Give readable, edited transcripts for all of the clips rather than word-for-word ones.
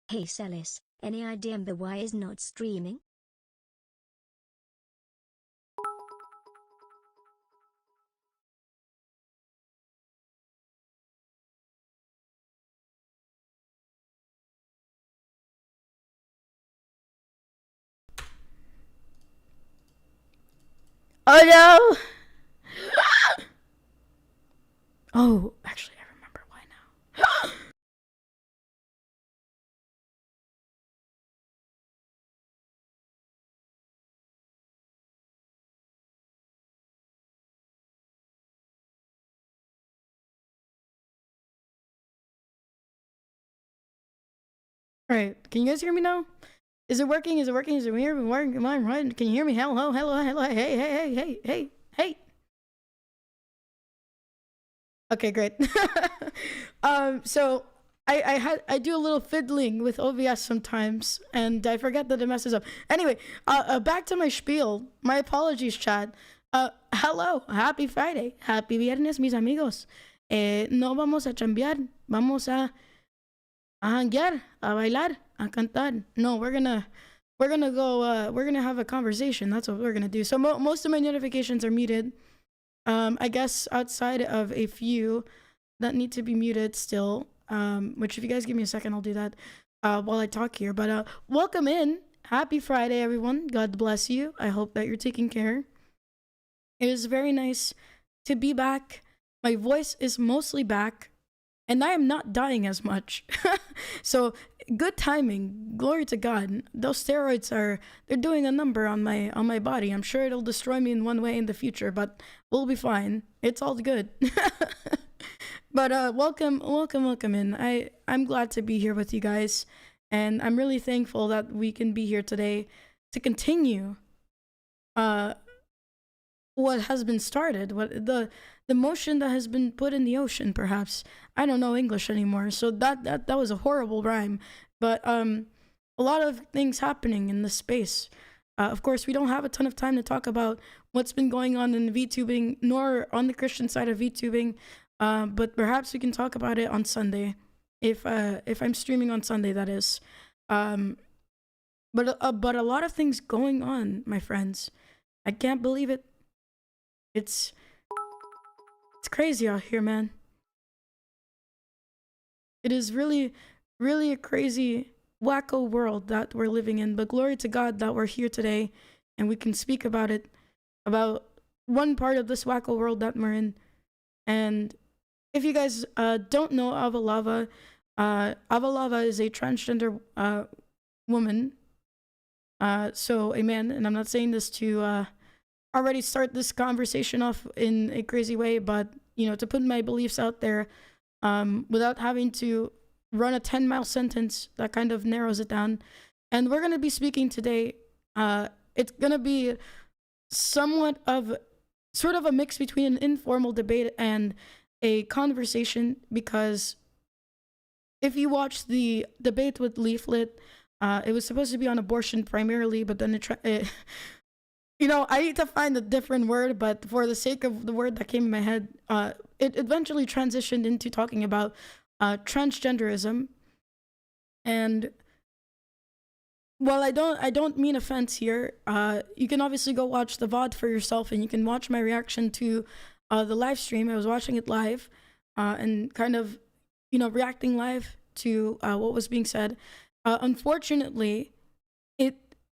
Hey Celis, any idea the why is not streaming? Oh no! Oh, actually, I remember why now. Alright, can you guys hear me now? Is it working? Is it working? Is it working? Am I right? Can you hear me? Hello, hello, hello. Hey, hey, hey, hey, hey, hey. Okay, great. So I do a little fiddling with OBS sometimes, and I forget that it messes up. Anyway, back to my spiel. My apologies, chat. Hello, happy Friday, happy viernes, mis amigos. No vamos a chambear, vamos a janguear, a bailar, a cantar. No, we're gonna go. We're gonna have a conversation. That's what we're gonna do. So most of my notifications are muted. I guess outside of a few that need to be muted still. Which if you guys give me a second, I'll do that while I talk here. But welcome in. Happy Friday, everyone. God bless you. I hope that you're taking care. It is very nice to be back. My voice is mostly back, and I am not dying as much. So good timing. Glory to God. Those steroids they're doing a number on my body. I'm sure it'll destroy me in one way in the future, but we'll be fine. It's all good. But welcome in. I'm glad to be here with you guys, and I'm really thankful that we can be here today to continue uh what has been started, what the motion that has been put in the ocean. Perhaps I don't know English anymore, so that was a horrible rhyme. But a lot of things happening in this space. Of course, we don't have a ton of time to talk about what's been going on in VTubing, nor on the Christian side of VTubing. But perhaps we can talk about it on Sunday, if I'm streaming on Sunday, that is. Um, but a lot of things going on, my friends. I can't believe it. It's crazy out here, man. It is really, really a crazy, wacko world that we're living in. But glory to God that we're here today and we can speak about it, about one part of this wacko world that we're in. And if you guys don't know AvaLav, AvaLav is a transgender woman. So a man, and I'm not saying this to already start this conversation off in a crazy way, but to put my beliefs out there without having to run a 10-mile sentence that kind of narrows it down. And we're going to be speaking today. It's going to be somewhat of sort of a mix between an informal debate and a conversation, because if you watch the debate with Leaflet, it was supposed to be on abortion primarily, but then it I need to find a different word, but for the sake of the word that came in my head, it eventually transitioned into talking about transgenderism. And while I don't mean offense here, you can obviously go watch the VOD for yourself, and you can watch my reaction to the live stream. I was watching it live, and kind of, reacting live to what was being said. Unfortunately,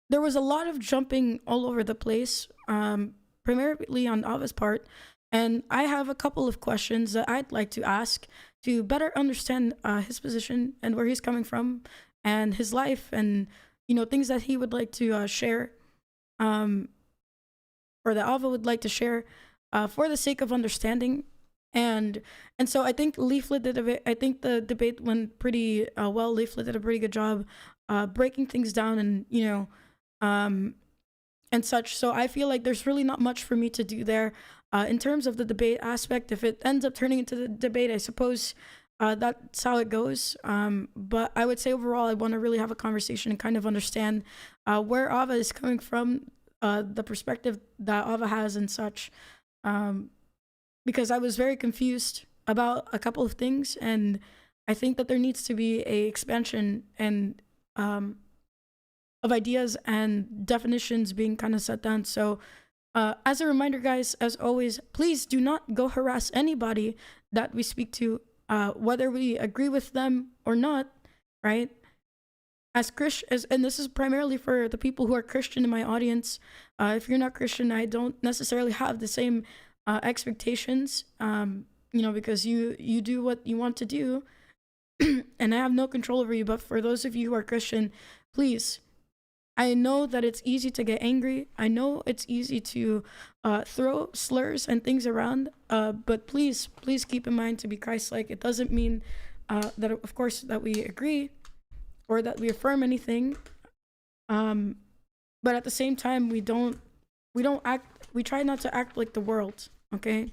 there was a lot of jumping all over the place, primarily on Ava's part, and I have a couple of questions that I'd like to ask to better understand his position and where he's coming from, and his life, and things that he would like to share, or that Ava would like to share, for the sake of understanding. And so I think I think the debate went pretty well. Leaflet did a pretty good job breaking things down, and and such. So I feel like there's really not much for me to do there in terms of the debate aspect. If it ends up turning into the debate, I suppose that's how it goes. But I would say overall, I want to really have a conversation and kind of understand where Ava is coming from, the perspective that Ava has and such. Because I was very confused about a couple of things, and I think that there needs to be a expansion and of ideas and definitions being kind of set down. So as a reminder, guys, as always, please do not go harass anybody that we speak to, whether we agree with them or not, right? As Christian, and this is primarily for the people who are Christian in my audience. If you're not Christian, I don't necessarily have the same expectations, because you do what you want to do, and I have no control over you. But for those of you who are Christian, please, I know that it's easy to get angry. I know it's easy to throw slurs and things around, but please keep in mind to be Christ-like. It doesn't mean that, of course, that we agree or that we affirm anything, but at the same time, we try not to act like the world, okay?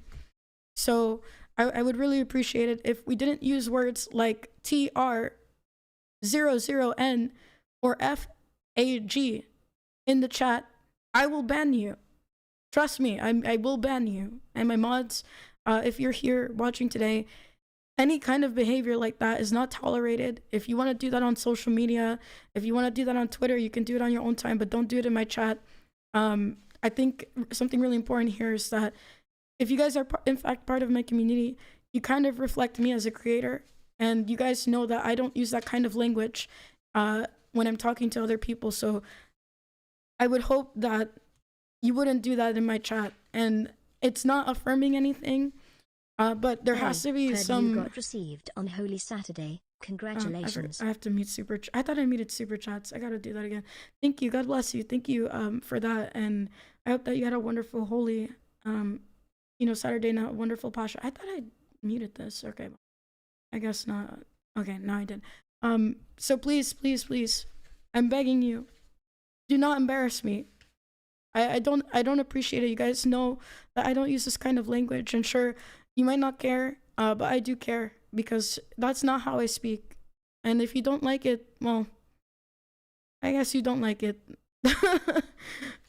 So I would really appreciate it if we didn't use words like TR00N or FAG in the chat. I will ban you. Trust me, I will ban you. And my mods, if you're here watching today, any kind of behavior like that is not tolerated. If you want to do that on social media, if you want to do that on Twitter, you can do it on your own time, but don't do it in my chat. I think something really important here is that if you guys are in fact part of my community, you kind of reflect me as a creator, and you guys know that I don't use that kind of language when I'm talking to other people. So I would hope that you wouldn't do that in my chat. And it's not affirming anything, but there has to be some. You got received on Holy Saturday. Congratulations. I have to mute super. I thought I muted super chats. I gotta do that again. Thank you. God bless you. Thank you for that. And I hope that you had a wonderful holy Saturday night. Wonderful Pasha. I thought I muted this. Okay, I guess not. Okay, now I did. So please, I'm begging you, do not embarrass me. I don't appreciate it. You guys know that I don't use this kind of language, and sure, you might not care, but I do care, because that's not how I speak. And if you don't like it, well, I guess you don't like it.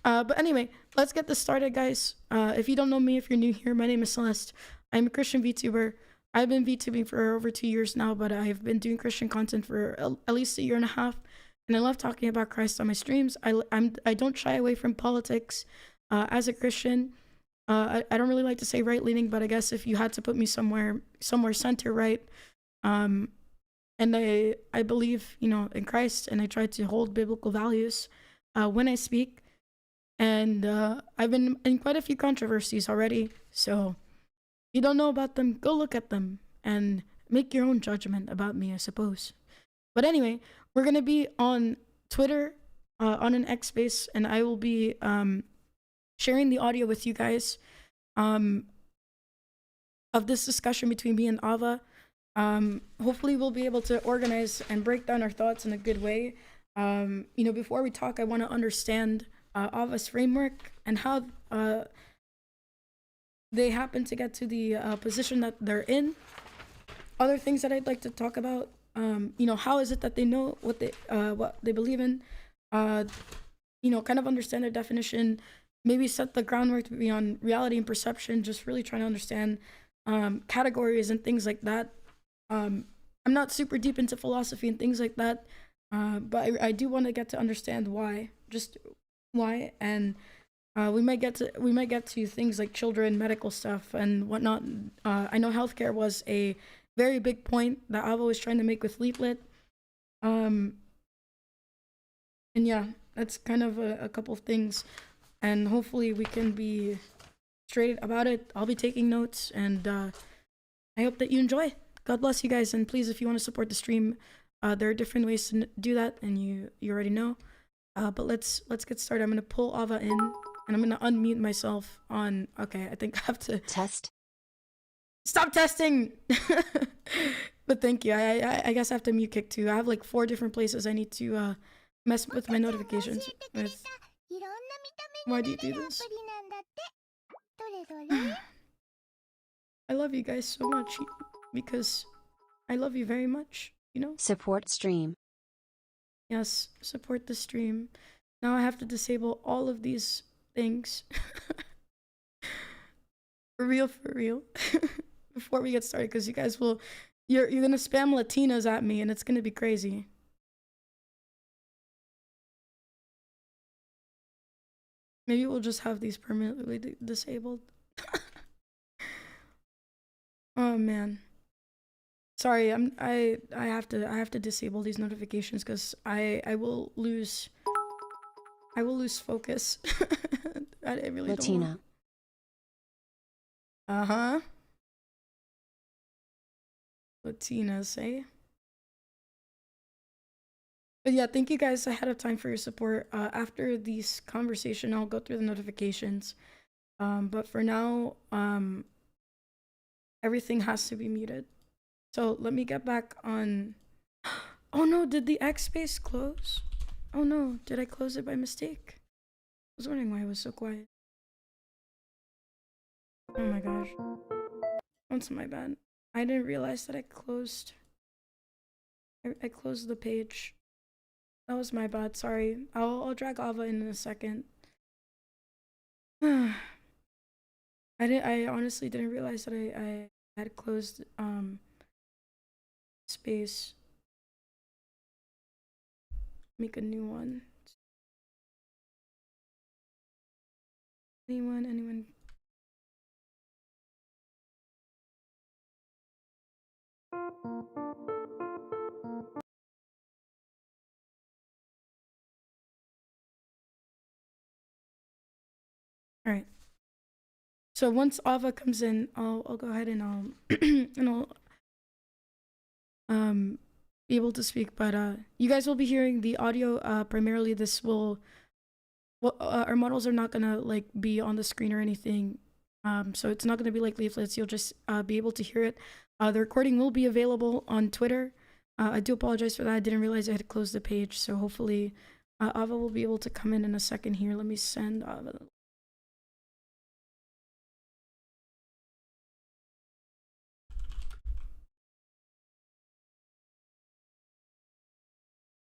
But anyway, let's get this started, guys. If you don't know me, if you're new here, my name is Celeste. I'm a Christian VTuber. I've been VTubing for over 2 years now, but I've been doing Christian content for at least 1.5 years. And I love talking about Christ on my streams. I don't shy away from politics. As a Christian, I don't really like to say right-leaning, but I guess if you had to put me somewhere center-right, and I believe, in Christ, and I try to hold biblical values when I speak. And I've been in quite a few controversies already, so if you don't know about them, go look at them and make your own judgment about me, I suppose. But anyway, we're going to be on Twitter, on an X space, and I will be sharing the audio with you guys of this discussion between me and Ava. Hopefully we'll be able to organize and break down our thoughts in a good way. Before we talk, I want to understand Ava's framework and how they happen to get to the position that they're in. Other things that I'd like to talk about, how is it that they know what they believe in? Kind of understand their definition, maybe set the groundwork beyond reality and perception, just really trying to understand categories and things like that. I'm not super deep into philosophy and things like that, but I do want to get to understand why, and we might get to things like children, medical stuff, and whatnot. I know healthcare was a very big point that Ava was trying to make with Leaflet. And yeah, that's kind of a couple of things, and hopefully we can be straight about it. I'll be taking notes, and I hope that you enjoy. God bless you guys, and please, if you want to support the stream, there are different ways to do that, and you already know. But let's get started. I'm gonna pull Ava in, and I'm gonna unmute myself on. Okay, I think I have to test. Stop testing. But thank you. I guess I have to mute kick too. I have like 4 different places I need to mess with my notifications with. Why do you do this? I love you guys so much, because I love you very much, Support stream. Yes, support the stream. Now I have to disable all of these things. For real. Before we get started, because you guys will You're gonna spam Latinas at me, and it's gonna be crazy. Maybe we'll just have these permanently disabled. Oh man. Sorry, I have to disable these notifications because I will lose focus. I really don't want. Latina. Uh-huh. Latinas, eh? But yeah, thank you guys ahead of time for your support. After this conversation, I'll go through the notifications. But for now, everything has to be muted. So let me get back on. Oh no, did the X space close? Oh no, did I close it by mistake? I was wondering why it was so quiet. Oh my gosh. That's my bad. I didn't realize that I closed. I closed the page. That was my bad. Sorry. I'll drag Ava in a second. I honestly didn't realize that I had closed space. Make a new one. Anyone? All right. So once Ava comes in, I'll go ahead and I'll and I'll be able to speak. But you guys will be hearing the audio. Primarily, this will. Well, our models are not gonna like be on the screen or anything. So it's not gonna be like leaflets. You'll just be able to hear it. The recording will be available on Twitter. I do apologize for that. I didn't realize I had closed the page. So hopefully, Ava will be able to come in a second here. Let me send Ava.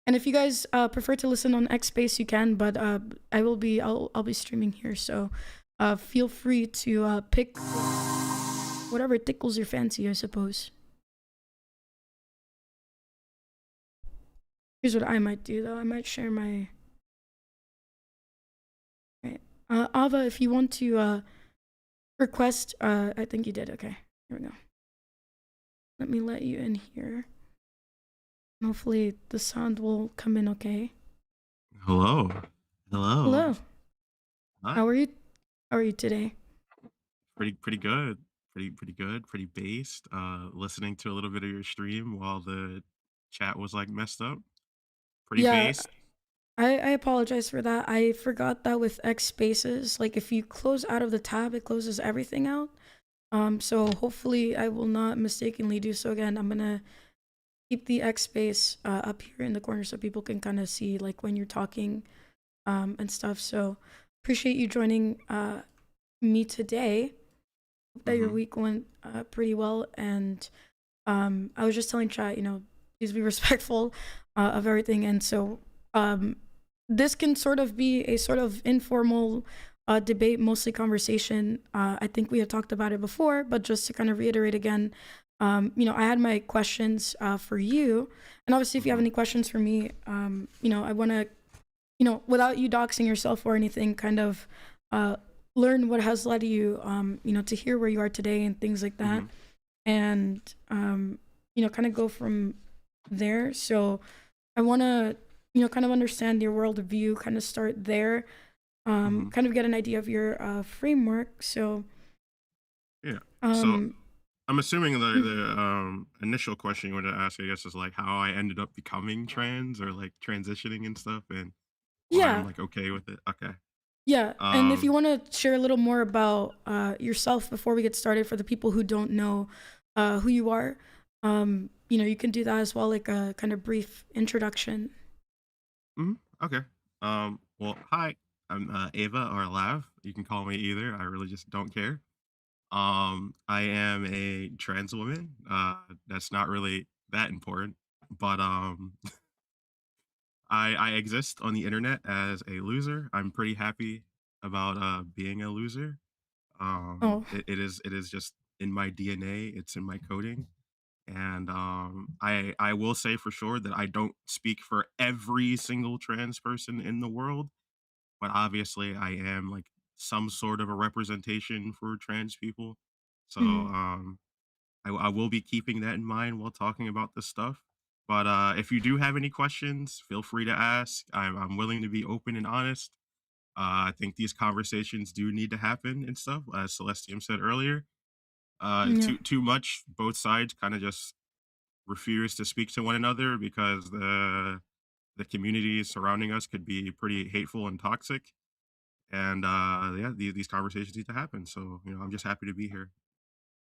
And if you guys prefer to listen on X Space, you can. But I'll be streaming here. So feel free to pick whatever tickles your fancy, I suppose. Here's what I might do though. I might share my. Right. Ava, if you want to request, I think you did. Okay, here we go. Let me let you in here. Hopefully the sound will come in okay. Hello. Hello. Hello. Hi. How are you? How are you today? Pretty good. Pretty good. Pretty based. Listening to a little bit of your stream while the chat was like messed up. Pretty Yeah, based. I apologize for that. I forgot that with X spaces, like if you close out of the tab, it closes everything out. So hopefully I will not mistakenly do so again. I'm gonna keep the X space up here in the corner so people can kind of see like when you're talking and stuff. So appreciate you joining me today. Hope that your week went pretty well. And I was just telling chat, please be respectful of everything. And so this can sort of be a sort of informal debate, mostly conversation. I think we had talked about it before, but just to kind of reiterate again, I had my questions for you. And obviously, if you have any questions for me, I want to, without you doxing yourself or anything, kind of learn what has led you, to here where you are today and things like that. And, kind of go from there. So I want to, kind of understand your worldview, kind of start there, kind of get an idea of your framework. So, yeah. So I'm assuming the initial question you wanted to ask, I guess, is like how I ended up becoming trans or like transitioning and stuff, and why I'm like okay with it. Okay. Yeah, and if you want to share a little more about yourself before we get started, for the people who don't know who you are, you can do that as well, like a kind of brief introduction. Okay. Well, hi. I'm Ava or Lav. You can call me either. I really just don't care. I am a trans woman. That's not really that important, but I exist on the internet as a loser. I'm pretty happy about being a loser. Oh, It is just in my DNA. It's in my coding, And I will say for sure that I don't speak for every single trans person in the world, but obviously I am like some sort of a representation for trans people. So Mm. I will be keeping that in mind while talking about this stuff. But if you do have any questions, feel free to ask. I'm willing to be open and honest. I think these conversations do need to happen and stuff, as Celestium said earlier. Yeah. Too much, both sides kind of just refuse to speak to one another because the communities surrounding us could be pretty hateful and toxic. And yeah, these conversations need to happen. So I'm just happy to be here.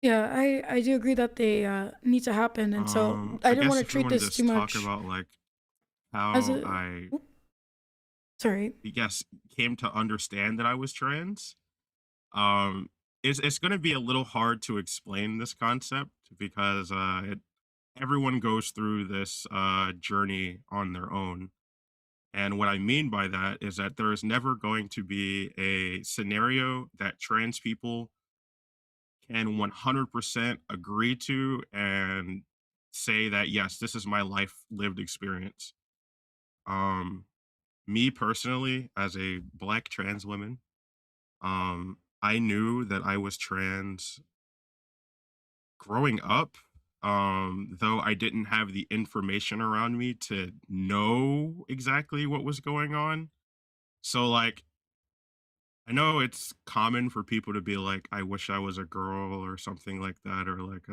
Yeah, I do agree that they need to happen, and so I I didn't want guess to if we treat want to this too just talk much about like as how a. I Oop, sorry. guess came to understand that I was trans. Um, it's going to be a little hard to explain this concept because everyone goes through this journey on their own. And what I mean by that is that there is never going to be a scenario that trans people can 100% agree to and say that, yes, this is my life lived experience. Um, Me personally, as a black trans woman, I knew that I was trans growing up, though I didn't have the information around me to know exactly what was going on. So, like, I know it's common for people to be like, I wish I was a girl or something like that, or like,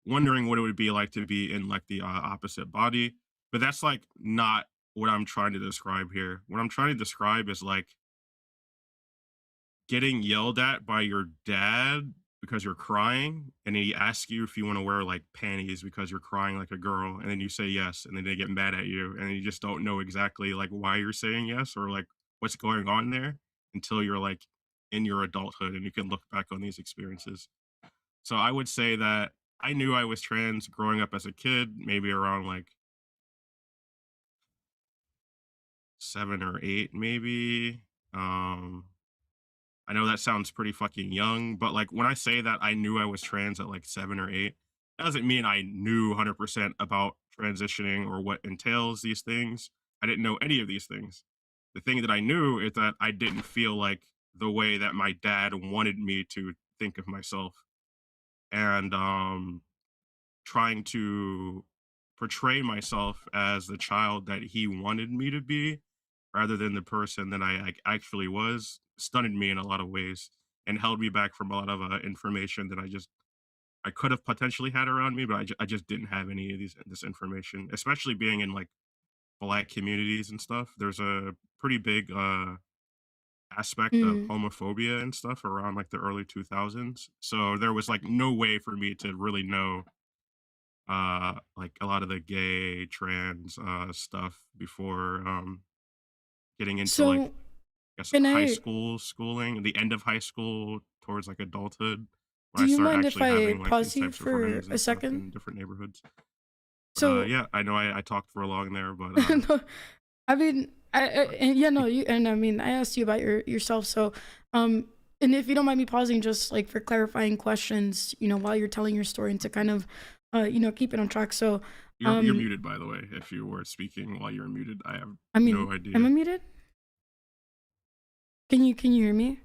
wondering what it would be like to be in like the opposite body. But that's like not what I'm trying to describe here. What I'm trying to describe is like getting yelled at by your dad because you're crying, and he asks you if you want to wear like panties because you're crying like a girl, and then you say yes, and then they get mad at you, and you just don't know exactly like why you're saying yes or like what's going on there until you're like in your adulthood and you can look back on these experiences. So I would say that I knew I was trans growing up as a kid, maybe around like 7 or 8, maybe. Um, I know that sounds pretty fucking young, but like when I say that I knew I was trans at like 7 or 8, that doesn't mean I knew 100% about transitioning or what entails these things. I didn't know any of these things. The thing that I knew is that I didn't feel like the way that my dad wanted me to think of myself. And trying to portray myself as the child that he wanted me to be rather than the person that I like, actually was stunned me in a lot of ways and held me back from a lot of information that I could have potentially had around me, but I just didn't have any of this information, especially being in like black communities and stuff. There's a pretty big aspect of Mm. homophobia and stuff around like the early 2000s. So there was like no way for me to really know like a lot of the gay trans stuff before getting into like So, I guess and high I school schooling, the end of high school towards like adulthood, when do I you start mind if actually I having like these pause you types of for friends a and stuff second? in different neighborhoods. But So, yeah, I know I talked for a long there, but no, I mean, sorry. and yeah, no, you, and I mean, I asked you about yourself, so, um, and if you don't mind me pausing, just like for clarifying questions, while you're telling your story, and to kind of, keep it on track. So, You're um, muted, by the way. If you were speaking while you're muted, I have I mean, no am I idea. muted? Can you hear me?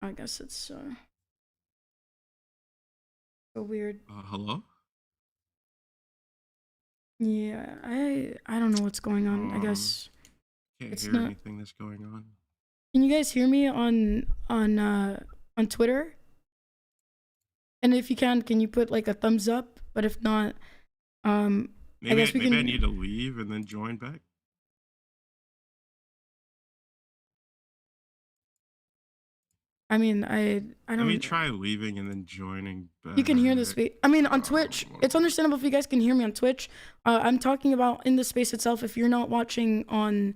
I guess it's so weird. Hello? Yeah, I don't know what's going on. I Um, guess can't it's hear not. anything that's going on. Can you guys hear me on Twitter? And if you can you put like a thumbs up? But if not, um, I guess we Maybe I need can. to leave and then join back. I mean, I Let me don't. try leaving and then joining You can hear the back. space. I mean, on Twitch, it's Um, understandable if you guys can hear me on Twitch. I'm talking about in the space itself. If you're not watching on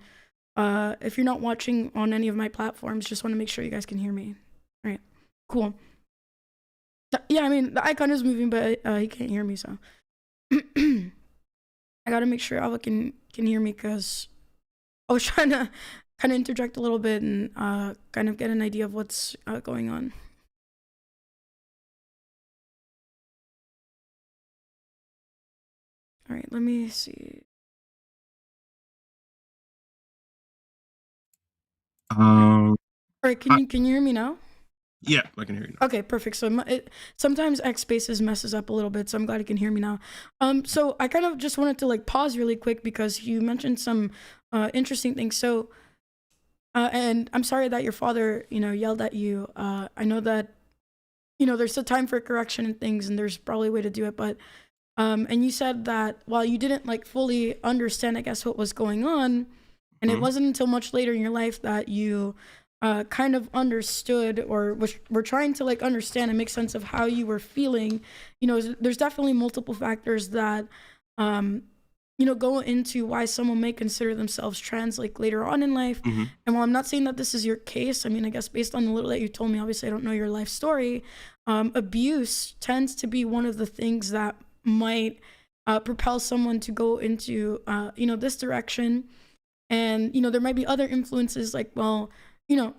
any of my platforms, just want to make sure you guys can hear me. All right, cool. Yeah, I mean, the icon is moving, but he can't hear me, so I gotta make sure Alva can hear me because I was trying to kind of interject a little bit and kind of get an idea of what's going on. All right, let me see. All right. Um, All right, I, can you hear me now? yeah, I can hear you now. Okay, perfect. So sometimes X Spaces messes up a little bit, so I'm glad you can hear me now. So I kind of just wanted to like pause really quick because you mentioned some interesting things. So, and I'm sorry that your father, yelled at you. I know that there's a time for correction and things, and there's probably a way to do it, but and you said that while you didn't like fully understand, I guess, what was going on, and it Mhm. wasn't until much later in your life that you kind of understood or were trying to like understand and make sense of how you were feeling. There's definitely multiple factors that um, go into why someone may consider themselves trans like later on in life. Mhm. And while I'm not saying that this is your case, I mean, I guess based on the little that you told me, obviously I don't know your life story. Abuse tends to be one of the things that might propel someone to go into this direction. And there might be other influences like, well,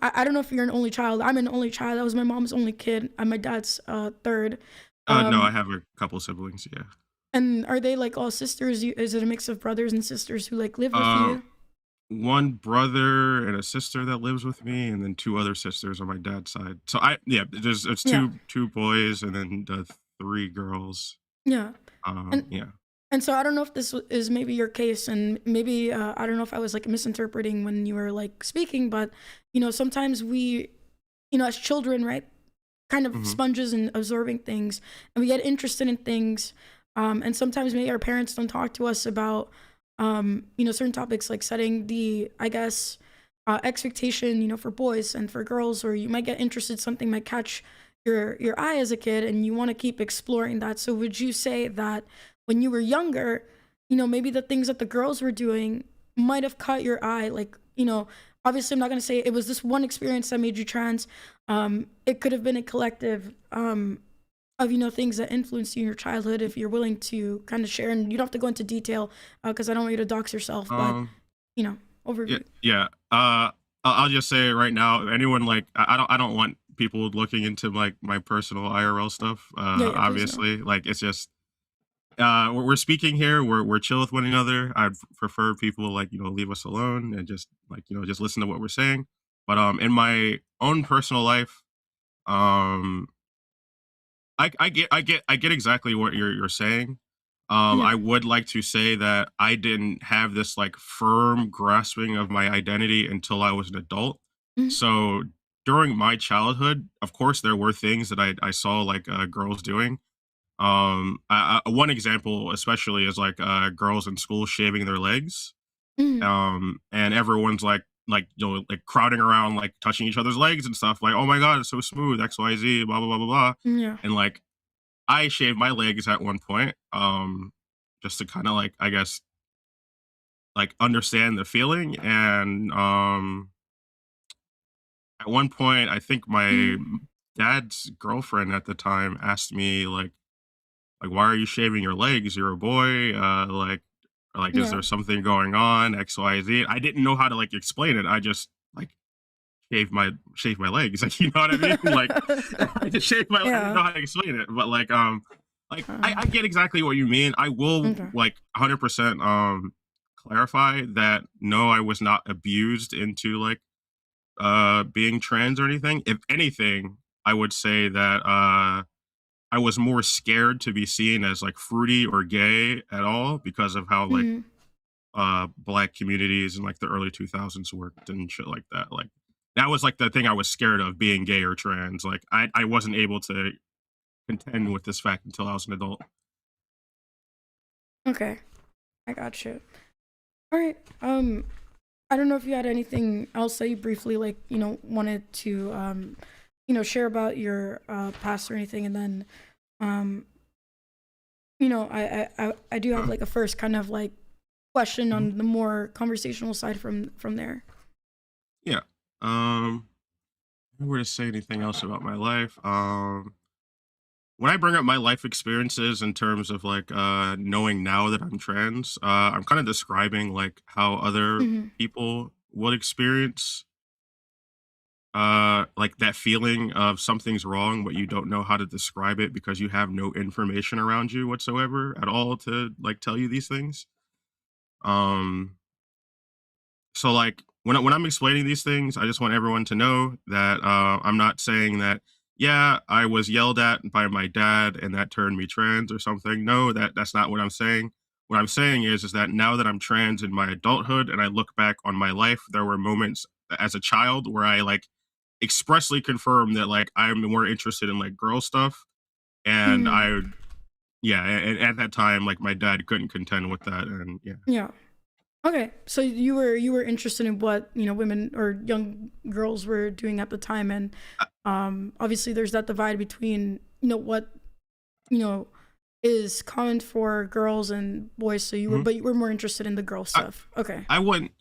I don't know if you're an only child. I'm an only child. I was my mom's only kid. I'm my dad's third. No, I um have a couple siblings. Yeah. and are they like all sisters? Is it a mix of brothers and sisters who like live with Um, you? one brother and a sister that lives with me, and then two other sisters on my dad's side. So yeah, it's Yeah. two boys and then the three girls. Yeah. and Yeah. And so I don't know if this is maybe your case, and maybe I don't know if I was like misinterpreting when you were like speaking, but sometimes we, as children, right, kind of Mhm. sponges and absorbing things, and we get interested in things, and sometimes maybe our parents don't talk to us about, certain topics like setting the, I guess, expectation, for boys and for girls, or you might get interested, something might catch your eye as a kid, and you want to keep exploring that. So would you say that when you were younger, maybe the things that the girls were doing might have caught your eye, like, obviously I'm not going to say it was this one experience that made you trans. It could have been a collective of things that influenced you in your childhood, if you're willing to kind of share, and you don't have to go into detail because I don't want you to dox yourself, but Um, you know yeah, overview. yeah. I'll just say right now, anyone like I don't want people looking into like my personal IRL stuff. Yeah, yeah, please no. Obviously, like it's just we're speaking here. We're chill with one another. I'd prefer people like leave us alone and just like just listen to what we're saying. But in my own personal life, um, I get exactly what you're saying. Yeah. I would like to say that I didn't have this like firm grasping of my identity until I was an adult. Mhm. So during my childhood, of course, there were things that I saw like girls doing. One example, especially, is like girls in school shaving their legs. Mhm. And everyone's like like crowding around, like touching each other's legs and stuff. Like, oh my god, it's so smooth, X Y Z, blah blah blah blah blah. Yeah. And like I shaved my legs at one point, just to kind of like I guess like understand the feeling. And at one point, I think my Mhm. dad's girlfriend at the time asked me like why are you shaving your legs? You're a boy. Like is Yeah. there something going on? X Y Z. I didn't know how to like explain it. I just like shave my legs. Like you know what I mean? Like I just shave my. I didn't Yeah. know how to explain it, but like I uh, get exactly what you mean. I will okay. like 100% clarify that no, I was not abused into like being trans or anything. If anything, I would say that I was more scared to be seen as like fruity or gay at all because of how like Mhm. black communities in like the early 2000s worked and shit like that. Like that was like the thing I was scared of, being gay or trans. Like I wasn't able to contend with this fact until I was an adult. Okay, I got you. All right. I don't know if you had anything else that you briefly like, wanted to share about your past or anything, and then um, I do have like a first kind of like question Mhm. on the more conversational side from there. Yeah. If I were to say anything else about my life, when I bring up my life experiences in terms of like knowing now that I'm trans, I'm kind of describing like how other Hmm. people would experience like that feeling of something's wrong, but you don't know how to describe it because you have no information around you whatsoever at all to like tell you these things. Um, so like when I'm explaining these things, I just want everyone to know that I'm not saying that yeah, I was yelled at by my dad and that turned me trans or something. No, that's not what I'm saying. What I'm saying is that now that I'm trans in my adulthood and I look back on my life, there were moments as a child where I like expressly confirm that like I'm more interested in like girl stuff, and Mm, I yeah, and at that time like my dad couldn't contend with that, and yeah. yeah. Okay, so you were interested in what women or young girls were doing at the time, and obviously there's that divide between what you know is common for girls and boys. So Mhm. but you were more interested in the girl I, stuff. Okay, I wouldn't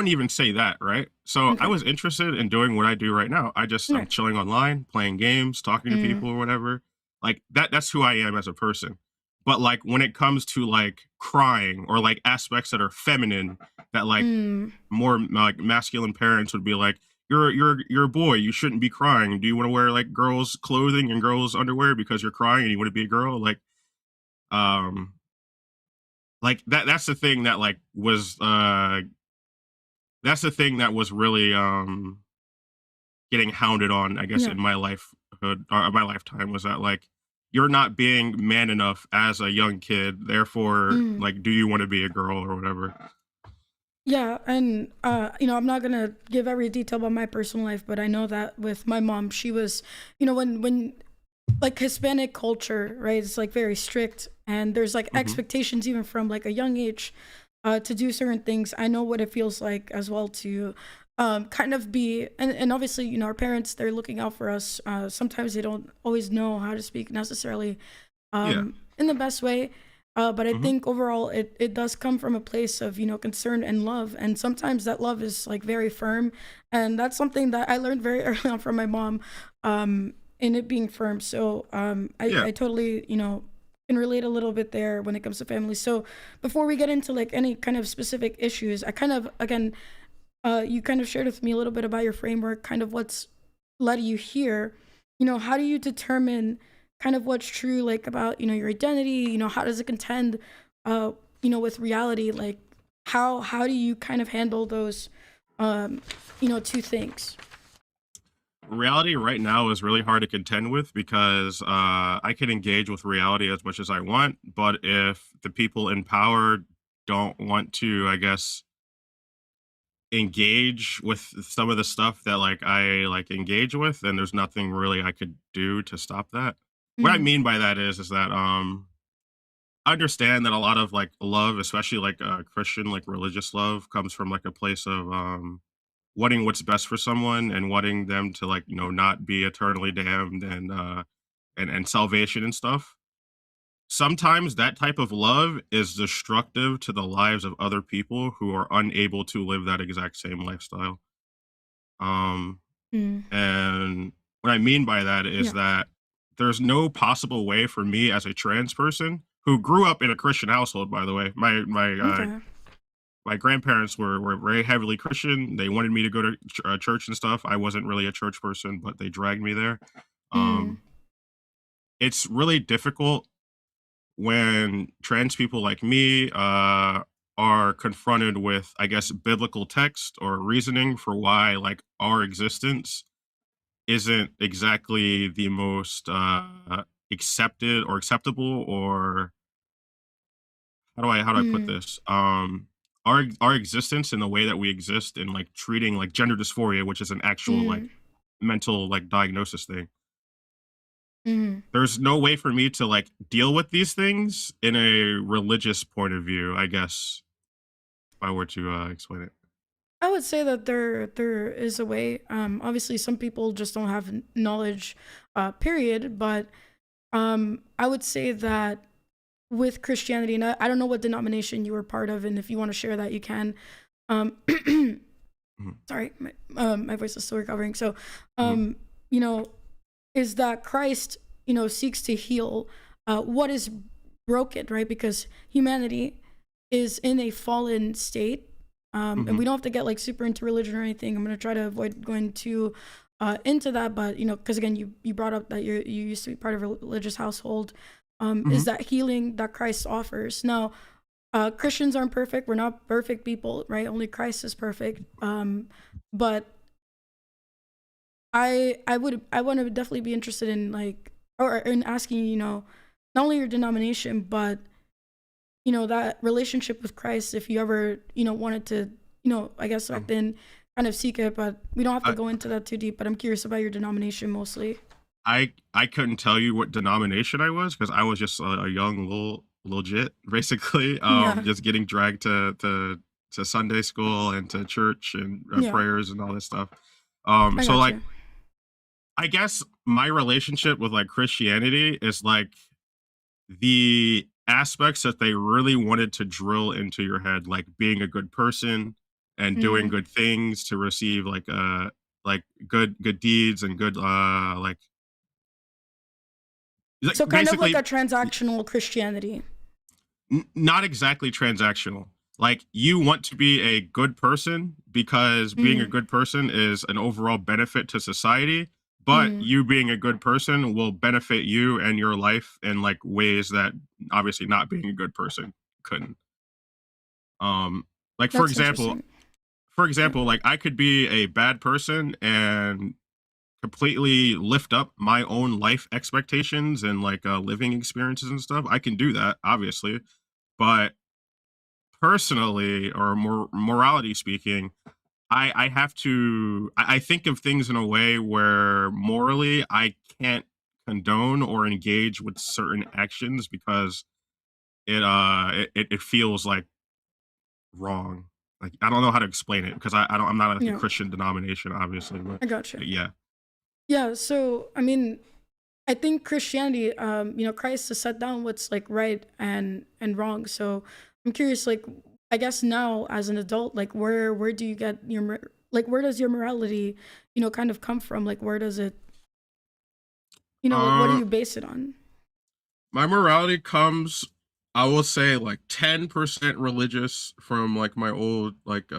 even say that, right? So I okay, was interested in doing what I do right now. I'm okay. chilling online, playing games, talking to Mm, people or whatever. Like that's who I am as a person. But like when it comes to like crying or like aspects that are feminine that like mm, more like masculine parents would be like, you're a boy, you shouldn't be crying. Do you want to wear like girls clothing and girls underwear because you're crying and you want to be a girl? Um like that's the thing that like was that's the thing that was really getting hounded on, I guess, yeah. in my lifehood or my lifetime, was that like you're not being man enough as a young kid, therefore Mm. like do you want to be a girl or whatever. Yeah, and I'm not gonna give every detail about my personal life, but I know that with my mom, she was, when like Hispanic culture, right? It's like very strict, and there's like Hmm. expectations even from like a young age, to do certain things. I know what it feels like as well to, kind of be, and obviously, our parents, they're looking out for us. Sometimes they don't always know how to speak necessarily, Yeah. in the best way. But I Hmm. think overall it does come from a place of, concern and love. And sometimes that love is like very firm. And that's something that I learned very early on from my mom, in it being firm. So Yeah. I totally, can relate a little bit there when it comes to family. So before we get into like any kind of specific issues, I kind of, again, you kind of shared with me a little bit about your framework, kind of what's led you here. How do you determine kind of what's true, like about your identity? How does it contend, uh, with reality? Like how do you kind of handle those, um, two things? Reality right now is really hard to contend with because I can engage with reality as much as I want, but if the people in power don't want to, I guess, engage with some of the stuff that like I like engage with, then there's nothing really I could do to stop that. What I Mm, mean by that is that I understand that a lot of like love, especially like Christian like religious love, comes from like a place of wanting what's best for someone and wanting them to like, not be eternally damned and and salvation and stuff. Sometimes that type of love is destructive to the lives of other people who are unable to live that exact same lifestyle. Um, mm, and what I mean by that is yeah. that there's no possible way for me as a trans person who grew up in a Christian household, by the way. Okay. My grandparents were very heavily Christian. They wanted me to go to church and stuff. I wasn't really a church person, but they dragged me there. Mm, Um, it's really difficult when trans people like me are confronted with, I guess, biblical text or reasoning for why like our existence isn't exactly the most accepted or acceptable, or how do I put mm, this? Our existence and the way that we exist in like treating like gender dysphoria, which is an actual like mm, mental like diagnosis thing. mm. There's no way for me to like deal with these things in a religious point of view, I guess, if I were to explain it. I would say that there is a way. Obviously, some people just don't have knowledge, period. But I would say that with Christianity, and I don't know what denomination you were part of, and if you want to share that, you can. Um, Mhm, sorry, my voice is still recovering. So, mhm, um, you know, is that Christ, seeks to heal, what is broken, right? Because humanity is in a fallen state, And we don't have to get like super into religion or anything. I'm gonna try to avoid going too into that, but because again, you brought up that you used to be part of a religious household. Is that healing that Christ offers? Now, Christians aren't perfect. We're not perfect people, right? Only Christ is perfect. But I want to definitely be interested in like, or in asking, not only your denomination, but that relationship with Christ, if you ever wanted to I guess back then kind of seek it, but we don't have to go into that too deep. But I'm curious about your denomination mostly. I couldn't tell you what denomination I was because I was just a young little jit, basically. Yeah. Just getting dragged to Sunday school and to church and Yeah. prayers and all this stuff. I So like, gotcha. I guess my relationship with like Christianity is like the aspects that they really wanted to drill into your head, like being a good person and doing Mm. good things to receive like good deeds and good like So kind of like basically a transactional Christianity. not exactly transactional. Like you want to be a good person because being a Mm. good person is an overall benefit to society, but Mm. you being a good person will benefit you and your life in like ways that obviously not being a good person couldn't. Like That's interesting. for Yeah. example, like I could be a bad person and completely lift up my own life expectations and like living experiences and stuff. I can do that, obviously, but personally or morality speaking, I have to I think of things in a way where morally I can't condone or engage with certain actions because it feels like wrong. Like I don't know how to explain it because I'm not like a Yeah. Christian denomination, obviously, I gotcha. but yeah. Yeah. So I mean, I think Christianity, Christ has set down what's like right and wrong. So I'm curious, like, I guess now as an adult, like, where do you get like, where does your morality, kind of come from? Like, where does it, like, what do Uh you base it on? my morality comes, I will say, like 10% religious from like my old like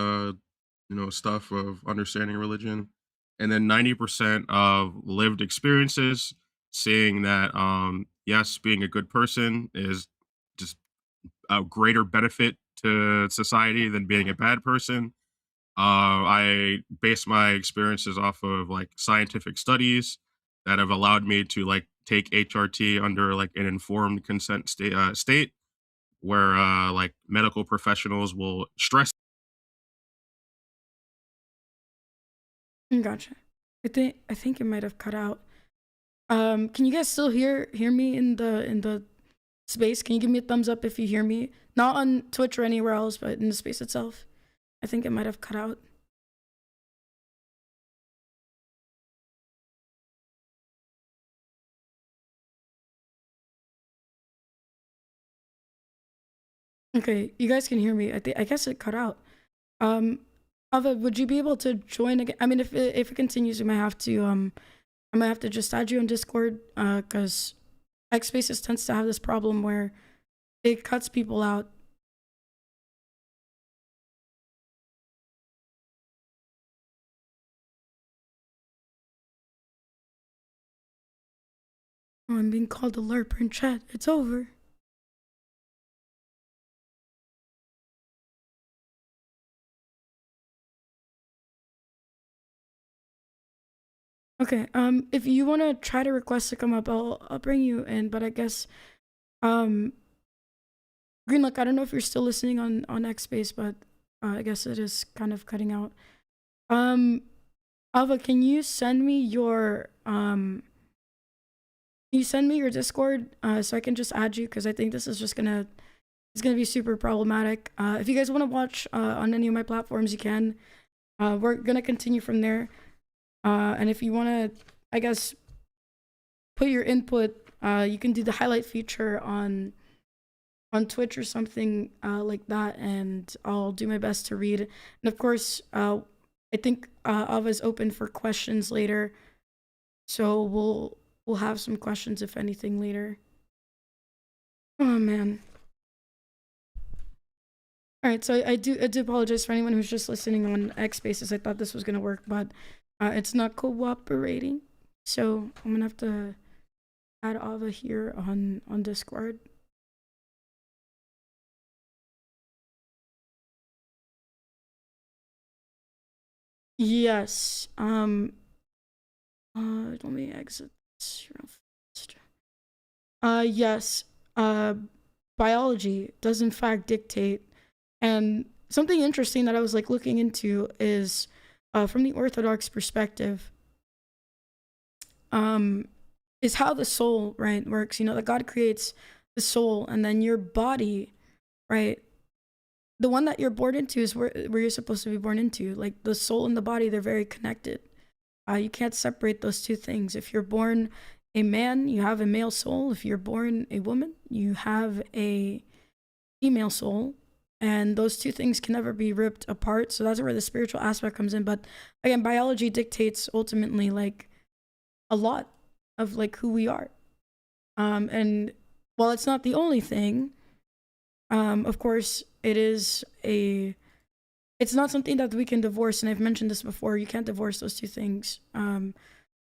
stuff of understanding religion, and then 90% of lived experiences, seeing that yes, being a good person is just a greater benefit to society than being a bad person. I base my experiences off of like scientific studies that have allowed me to like take HRT under like an informed consent state where like medical professionals will stress. Gotcha. I think it might have cut out. Can you guys still hear me in the space? Can you give me a thumbs up if you hear me? Not on Twitch or anywhere else, but in the space itself. I think it might have cut out. Okay, you guys can hear me. I guess it cut out. Um, Ava, would you be able to join again? I mean, if it continues, I might have to just add you on Discord. Because X Spaces tends to have this problem where it cuts people out. Oh, I'm being called a LARPer in chat. It's over. Okay. If you want to try to request to come up, I'll bring you in. But I guess um, Greenlock, I don't know if you're still listening on X Space, but I guess it is kind of cutting out. Um, Ava, can you send me your Discord so I can just add you, because I think this is just it's gonna be super problematic. If you guys want to watch on any of my platforms, you can. We're gonna continue from there. And if you want to, I guess, put your input, you can do the highlight feature on Twitch or something like that, and I'll do my best to read. And of course, I think Ava's open for questions later, so we'll have some questions if anything later. Oh man. All right, so I do apologize for anyone who's just listening on X Spaces. I thought this was gonna work, but it's not cooperating. So I'm gonna have to add Ava here on Discord. Yes. Let me exit this real fast. Yes. Biology does in fact dictate, and something interesting that I was like looking into is, from the Orthodox perspective, is how the soul, right, works. You know, that God creates the soul, and then your body, right, the one that you're born into is where you're supposed to be born into. Like the soul and the body, they're very connected. You can't separate those two things. If you're born a man, you have a male soul. If you're born a woman, you have a female soul. And those two things can never be ripped apart. So that's where the spiritual aspect comes in. But again, biology dictates ultimately like a lot of like who we are. And while it's not the only thing, of course, it's not something that we can divorce. And I've mentioned this before, you can't divorce those two things.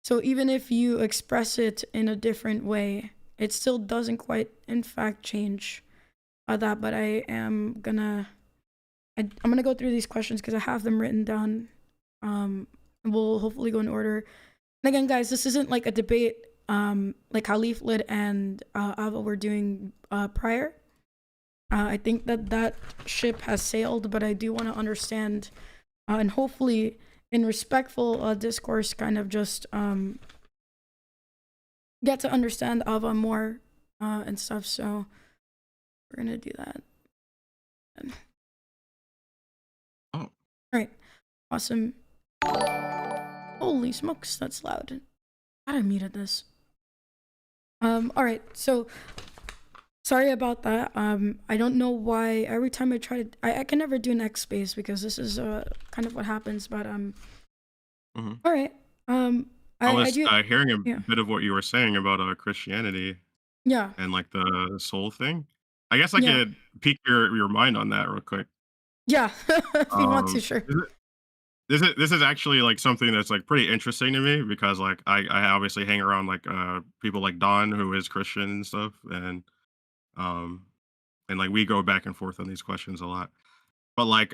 So even if you express it in a different way, it still doesn't quite, in fact, change that. But I'm gonna go through these questions because I have them written down. We'll hopefully go in order. And again, guys, this isn't like a debate like how Leaflet and Ava were doing prior. I think that ship has sailed, but I do want to understand, and hopefully in respectful discourse, kind of just get to understand Ava more and stuff. So we're gonna do that. Oh. All right, awesome. Holy smokes, that's loud. I muted this. All right, so sorry about that. I don't know why every time I try to, I can never do an X space because this is kind of what happens. But all right. I was hearing a yeah. bit of what you were saying about Christianity Yeah. and like the soul thing. I guess I Yeah. could pique your mind on that real quick. Yeah, if you want to, sure. This is actually like something that's like pretty interesting to me because like I obviously hang around like people like Don who is Christian and stuff, and like we go back and forth on these questions a lot. But like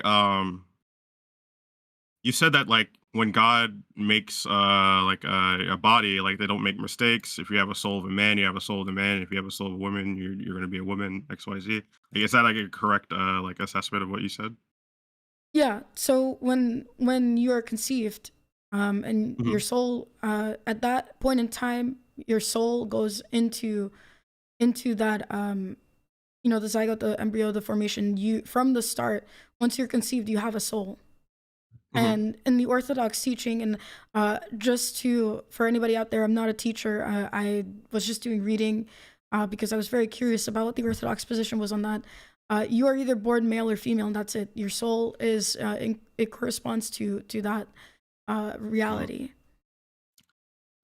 you said that like when God makes like a body, like they don't make mistakes. If you have a soul of a man, you have a soul of a man. If you have a soul of a woman, you're gonna be a woman. XYZ. Like, is that like a correct like assessment of what you said? Yeah. So when you are conceived, and Mhm. your soul, at that point in time, your soul goes into that, you know, the zygote, the embryo, the formation. You from the start, once you're conceived, you have a soul. Mhm. And in the Orthodox teaching, and just to for anybody out there, I'm not a teacher. I was just doing reading because I was very curious about what the Orthodox position was on that. You are either born male or female, and that's it. Your soul is it corresponds to that reality.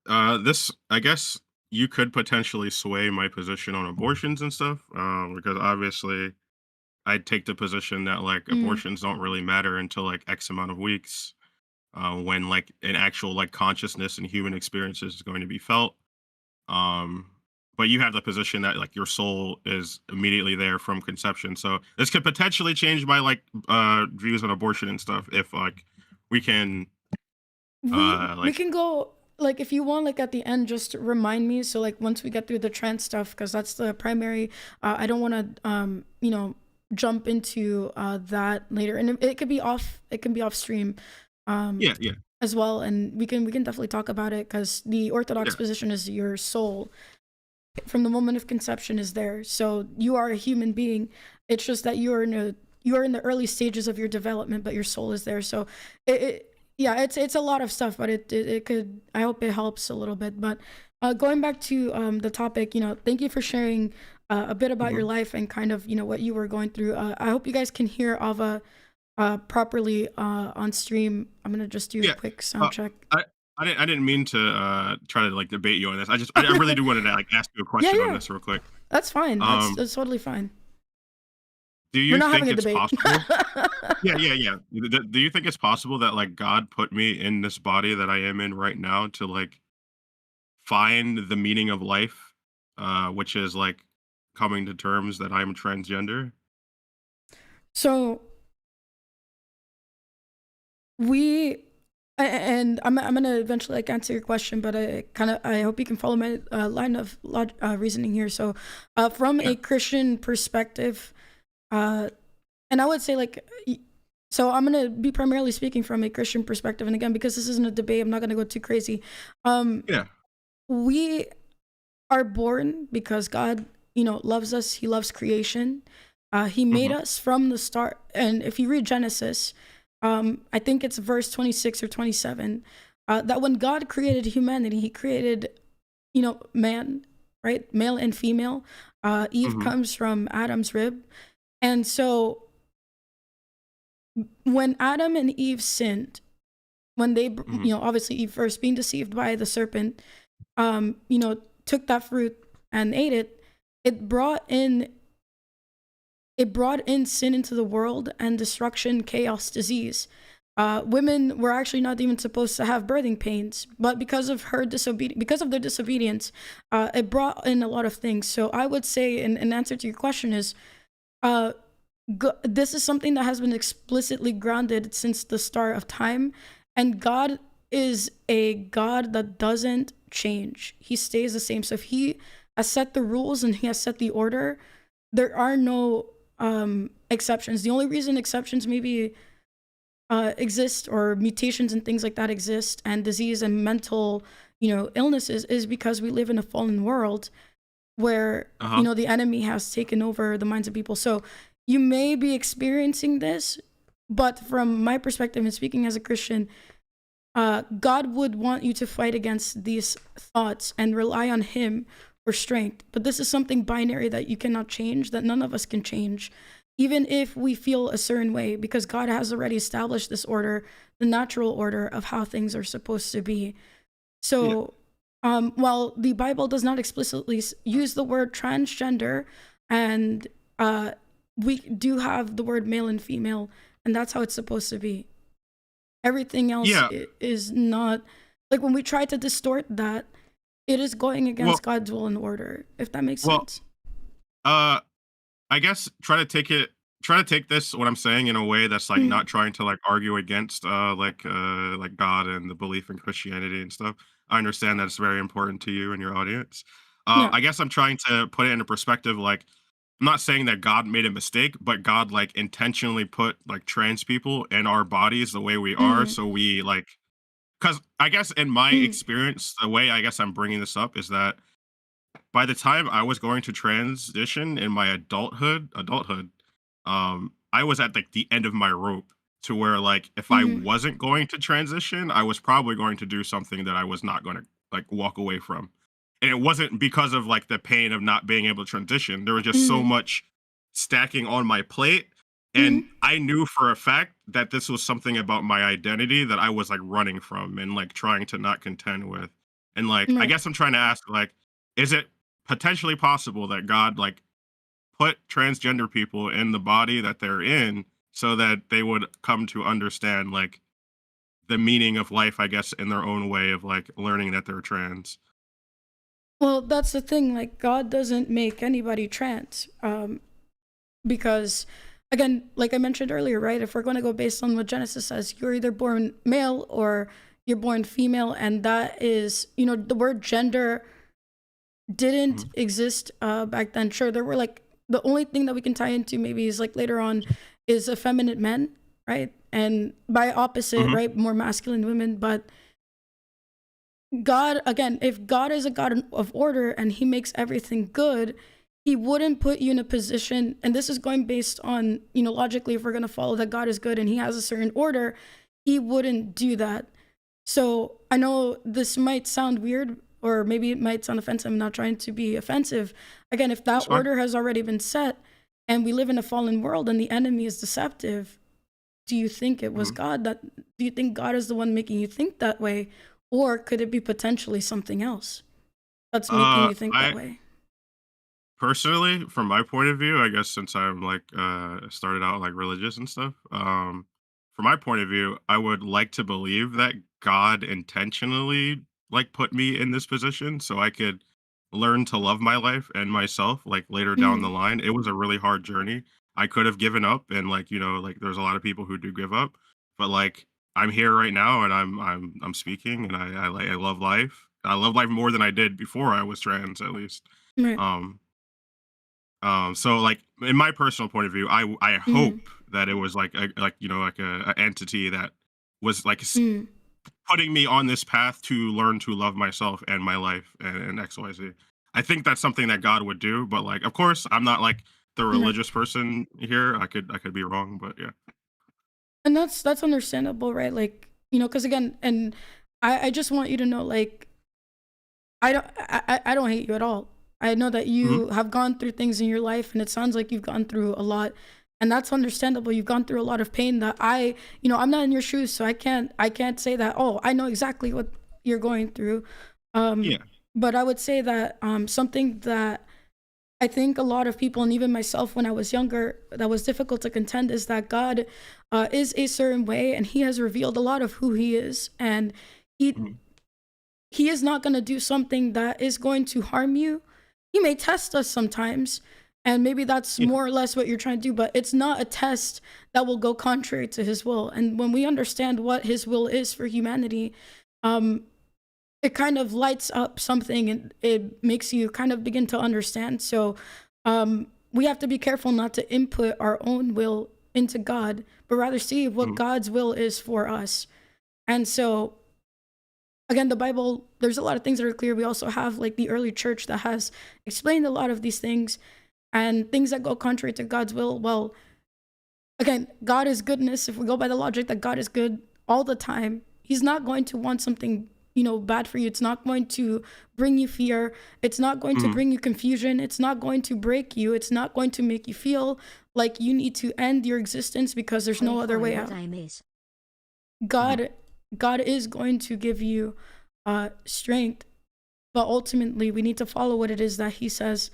This, I guess, you could potentially sway my position on abortions and stuff, because obviously I take the position that like Mm. abortions don't really matter until like X amount of weeks, when like an actual like consciousness and human experiences is going to be felt. Um, but you have the position that like your soul is immediately there from conception. So this could potentially change my like views on abortion and stuff if like we can We like can go, like, if you want, like at the end, just remind me. So like once we get through the trans stuff, because that's the primary. I don't want to you know, jump into that later, and it could be off. It can be off stream. yeah, yeah, As well, and we can definitely talk about it because the Orthodox yeah. position is your soul from the moment of conception is there. So you are a human being. It's just that you are in the early stages of your development, but your soul is there. So yeah, it's a lot of stuff, but it could, I hope it helps a little bit. But going back to the topic, you know, thank you for sharing a bit about your Mhm. life and kind of, you know, what you were going through. I hope you guys can hear Ava properly on stream. I'm gonna just do a Yeah. quick Uh, sound check. I didn't mean to try to like debate you on this. I really do wanted to like ask you a Yeah, question on yeah, this real quick. that's fine. That's Um that's totally fine. Do We're you not having think a it's debate. possible? Yeah, yeah, yeah. Do you think it's possible that like God put me in this body that I am in right now to like find the meaning of life, which is like coming to terms that I'm transgender? So we and I'm gonna eventually like answer your question, but I hope you can follow my line of reasoning here. So, from Yeah. a Christian perspective, uh, and I would say like, so I'm gonna be primarily speaking from a Christian perspective, and again, because this isn't a debate, I'm not gonna go too crazy. Um, Yeah. we are born because God, loves us. He loves creation. He made Mhm. us from the start. And if you read Genesis, I think it's verse 26 or 27, that when God created humanity, he created, man, right? Male and female. Eve Mhm. comes from Adam's rib. And so when Adam and Eve sinned, when they, Mhm. obviously Eve first being deceived by the serpent, took that fruit and ate it, it brought in sin into the world and destruction, chaos, disease. Women were actually not even supposed to have birthing pains, but because of because of their disobedience, it brought in a lot of things. So I would say, in answer to your question, is uh, this is something that has been explicitly grounded since the start of time, and God is a God that doesn't change. He stays the same. So if he has set the rules and he has set the order, there are no exceptions. The only reason exceptions maybe exist, or mutations and things like that exist, and disease and mental illnesses, is because we live in a fallen world where Uh-huh. the enemy has taken over the minds of people. So you may be experiencing this, but from my perspective and speaking as a Christian, God would want you to fight against these thoughts and rely on him for strength. But this is something binary that you cannot change, that none of us can change, even if we feel a certain way, because God has already established this order, the natural order of how things are supposed to be. Yeah. So, while the Bible does not explicitly use the word transgender, and we do have the word male and female, and that's how it's supposed to be. Everything else Yeah. is not, like, when we try to distort that, it is going Well, against God's will and order, if that makes well, sense. uh I guess try to take this what I'm saying in a way that's like Mm, not trying to like argue against like God and the belief in Christianity and stuff. I understand that it's very important to you and your audience. yeah. I guess I'm trying to put it into perspective. Like, I'm not saying that God made a mistake, but God like intentionally put like trans people in our bodies the way we are, Mm, so we like. Because I guess in my mm, experience, the way I guess I'm bringing this up is that by the time I was going to transition in my adulthood, I was at like the end of my rope, to where like if I mm, wasn't going to transition, I was probably going to do something that I was not going to like walk away from. And it wasn't because of like the pain of not being able to transition. There was just so mm, much stacking on my plate. mm, And I knew for a fact that this was something about my identity that I was like running from and like trying to not contend with. And like, I right. guess I'm trying to ask, like, is it potentially possible that God like put transgender people in the body that they're in so that they would come to understand like the meaning of life, I guess, in their own way of like learning that they're trans? Well, that's the thing. Like, God doesn't make anybody trans. Because, again, like I mentioned earlier, right, if we're going to go based on what Genesis says, you're either born male or you're born female, and that is, the word gender didn't Mhm. exist back then. Sure, there were like, the only thing that we can tie into maybe is like later on is effeminate men, right, and by opposite, Mhm. right, more masculine women. But God, again, if God is a God of order and he makes everything good, he wouldn't put you in a position, and this is going based on, logically, if we're going to follow that God is good and he has a certain order, he wouldn't do that. So I know this might sound weird, or maybe it might sound offensive. I'm not trying to be offensive. Again, if that It's fine. order has already been set and we live in a fallen world and the enemy is deceptive, do you think it was Mhm. God that, do you think God is the one making you think that way? Or could it be potentially something else that's making you think that I way? Personally, from my point of view, I guess since I'm like started out like religious and stuff, from my point of view, I would like to believe that God intentionally like put me in this position so I could learn to love my life and myself like later down the Mm, line. It was a really hard journey. I could have given up and like, like there's a lot of people who do give up, but like I'm here right now and I'm speaking and I love life. I love life more than I did before I was trans at least. right. Um so like in my personal point of view, I Mm, hope that it was like like a entity that was like mm, putting me on this path to learn to love myself and my life and XYZ. I think that's something that God would do, but like of course I'm not like the right. religious person here. I could be wrong, but yeah. And that's understandable, right? Like, because again, and I just want you to know, like, I don't hate you at all. I know that Hmm. you have gone through things in your life, and it sounds like you've gone through a lot, and that's understandable. You've gone through a lot of pain that I'm not in your shoes, so I can't say that. Oh, I know exactly what you're going through. Um, Yeah. but I would say that something that I think a lot of people, and even myself when I was younger, that was difficult to contend is that God is a certain way, and He has revealed a lot of who He is, and He Mhm. he is not going to do something that is going to harm you. He may test us sometimes, and maybe that's Yeah. more or less what you're trying to do, but it's not a test that will go contrary to his will. And when we understand what his will is for humanity, um, it kind of lights up something and it makes you kind of begin to understand. So we have to be careful not to input our own will into God, but rather see what Mhm. God's will is for us. And so again, the Bible, there's a lot of things that are clear. We also have like the early church that has explained a lot of these things, and things that go contrary to God's will. Well, again, God is goodness. If we go by the logic that God is good all the time, He's not going to want something, bad for you. It's not going to bring you fear. It's not going to Mhm. bring you confusion. It's not going to break you. It's not going to make you feel like you need to end your existence because there's Sorry no other for way what out. I miss. Mhm. God, God is going to give you strength, but ultimately we need to follow what it is that He says.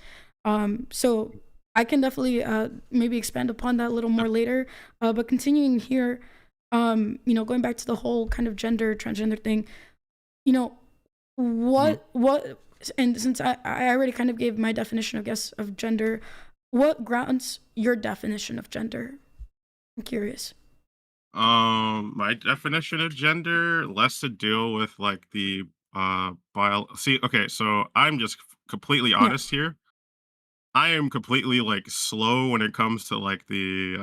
So I can definitely maybe expand upon that a little more later. But continuing here, going back to the whole kind of transgender thing, you know, Mhm. what, and since I already kind of gave my definition, I guess, of gender, what grounds your definition of gender? I'm curious. My definition of gender less to deal with like the bio. See, okay, so I'm just completely Yeah. honest here. I am completely like slow when it comes to like the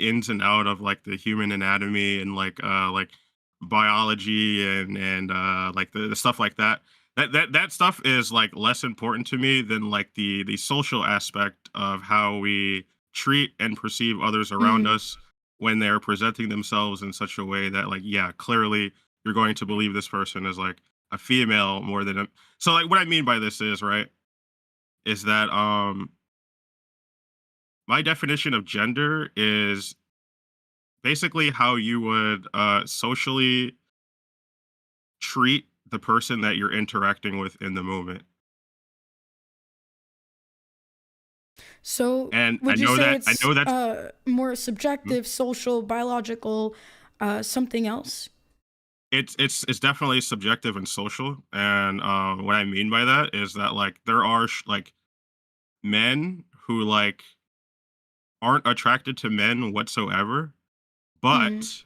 ins and out of like the human anatomy and like biology and like the stuff like that. That stuff is like less important to me than like the social aspect of how we treat and perceive others around Mm, us when they're presenting themselves in such a way that like yeah, clearly you're going to believe this person is like a female more than a. So like what I mean by this is right is that my definition of gender is basically how you would socially treat the person that you're interacting with in the moment. So And would you say I it's know that's more mm, subjective, social, biological, something else? it's definitely subjective and social. And what I mean by that is that like there are like men who like aren't attracted to men whatsoever, Mm, but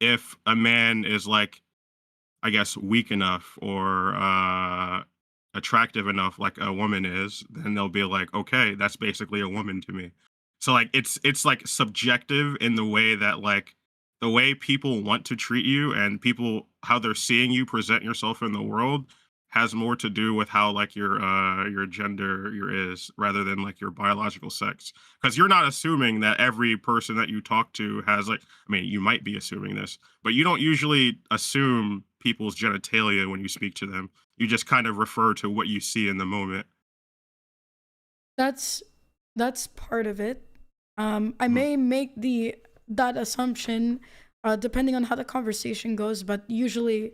if a man is like I guess, weak enough or attractive enough, like a woman is, then they'll be like, okay, that's basically a woman to me. So like, it's like subjective in the way that like the way people want to treat you and people how they're seeing you present yourself in the world has more to do with how like your gender your is rather than like your biological sex because you're not assuming that every person that you talk to has like I mean you might be assuming this but you don't usually assume people's genitalia when you speak to them. You just kind of refer to what you see in the moment. that's that's part of it. I Mhm. may make the that assumption depending on how the conversation goes, but usually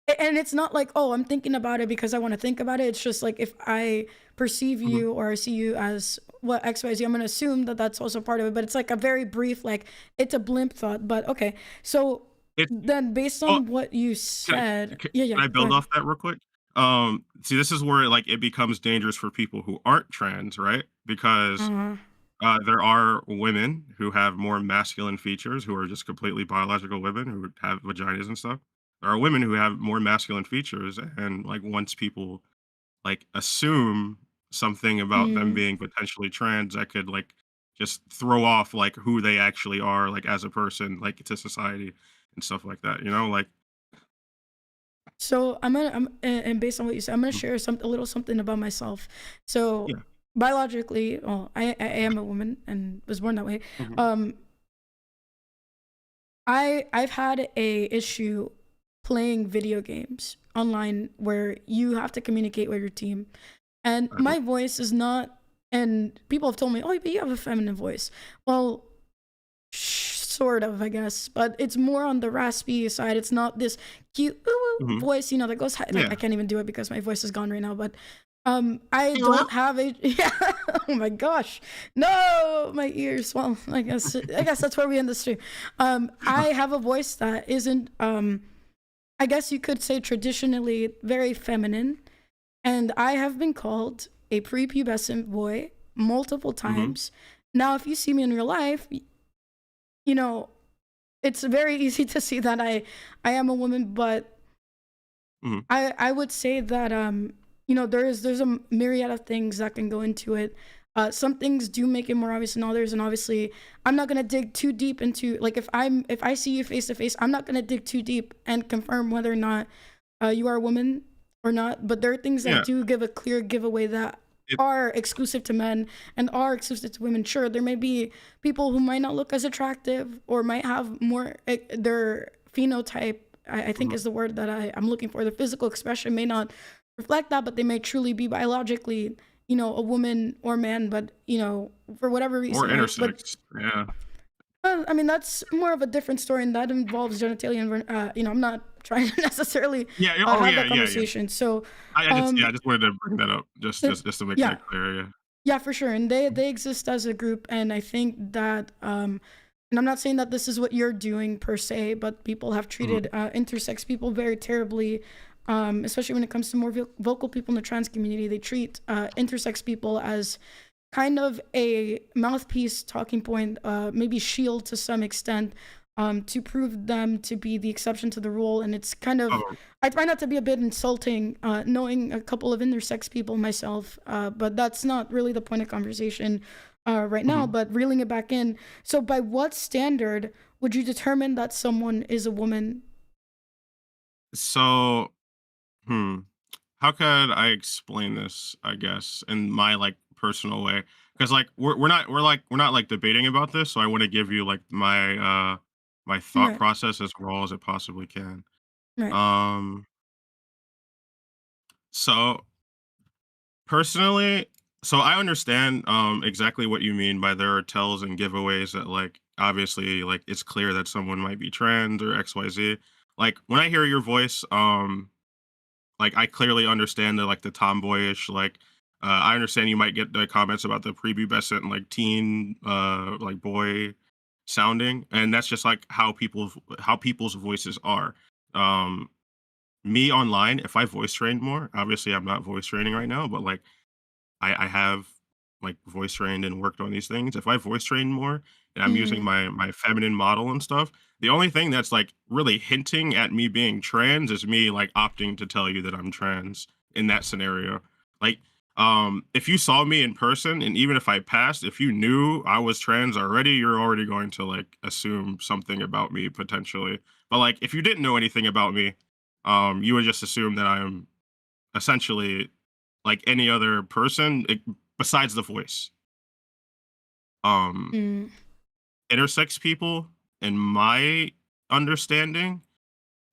And it's not like, oh, I'm thinking about it because I want to think about it. It's just like if I perceive Mhm. you or I see you as what XYZ, I'm going to assume that that's also part of it. But it's like a very brief, like it's a blimp thought. But okay. So It then based well, on what you can I said, can yeah, can yeah, I go build ahead. off that real quick? See, this is where, like, it becomes dangerous for people who aren't trans, right? Because, Uh, there are women who have more masculine features, who are just completely biological women who have vaginas and stuff. There are women who have more masculine features, and, like, once people, like, assume something about them mm. being potentially trans, that could, like, just throw off, like, who they actually are, like, as a person, like, to society and stuff like that, you know? Like So and based on what you said, I'm gonna Mhm. share a little something about myself. So Yeah. biologically, well, I am a woman and was born that way. Mhm. Um, I've had a issue playing video games online where you have to communicate with your team, and Right. my voice is not. And people have told me, "Oh, but you have a feminine voice." Well, sort of, I guess, but it's more on the raspy side. It's not this cute Mhm. voice, that goes high. Like I Yeah. can't even do it because my voice is gone right now. But I Hello? don't have a yeah. Oh my gosh, no, my ears. Well, I guess that's where we end the stream. I have a voice that isn't I guess you could say traditionally very feminine, and I have been called a prepubescent boy multiple Mhm. times. Now, if you see me in real life, you know, it's very easy to see that I am a woman, but Mhm. I would say that there's a myriad of things that can go into it. Some things do make it more obvious than others, and obviously I'm not gonna dig too deep into, like, if I see you face to face, I'm not gonna dig too deep and confirm whether or not you are a woman or not. But there are things that Yeah. do give a clear giveaway that It are exclusive to men and are exclusive to women. Sure, there may be people who might not look as attractive or might have more their phenotype. I think Mhm. is the word that I'm looking for. The physical expression may not reflect that, but they may truly be biologically, a woman or man. But for whatever Or reason, right? But intersex. Yeah. I mean, that's more of a different story, and that involves genitalia. And I'm not trying to necessarily Yeah, yeah, oh, have yeah, that yeah, yeah. So, I just wanted to bring that up the, just to make yeah, that clear, yeah. yeah, for sure. And they Mhm. they exist as a group, and I think that and I'm not saying that this is what you're doing per se, but people have treated Mhm. intersex people very terribly. Especially when it comes to more vocal people in the trans community, they treat intersex people as kind of a mouthpiece, talking point, maybe shield to some extent, to prove them to be the exception to the rule. And it's kind of, Oh, I try not to be a bit insulting, knowing a couple of intersex people myself, but that's not really the point of conversation right now. mhm. But reeling it back in, so by what standard would you determine that someone is a woman? So, hmm, how could I explain this, I guess, in my, like, personal way? Because like, we're not, like, debating about this, so I wanna give you, like, my thought Right, process as raw as it possibly can. right. Um, so personally, so I understand exactly what you mean by there are tells and giveaways that, like, obviously, like, it's clear that someone might be trans or XYZ. Like when I hear your voice, like I clearly understand the, like, the tomboyish, like, I understand you might get the comments about the prepubescent, like, teen like boy sounding, and that's just like how people's voices are. Um Me online, if I voice trained more, obviously I'm not voice training right now, but like I have, like, voice trained and worked on these things. If I voice train more and I'm using Mm, my feminine model and stuff, the only thing that's, like, really hinting at me being trans is me, like, opting to tell you that I'm trans in that scenario. Like, if you saw me in person and even if I passed, if you knew I was trans already, you're already going to, like, assume something about me potentially. But, like, if you didn't know anything about me, you would just assume that I'm essentially like any other person besides the voice. Um, mm, Intersex people, in my understanding,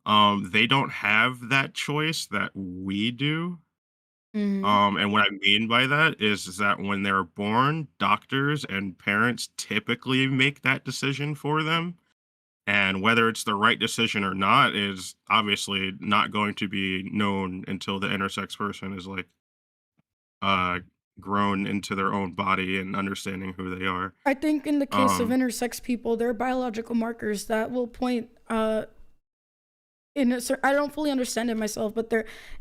they don't have that choice that we do. mm, And what I mean by that is that when they're born, doctors and parents typically make that decision for them. And whether it's the right decision or not is obviously not going to be known until the intersex person is like uh grown into their own body and understanding who they are. I think in the case of Um intersex people, there are biological markers that will point in a I don't fully understand it myself, but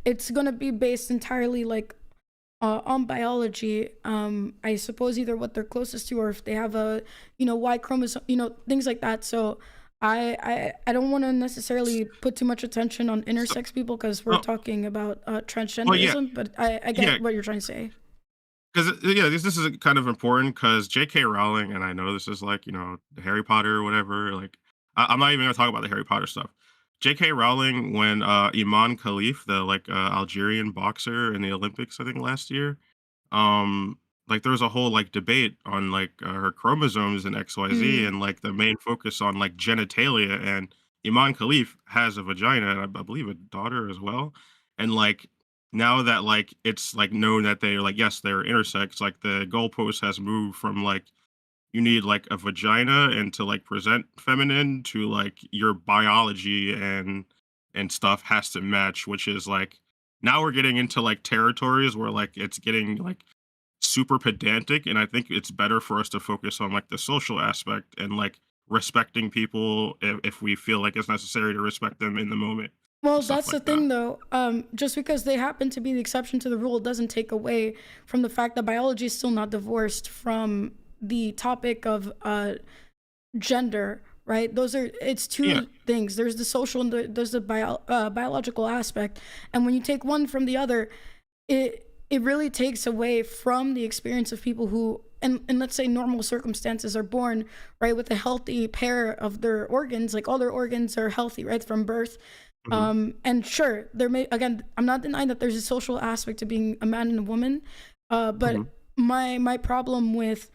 it's gonna be based entirely like on biology. I suppose either what they're closest to or if they have a Y chromosome, things like that. So I don't want to necessarily put too much attention on so, intersex people because we're oh, talking about well yeah, transgenderism, but I yeah, get what you're trying to say. because yeah, this is kind of important because J.K. Rowling, and I know this is like Harry Potter or whatever. Like, I'm not even gonna talk about the Harry Potter stuff. J.K. Rowling, when Iman Khalif, the like Algerian boxer in the Olympics, I think last year, like there was a whole like debate on like her chromosomes and XYZ, Mm, and like the main focus on like genitalia. And Iman Khalif has a vagina, and I believe a daughter as well. And like now that like it's like known that they're like yes they're intersex, like the goalpost has moved from like you need like a vagina and to like present feminine to like your biology and stuff has to match, which is like now we're getting into like territories where like it's getting like super pedantic, and I think it's better for us to focus on like the social aspect and like respecting people if we feel like it's necessary to respect them in the moment Well, and stuff that's the like that. thing, though. Just because they happen to be the exception to the rule doesn't take away from the fact that biology is still not divorced from the topic of gender, right? It's Yeah. two things. There's the social and there's the biological aspect. And when you take one from the other, it really takes away from the experience of people who, and let's say normal circumstances, are born, right, with a healthy pair of their organs, like all their organs are healthy, right, from birth. Hmm. And sure, there may, again, I'm not denying that there's a social aspect to being a man and a woman, Hmm. but my problem with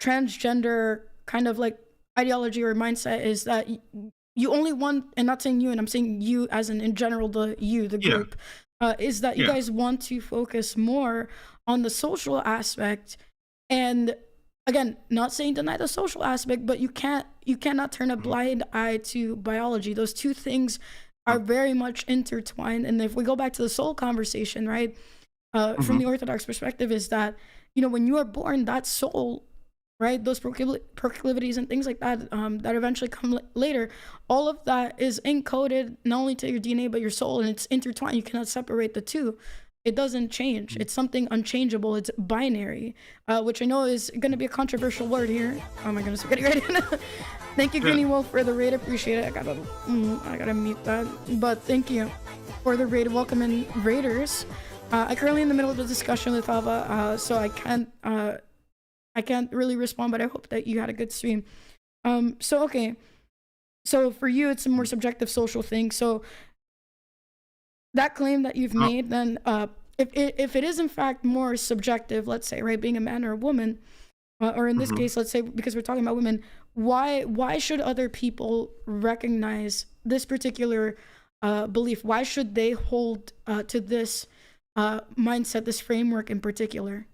transgender kind of like ideology or mindset is that you only want, and not saying you, and I'm saying you as in general, the Yeah. group, is that you Yeah. guys want to focus more on the social aspect. And again, not saying deny the social aspect, but you cannot turn a Hmm. blind eye to biology. Those two things are very much intertwined. And if we go back to the soul conversation, right, from Hmm. the Orthodox perspective, is that when you are born, that soul, right, those proclivities and things like that, that eventually come later, all of that is encoded not only to your DNA but your soul, and it's intertwined. You cannot separate the two. It doesn't change. It's something unchangeable. It's binary, which I know is going to be a controversial word here. Oh my goodness, I'm getting ready. Thank you, Yeah. Greeny Wolf, for the raid. Appreciate it. I gotta mute that. But thank you for the raid. Welcome in, raiders. I'm currently in the middle of the discussion with Ava, so I can't really respond. But I hope that you had a good stream. So okay, so for you, it's a more subjective social thing. So that claim that you've Uh, made, then if it is in fact more subjective, let's say, right, being a man or a woman, or in this mhm. case, let's say because we're talking about women, why should other people recognize this particular belief? Why should they hold to this mindset, this framework in particular?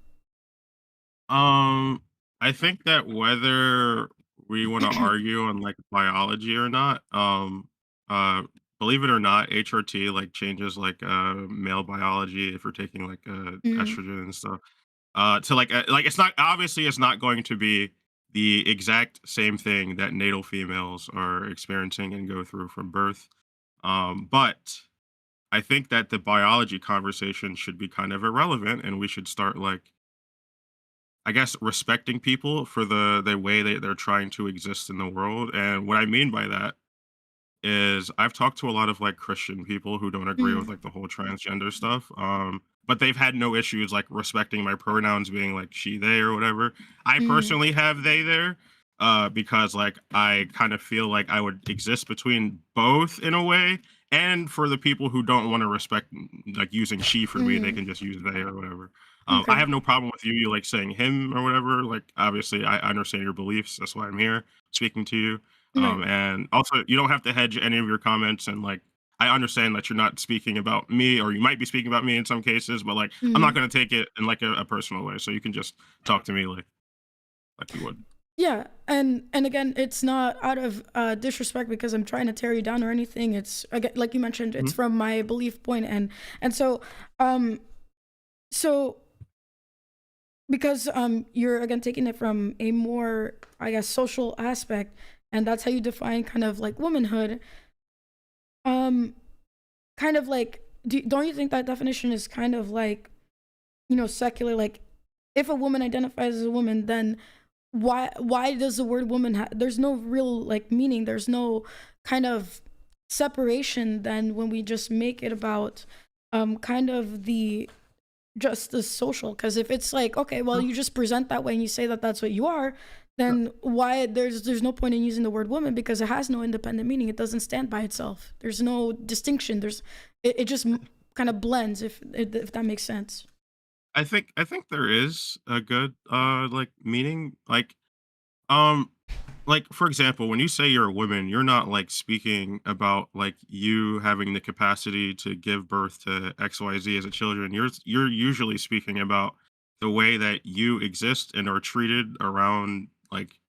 Um, I think that whether we want to argue on like biology or not, uh, believe it or not, HRT like changes like male biology if we're taking like Mm, estrogen and stuff. To like it's not obviously it's not going to be the exact same thing that natal females are experiencing and go through from birth. But I think that the biology conversation should be kind of irrelevant, and we should start like I guess respecting people for the way they're trying to exist in the world. And what I mean by that is I've talked to a lot of like Christian people who don't agree with mm, like the whole transgender stuff. But they've had no issues like respecting my pronouns being like she, they, or whatever. I mm, personally have they there, because like I kind of feel like I would exist between both in a way. And for the people who don't want to respect like using she for me, they mm. can just use they or whatever. I Okay. have no problem with you like saying him or whatever. Like obviously I understand your beliefs. That's why I'm here speaking to you. Right. And also, you don't have to hedge any of your comments. And like, I understand that you're not speaking about me, or you might be speaking about me in some cases, but like, I'm not Mm. going to take it in like a personal way. So you can just talk to me like you would. Yeah, and again, it's not out of disrespect because I'm trying to tear you down or anything. It's again, like you mentioned, it's Mhm. from my belief point, and so um so because you're again taking it from a more, I guess, social aspect, and that's how you define kind of like womanhood. Um, kind of like, don't you think that definition is kind of like, secular? Like, if a woman identifies as a woman, then why does the word woman there's no real like meaning, there's no kind of separation then when we just make it about kind of the just the social, because if it's like, okay, well, Uh, you just present that way and you say that that's what you are, then why there's no point in using the word woman, because it has no independent meaning, it doesn't stand by itself, there's no distinction, it just kind of blends, if that makes sense. I think there is a good like meaning, um like for example, when you say you're a woman, you're not like speaking about like you having the capacity to give birth to XYZ as a children. You're usually speaking about the way that you exist and are treated around like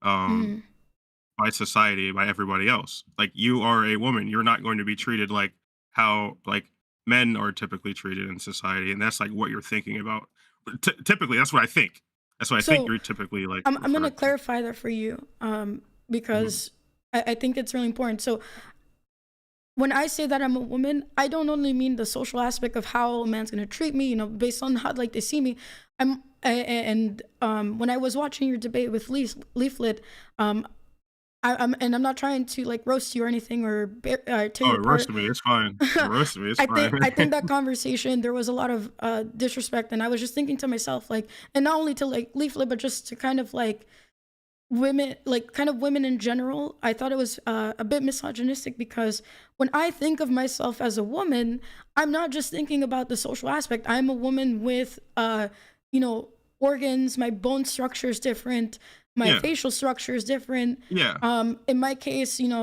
um Mm. by society, by everybody else. Like you are a woman, you're not going to be treated like how like men are typically treated in society, and that's like what you're thinking about. Typically, that's what I think. That's what I think So you're typically like I'm gonna referring to. clarify that for you, Mhm. because I think it's really important. So when I say that I'm a woman, I don't only mean the social aspect of how a man's gonna treat me, based on how like they see me. And when I was watching your debate with Leaflet, um, I'm not trying to like roast you or anything or tear Oh, you roast apart. me, it's fine. Roast me, it's I fine. think I think that conversation there was a lot of disrespect, and I was just thinking to myself like, and not only to like Leaflet, but just to kind of like women, like kind of women in general. I thought it was a bit misogynistic, because when I think of myself as a woman, I'm not just thinking about the social aspect. I'm a woman with you know organs, my bone structure is different, my Yeah, facial structure is different. yeah. In my case, and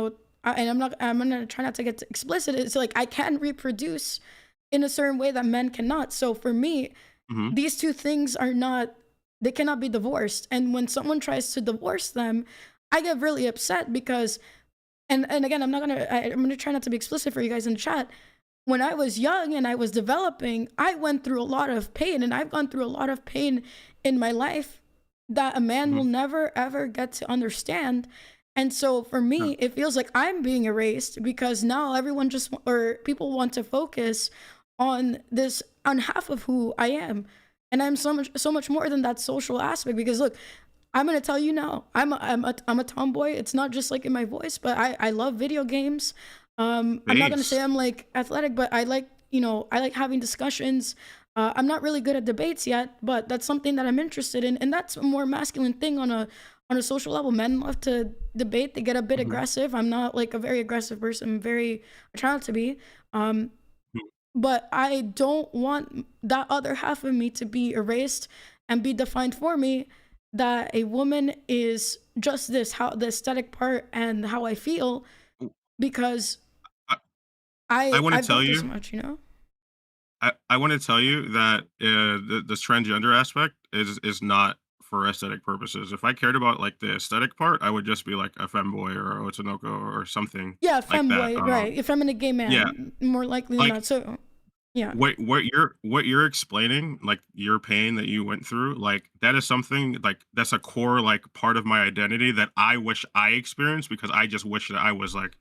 I'm gonna try not to get explicit, it's like I can reproduce in a certain way that men cannot. So for me, Mhm. these two things are not, they cannot be divorced, and when someone tries to divorce them, I get really upset, because and again, I'm gonna try not to be explicit for you guys in the chat. When I was young and I was developing, I went through a lot of pain, and I've gone through a lot of pain in my life that a man will Mhm. never ever get to understand. And so for Yeah. me, it feels like I'm being erased, because now everyone just, or people want to focus on this, on half of who I am. And I'm so much more than that social aspect, because look, I'm gonna tell you now, I'm a tomboy. It's not just like in my voice, but I love video games. I'm not gonna say Base. I'm like athletic, but I like having discussions. I'm not really good at debates yet, but that's something that I'm interested in, and that's a more masculine thing on a social level. Men love to debate; they get a bit Mhm. aggressive. I'm not like a very aggressive person. I try not to be. Um, Mhm. but I don't want that other half of me to be erased and be defined for me, that a woman is just this, how the aesthetic part and how I feel, because I I wanna I've tell gone through so you much. I want to tell you that this transgender aspect is not for aesthetic purposes. If I cared about like the aesthetic part, I would just be like a femboy or a Otonoko or something Yeah, like that. femboy, right. If I'm in a gay Yeah, man, more likely than like not. So yeah. what you're explaining, like your pain that you went through, like that is something like that's a core like part of my identity that I wish I experienced because I just wish that I was like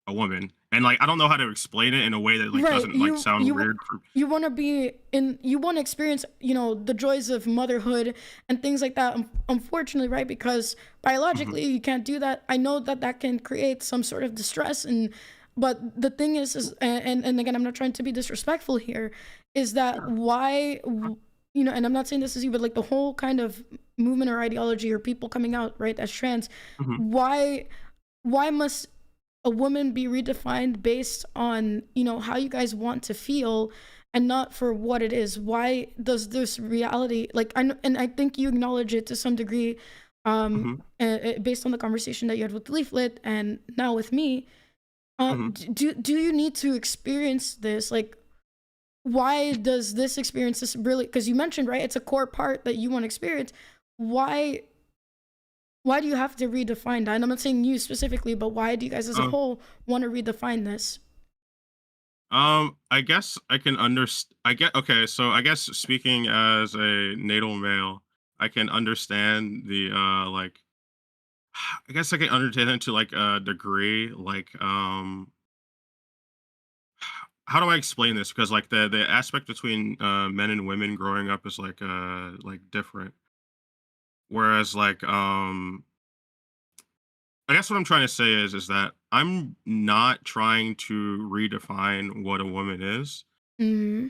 a woman. And like I don't know how to explain it in a way that like Right. doesn't like sound weird for. You want to be in, you want to experience, the joys of motherhood and things like that. Unfortunately, right? Because Mhm, biologically you can't do that. I know that that can create some sort of distress, and but the thing is and again, I'm not trying to be disrespectful here, is that sure. why and I'm not saying this is you, but like the whole kind of movement or ideology or people coming out, right, as trans, Mhm. why must a woman be redefined based on how you guys want to feel, and not for what it is? Why does this reality, like, and I think you acknowledge it to some degree, Mhm. based on the conversation that you had with Leaflet and now with me, Mhm. do you need to experience this? Like, why does this experience, this really, because you mentioned, right, it's a core part that you want to experience. Why Why do you have to redefine that? And I'm not saying you specifically, but why do you guys as a Um, whole want to redefine this? I guess I can understand. I get okay. So I guess speaking as a natal male, I can understand the like. I guess I can understand it to like a degree. Like how do I explain this? Because like the aspect between men and women growing up is like different. Whereas like I guess what I'm trying to say is that I'm not trying to redefine what a woman is. Mm-hmm.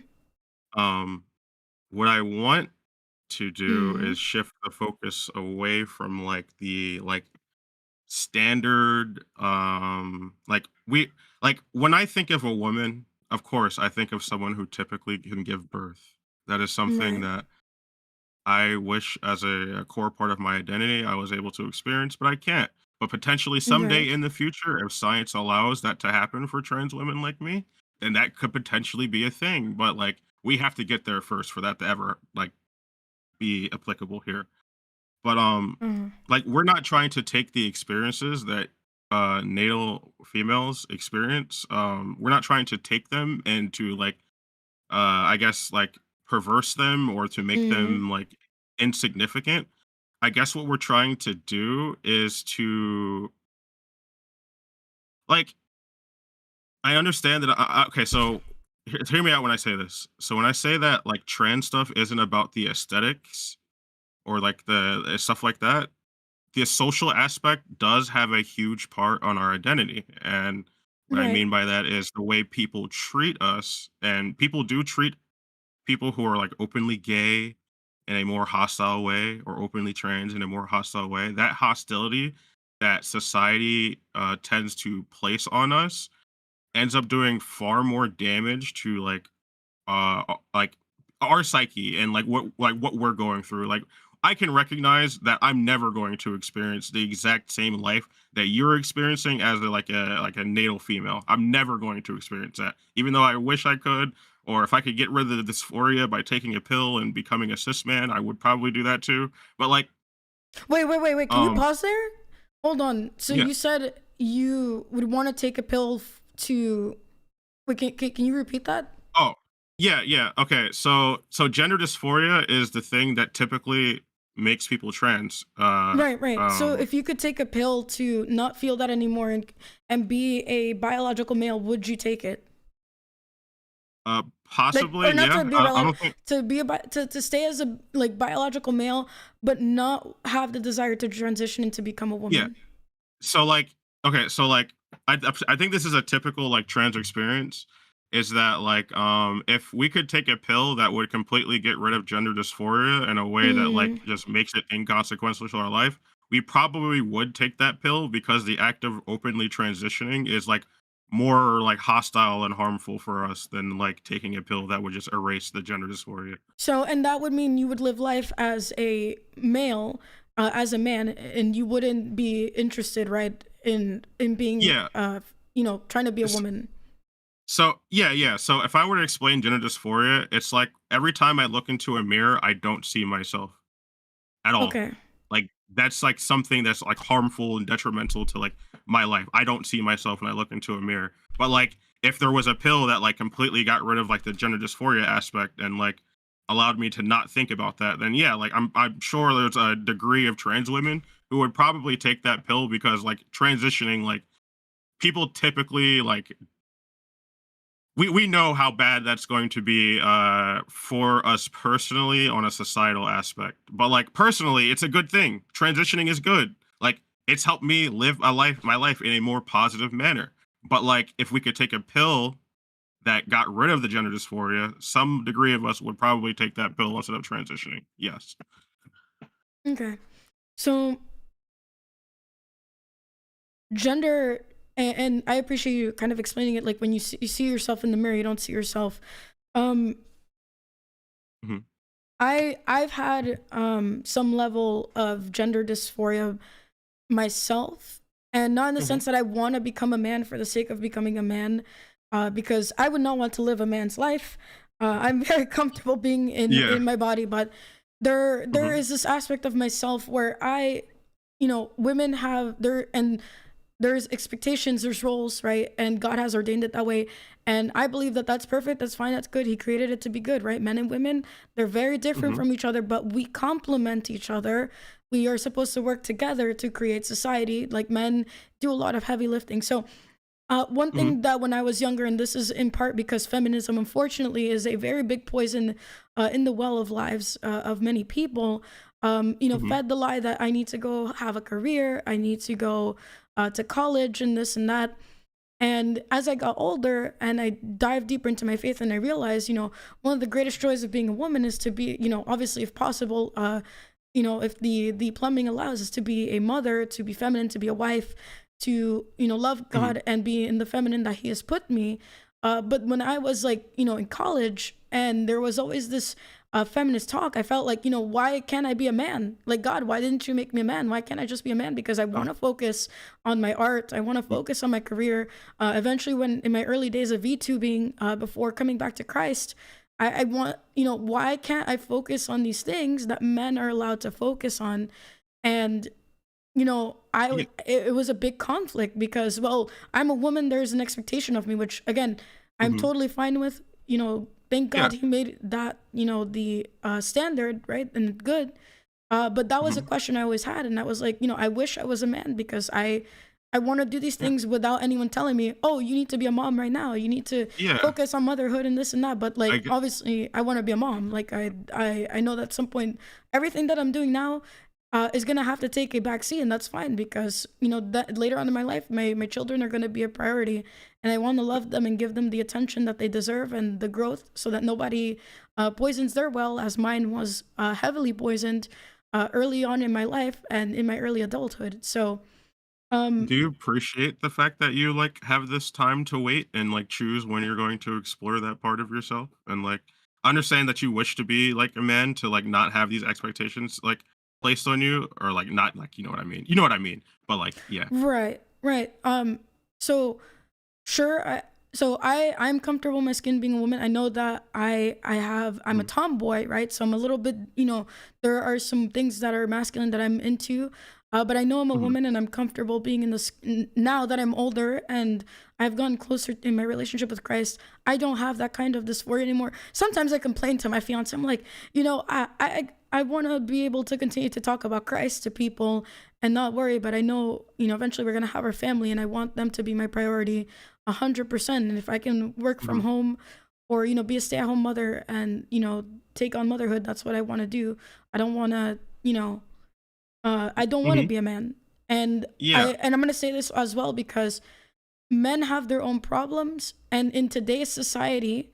Um, what I want to do Mm-hmm. is shift the focus away from like the like standard like when I think of a woman, of course, I think of someone who typically can give birth. That is something Right. that I wish as a core part of my identity I was able to experience, but I can't. But potentially someday Right. in the future, if science allows that to happen for trans women like me, then that could potentially be a thing. But like we have to get there first for that to ever like be applicable here. But Uh, like we're not trying to take the experiences that natal females experience. We're not trying to take them and to like I guess like perverse them or to make mm-hmm. them like insignificant. I guess what we're trying to do is to like I understand that okay, so hear me out when I say this. So when I say that like trans stuff isn't about the aesthetics or like the stuff like that, the social aspect does have a huge part on our identity. And what I Right. mean by that is the way people treat us, and people do treat people who are like openly gay in a more hostile way or openly trans in a more hostile way. That hostility that society tends to place on us ends up doing far more damage to like our psyche and like what we're going through. Like I can recognize that I'm never going to experience the exact same life that you're experiencing as like a natal female. I'm never going to experience that, even though I wish I could. Or if I could get rid of the dysphoria by taking a pill and becoming a cis man, I would probably do that too. But like, Wait. Can we um, pause there? Hold on. So yeah. you said you would want to take a pill to. Wait, can you repeat that? Oh, yeah. Okay, so gender dysphoria is the thing that typically makes people trans. Right. So if you could take a pill to not feel that anymore and be a biological male, would you take it? Like, Possibly, or not yeah. to be a I don't think. to be a to stay as a like biological male, but not have the desire to transition and to become a Yeah. woman. So like, okay, so like, I think this is a typical like trans experience. Is that like, if we could take a pill that would completely get rid of gender dysphoria in a way that like Mm, just makes it inconsequential to our life, we probably would take that pill because the act of openly transitioning is like more like hostile and harmful for us than like taking a pill that would just erase the gender dysphoria. so, and that would mean you would live life as a male, as a man, and you wouldn't be interested, right, in being, Yeah. trying to be a woman. So yeah. So if I were to explain gender dysphoria, it's like every time I look into a mirror, I don't see myself at all. Okay. Like that's like something that's like harmful and detrimental to like my life. I don't see myself when I look into a mirror. But like if there was a pill that like completely got rid of like the gender dysphoria aspect and like allowed me to not think about that, then yeah, like I'm sure there's a degree of trans women who would probably take that pill because like transitioning like people typically like we know how bad that's going to be for us personally on a societal aspect. But like personally, it's a good thing. Transitioning is good. Like it's helped me live my life in a more positive manner. But like if we could take a pill that got rid of the gender dysphoria, some degree of us would probably take that pill instead of transitioning. Yes. Okay. So gender, and I appreciate you kind of explaining it. Like when you see yourself in the mirror, you don't see yourself. Um, Hmm. I've had some level of gender dysphoria myself, and not in the Hmm. sense that I want to become a man for the sake of becoming a man, because I would not want to live a man's life. I'm very comfortable being in Yeah. my body, but there Hmm. is this aspect of myself where I women have their, and there's expectations, there's roles, right? And God has ordained it that way. And I believe that that's perfect. That's fine. That's good. He created it to be good, right? Men and women, they're very different Hmm. from each other, but we complement each other. We are supposed to work together to create society. Like men do a lot of heavy lifting. So, one Hmm. thing that when I was younger, and this is in part because feminism, unfortunately, is a very big poison in the well of lives of many people, Hmm. fed the lie that I need to go have a career, I need to go to college and this and that. And as I got older and I dived deeper into my faith, and I realized, one of the greatest joys of being a woman is to be, obviously, if possible, if the plumbing allows us to be a mother, to be feminine, to be a wife, to love Hmm. God and be in the feminine that He has put me. But when I was like in college, and there was always this feminist talk, I felt like why can't I be a man? Like, God, why didn't you make me a man? Why can't I just be a man? Because I Uh, want to focus on my art. I want to y- focus on my career. Eventually, when in my early days of VTubing, before coming back to Christ, I want, why can't I focus on these things that men are allowed to focus on? And, yeah. it was a big conflict because, well, I'm a woman, there's an expectation of me, which again, I'm Hmm. totally fine with, thank Yeah. God He made that, the standard, right? And good. But that was a Hmm. question I always had, and I was like, I wish I was a man because I want to do these Yeah. things without anyone telling me, oh, you need to be a mom right now. You need to Yeah. focus on motherhood and this and that. But I like, get. obviously, I want to be a mom. Like, I know that at some point, everything that I'm doing now is gonna have to take a back seat, and that's fine because that later on in my life, my children are gonna be a priority, and I want to love them and give them the attention that they deserve and the growth, so that nobody poisons their well, as mine was heavily poisoned early on in my life and in my early adulthood. So, um, Do you appreciate the fact that you like have this time to wait and like choose when you're going to explore that part of yourself and like understand that you wish to be like a man to like not have these expectations like placed on you or like not like you know what I mean? You know what I mean? But like yeah. right, right. So sure. I'm comfortable in my skin being a woman. I know that I'm a Mhm. tomboy, right? So I'm a little bit, there are some things that are masculine that I'm into. But I know I'm a Mhm. woman and I'm comfortable being in this now that I'm older and I've gotten closer in my relationship with Christ. I don't have that kind of dysphoria anymore. Sometimes I complain to my fiance. I'm like, I want to be able to continue to talk about Christ to people and not worry, but I know, eventually we're going to have our family and I want them to be my priority 100%. And if I can work from Mhm. home or, be a stay-at-home mother and, take on motherhood, that's what I want to do. I don't want to, I don't want to Mhm. be a man. And Yeah. I'm going to say this as well because men have their own problems, and in today's society,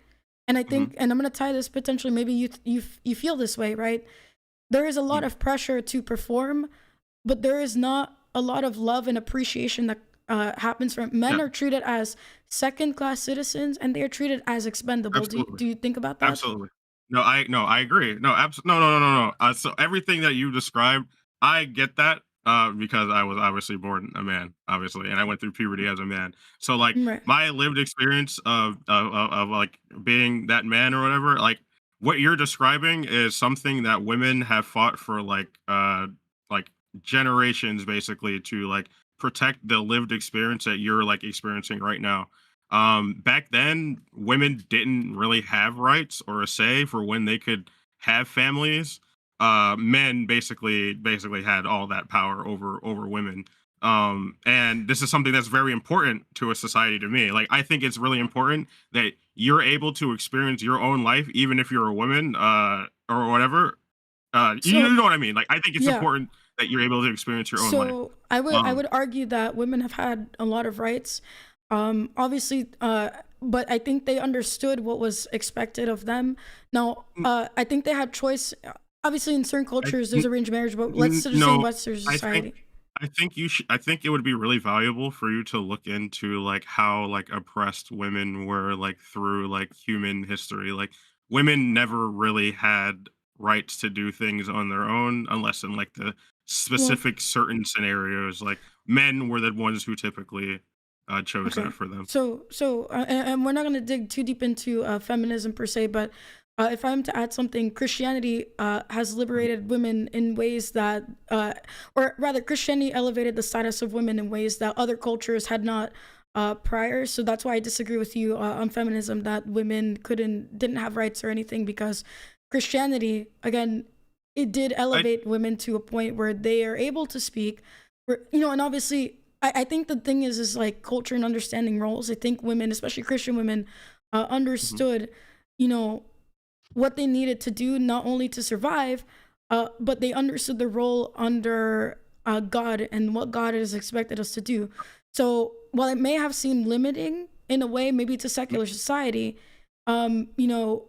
and I Mhm. think, and I'm going to tie this potentially, maybe you feel this way, right? There is a lot Yeah. of pressure to perform, but there is not a lot of love and appreciation that happens from men Yeah. are treated as second class citizens and they are treated as expendable. Absolutely. Do you think about that? Absolutely. No, I agree. No. So everything that you described, I get that because I was obviously born a man, obviously, and I went through puberty as a man. So like Right. my lived experience of like being that man or whatever, like what you're describing is something that women have fought for like generations basically to like protect the lived experience that you're like experiencing right now. Back then women didn't really have rights or a say for when they could have families. Men basically had all that power over women. And this is something that's very important to a society to me. Like I think it's really important that you're able to experience your own life even if you're a woman or whatever. You So, know what I mean? Like I think it's yeah. important that you're able to experience your own life. So I um would argue that women have had a lot of rights, obviously, but I think they understood what was expected of them. Now, I think they had choice. Obviously, in certain I, cultures, there's arranged marriage, but let's just say in no, Western I think society. I think it would be really valuable for you to look into like how like oppressed women were like through like human history. Like women never really had rights to do things on their own unless in like the Well, specific certain scenarios. Like men were the ones who typically chose that okay. for them. So, and we're not going to dig too deep into feminism per se, but if I'm to add something, Christianity has liberated women in ways that, or rather, Christianity elevated the status of women in ways that other cultures had not prior. So that's why I disagree with you on feminism, that women didn't have rights or anything, because Christianity, again, it did I elevate women to a point where they are able to speak. And obviously, I think the thing is like culture and understanding roles. I think women, especially Christian women, mhm. understood, you know, what they needed to do, not only to survive, but they understood the role under God and what God has expected us to do. So while it may have seemed limiting in a way, maybe to M secular society, you know,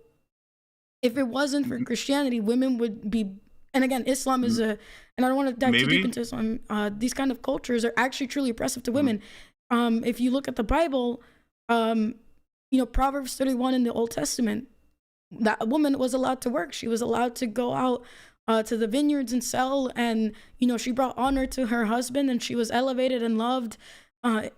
if it wasn't for m Christianity, women would be. And again, Islam is m and I don't want to dive too deep maybe? into Islam. These kind of cultures are actually truly oppressive to Mhm, women. If you look at the Bible, um, Proverbs 31 in the Old Testament, that woman was allowed to work. She was allowed to go out to the vineyards and sell, and she brought honor to her husband, and she was elevated and loved. Uh,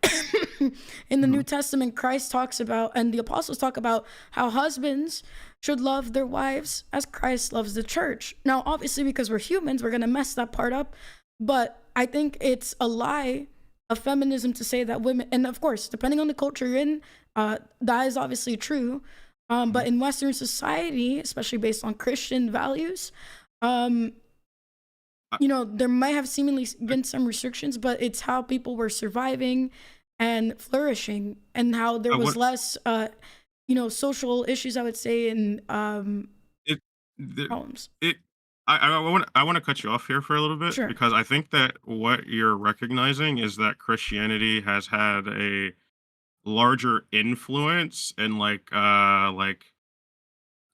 in the mhm. New Testament, Christ talks about, and the apostles talk about, how husbands should love their wives as Christ loves the church. Now, obviously, because we're humans, we're gonna mess that part up, but I think it's a lie of feminism to say that women, and of course, depending on the culture you're in, that is obviously true. But Mhm. in Western society, especially based on Christian values, um, I there might have seemingly been some restrictions, but it's how people were surviving and flourishing, and how there I was want less, social issues, I would say, and it the problems. it I wanna cut you off here for a little bit Sure. because I think that what you're recognizing is that Christianity has had a larger influence and, like,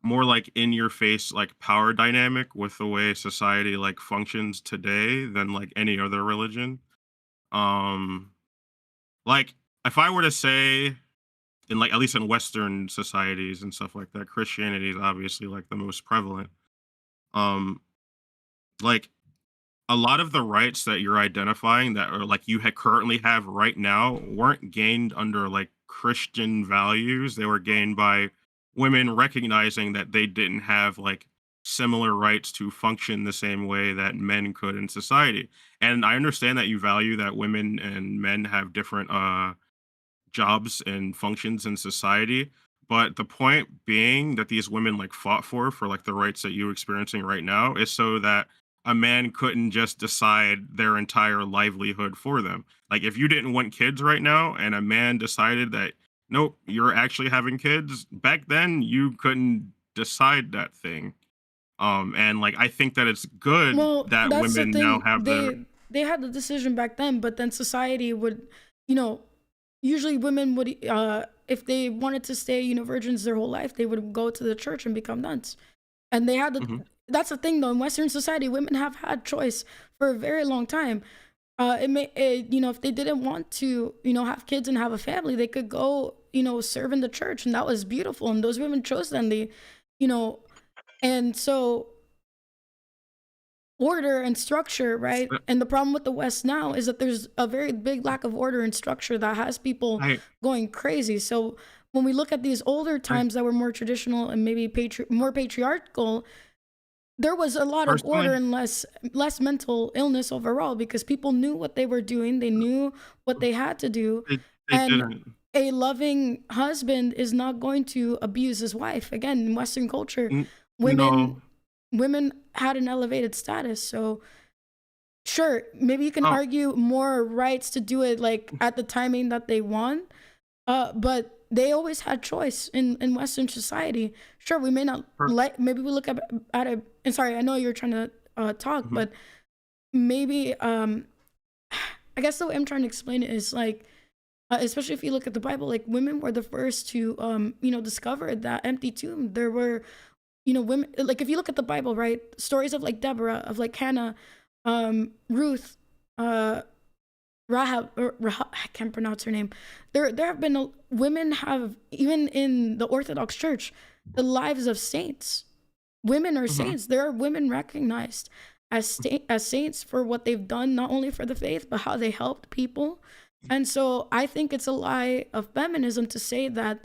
more, like, in your face, like, power dynamic with the way society, like, functions today than, like, any other religion. Um, like, if I were to say in, like, at least in Western societies and stuff like that, Christianity is obviously, like, the most prevalent. Um, like, a lot of the rights that you're identifying that are, like, you currently have right now weren't gained under, like, Christian values. They were gained by women recognizing that they didn't have, like, similar rights to function the same way that men could in society. And I understand that you value that women and men have different, jobs and functions in society. But the point being that these women like fought for like the rights that you're experiencing right now is so that a man couldn't just decide their entire livelihood for them. Like if you didn't want kids right now and a man decided that nope, you're actually having kids, back then you couldn't decide that thing. And like I think that it's good Well, that that's the women now thing. have the They had the decision back then, but then society would, you know, usually women would, if they wanted to stay, virgins their whole life, they would go to the church and become nuns. And they had the. Mhm, That's the thing, though. In Western society, women have had choice for a very long time. If they didn't want to, have kids and have a family, they could go, serve in the church, and that was beautiful. And those women chose them. You know, and so order and structure, right? uh, And the problem with the West now is that there's a very big lack of order and structure that has people I going crazy. So when we look at these older I times that were more traditional and maybe more patriarchal, there was a lot of order personally and less mental illness overall, because people knew what they were doing, they knew what they had to do, they they and didn't. a loving husband is not going to abuse his wife. Again, in Western culture, N women no. women had an elevated status. So sure, maybe you can Oh, argue more rights to do it like at the timing that they want, but they always had choice in Western society. Sure, we may not per like. Maybe we look at it. And sorry, I know you're trying to talk, mhm, but maybe I guess the way I'm trying to explain it is like, especially if you look at the Bible, like women were the first to discover that empty tomb. There were women, like if you look at the Bible, right? Stories of like Deborah, of like Hannah, Ruth, uh, Rahab, I can't pronounce her name. There have been women have, even in the Orthodox Church, the lives of saints. Women are mhm. saints. There are women recognized as saints for what they've done, not only for the faith, but how they helped people. And so I think it's a lie of feminism to say that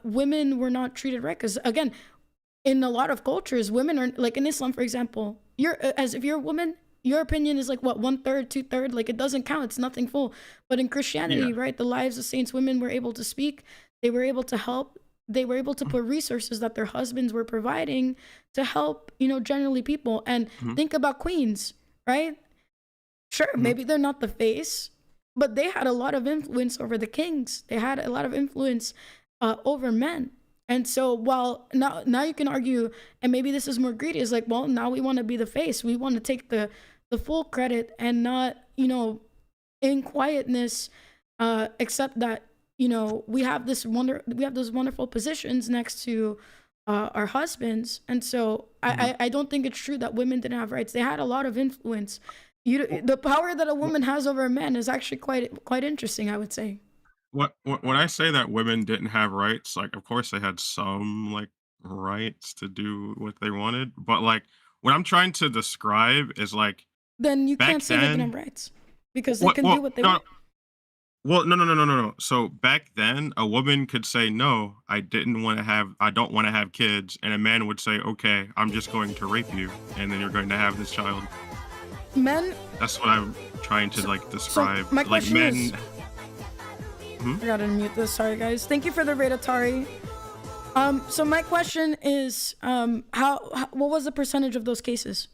women were not treated right. Because again, in a lot of cultures, women are like in Islam, for example, you're as if you're a woman, your opinion is like what, one third, two third, like it doesn't count. It's nothing full. But in Yeah. Christianity, right, the lives of saints, women were able to speak, they were able to help, they were able to put resources that their husbands were providing to help, generally people. And Mhm. think about queens, right? Sure, Mhm. maybe they're not the face, but they had a lot of influence over the kings. They had a lot of influence over men. And so while now you can argue, and maybe this is more greedy, is like, well, now we want to be the face. We want to take the full credit and not, in quietness, accept that, we have we have those wonderful positions next to our husbands. And so Mhm. I don't think it's true that women didn't have rights. They had a lot of influence. The power that a Wh- woman has over a man is actually quite interesting, I would say. when I say that women didn't have rights, like of course they had some like rights to do what they wanted, but like what I'm trying to describe is like Then you can't back say they didn't have then. rights because they What? can do Well, what they no. want. Well, no, no, no, no, no, no. So back then, a woman could say, "No, I don't want to have kids," and a man would say, "Okay, I'm just going to rape you, and then you're going to have this child." Men. That's what I'm trying to So, like so describe. my Like question is, men. Hmm? I gotta unmute this. Sorry, guys. Thank you for the raid, Atari. So my question is, what was the percentage of those cases?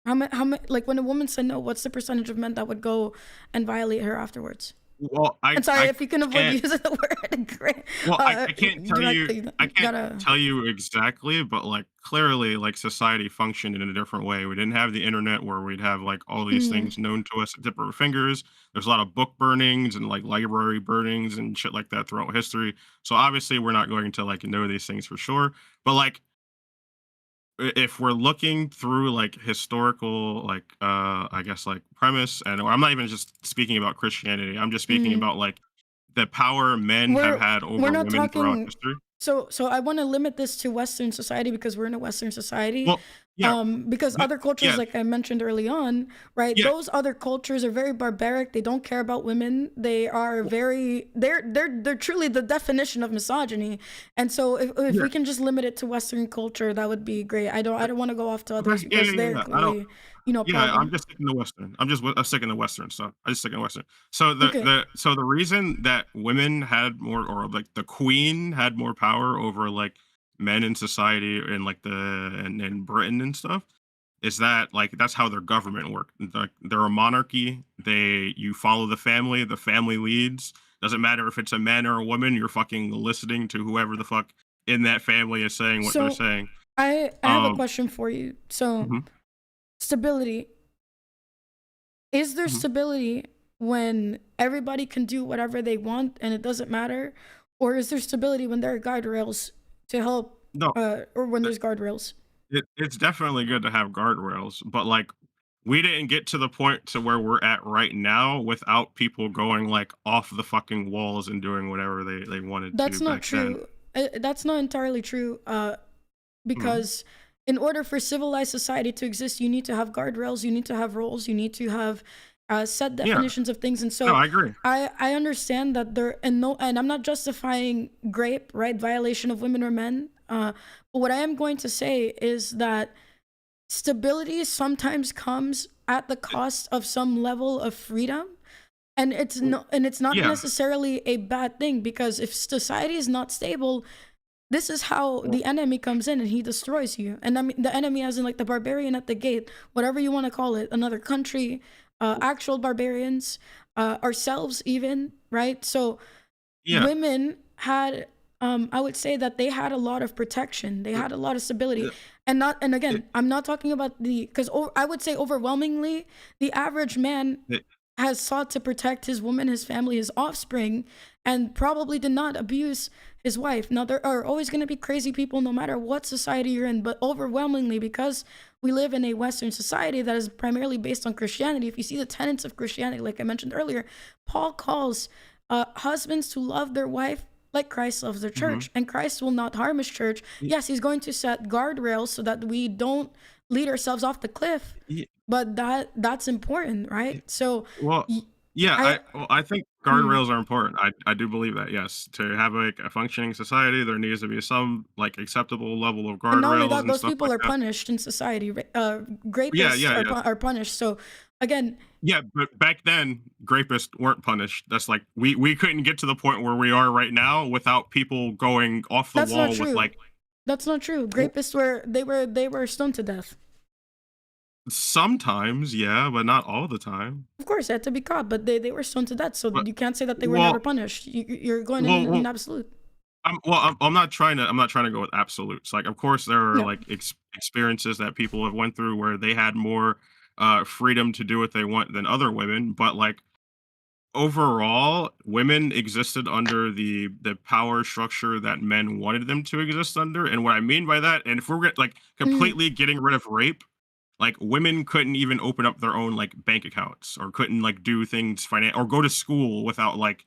Like when a woman said no, what's the percentage of men that would go and violate her afterwards? Well, And sorry if you can avoid can't. using the word Well, I can't tell you. directly. I You can't gotta. tell you exactly, but like clearly, like society functioned in a different way. We didn't have the internet where we'd have like all these Mm, things known to us at the tip of our fingers. There's a lot of book burnings and like library burnings and shit like that throughout history. So obviously, we're not going to like know these things for sure. But like if we're looking through like historical like I guess like premise, and I'm not even just speaking about Christianity, I'm just speaking mm. about like the power men have we're had we're over not women throughout talking. history. So I want to limit this to Western society because we're in a Western society. Well, yeah, Because but other cultures, yeah, like I mentioned early on, right? yeah, Those other cultures are very barbaric. They don't care about women. They are w- very they're truly the definition of misogyny. And so if yeah, we can just limit it to Western culture, that would be great. I don't want to go off to others okay, yeah, because yeah, yeah, they're yeah. I don't. clearly, Yeah, I'm problem. just sticking to Western. I'm sticking to Western stuff. I just sticking to Western. So Okay. the reason that women had more, or like the queen had more power over like men in society and like in Britain and stuff, is that like that's how their government worked. Like they're a monarchy. You follow the family leads. Doesn't matter if it's a man or a woman, you're fucking listening to whoever the fuck in that family is saying what they're So saying. I have a Um, question for you. So mhm, stability. Is there mhm. stability when everybody can do whatever they want and it doesn't matter? Or is there stability when there are guardrails to help, No, or when there's guardrails? it's definitely good to have guardrails, but, like, we didn't get to the point to where we're at right now without people going, like, off the fucking walls and doing whatever they wanted to That's not back then. true. That's not entirely true. Mhm. Because in order for civilized society to exist, you need to have guardrails, you need to have rules, you need to have set Yeah. definitions of things. And No, so I agree. I understand that there, and no, and I'm not justifying rape, right, violation of women or men. But what I am going to say is that stability sometimes comes at the cost of some level of freedom, and W it's not yeah. necessarily a bad thing, because if society is not stable, this is how Well, the enemy comes in and he destroys you. And I mean, the enemy, as in like the barbarian at the gate, whatever you want to call it, another country, actual barbarians, ourselves, even, right? So yeah. women had, I would say that they had a lot of protection, they It had a lot of stability. it And it again, I'm not talking about because I would say overwhelmingly, the average man it has sought to protect his woman, his family, his offspring, and probably did not abuse his wife. Now, there are always going to be crazy people no matter what society you're in, but overwhelmingly, because we live in a Western society that is primarily based on Christianity, if you see the tenets of Christianity, like I mentioned earlier, Paul calls husbands to love their wife like Christ loves the mhm. church, and Christ will not harm his church. Y Yes, he's going to set guardrails so that we don't lead ourselves off the cliff, y but that's important, right? y well, Yeah, I I think mm, guardrails are important. I do believe that, yes. To have, like, a functioning society, there needs to be some, like, acceptable level of and not only guardrails that, and those stuff people like are that. punished in society. Yeah, Rapists yeah, are yeah. are punished. So again, Yeah, but back then, rapists weren't punished. That's like we couldn't get to the point where we are right now without people going off the that's not wall with, true. like, That's not true. w Rapists were stoned to death. sometimes, yeah, but not all the time. Of course, they had to be caught, but they were stoned to death. So But you can't say that they were never well punished. You're going well in well absolute. I'm not trying to go with absolutes. Like, of course, there are Yeah. like experiences that people have went through where they had more freedom to do what they want than other women, but like overall, women existed under the power structure that men wanted them to exist under. And what I mean by that, and if we're like Mm. completely getting rid of rape, like women couldn't even open up their own like bank accounts or couldn't like do things or go to school without like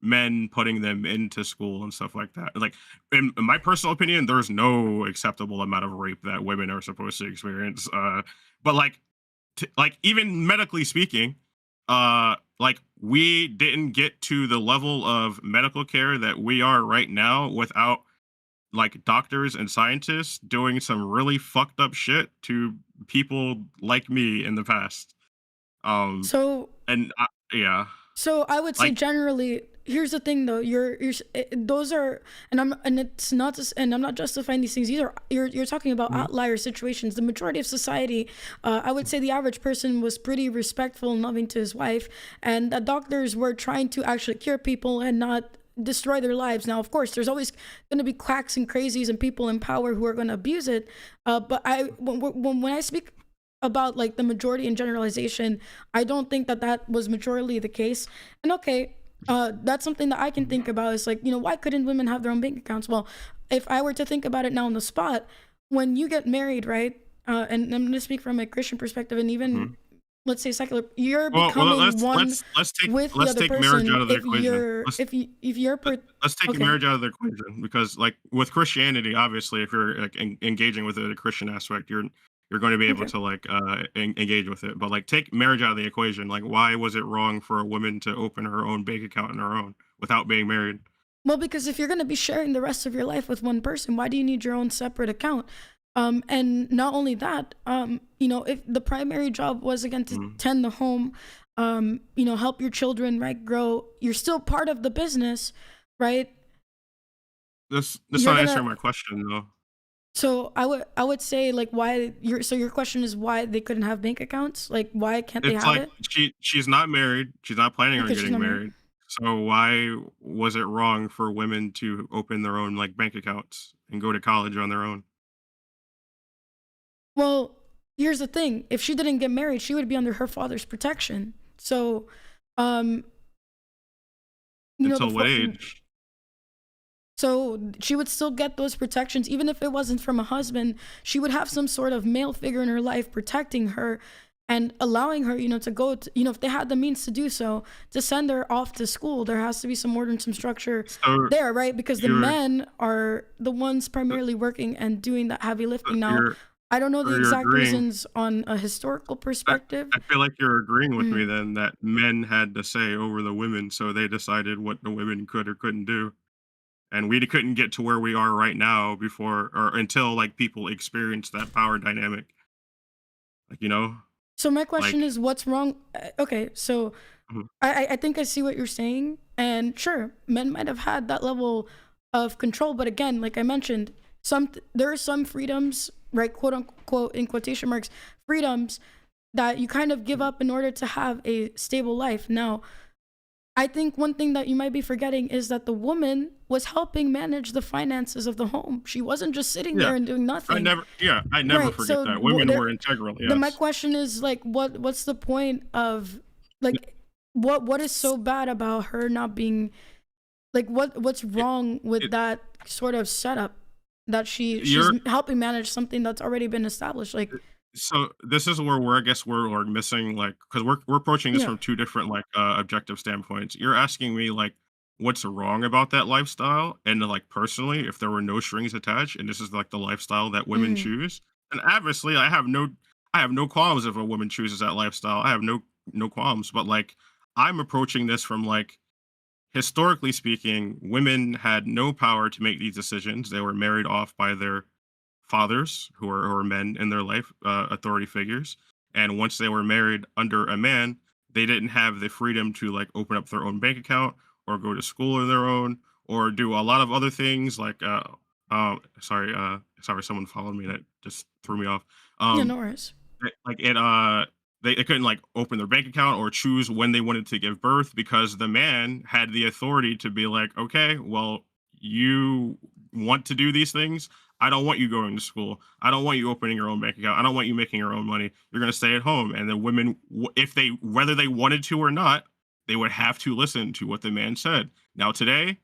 men putting them into school and stuff like that. Like, in my personal opinion, there's no acceptable amount of rape that women are supposed to experience. But like, like even medically speaking, like we didn't get to the level of medical care that we are right now without like doctors and scientists doing some really fucked up shit to people like me in the past. Um, So and yeah, So I would say like. generally, here's the thing though. Those are, and it's not just, and I'm not justifying these things. These are you're talking about Mhm, outlier situations. The majority of society, I would say, the average person was pretty respectful and loving to his wife, and that doctors were trying to actually cure people and not destroy their lives. Now, of course, there's always going to be quacks and crazies and people in power who are going to abuse it. But when I speak about like the majority and generalization, I don't think that that was majorly the case. And okay, that's something that I can mhm, think about is like, why couldn't women have their own bank accounts? Well, if I were to think about it now on the spot, when you get married, right? And I'm going to speak from a Christian perspective, and even mhm. let's say secular, you're Well, becoming one with the let's other take marriage person. out of the equation. If you're Let's take okay, marriage out of the equation because, like, with Christianity, obviously, if you're like engaging with it, a Christian aspect, you're going to be able okay. to like engage with it. But like, take marriage out of the equation. Like, why was it wrong for a woman to open her own bank account on her own without being married? Well, because if you're going to be sharing the rest of your life with one person, why do you need your own separate account? And not only that, if the primary job was again to Mhm. tend the home, help your children, right, grow, you're still part of the business, right? This You're not gonna. answering my question though. So I would say like why your question is why they couldn't have bank accounts? Like why can't they It's have like it? she's not married. She's not planning on Because she's getting not married. married. So why was it wrong for women to open their own like bank accounts and go to college on their own Well, here's the thing: if she didn't get married, she would be under her father's protection. So, um, you know the until what fa- age? so she would still get those protections even if it wasn't from a husband. She would have some sort of male figure in her life protecting her and allowing her, to go to, if they had the means to do so, to send her off to school. There has to be some order and some structure So there, right? Because the you're men are the ones primarily working and doing that heavy lifting. Now, you're I don't know the you're exact agreeing. reasons on a historical I, perspective. I feel like you're agreeing with me Mm. then that men had to say over the women, so they decided what the women could or couldn't do, and we couldn't get to where we are right now before or until like people experience that power dynamic, like So my question like. is, what's wrong? Okay, so Mhm, I think I see what you're saying, and sure, men might have had that level of control, but again, like I mentioned, there are some freedoms, right, quote unquote, in quotation marks, freedoms that you kind of give mhm. up in order to have a stable life. Now, I think one thing that you might be forgetting is that the woman was helping manage the finances of the home. She wasn't just sitting Yeah, there and doing nothing. I never Right. forget So that women were integral. then my Yes. question is like, what's the point of like what is so bad about her not being like what's It, wrong with it, that sort of setup that she's you're helping manage something that's already been established? Like, so this is where I guess we're missing like because we're approaching this yeah. from two different like objective standpoints. You're asking me like what's wrong about that lifestyle and like personally if there were no strings attached and this is like the lifestyle that women Mm, choose. And obviously I have no qualms if a woman chooses that lifestyle. I have no qualms, but like I'm approaching this from like historically speaking, women had no power to make these decisions. They were married off by their fathers, who are men in their life, authority figures. And once they were married under a man, they didn't have the freedom to like open up their own bank account or go to school on their own or do a lot of other things like sorry, someone followed me that just threw me off. Yeah, Um no worries. like it they couldn't like open their bank account or choose when they wanted to give birth because the man had the authority to be like, okay, well, you want to do these things. I don't want you going to school. I don't want you opening your own bank account. I don't want you making your own money. You're going to stay at home. And the women, if they, whether they wanted to or not, they would have to listen to what the man said. Now, today,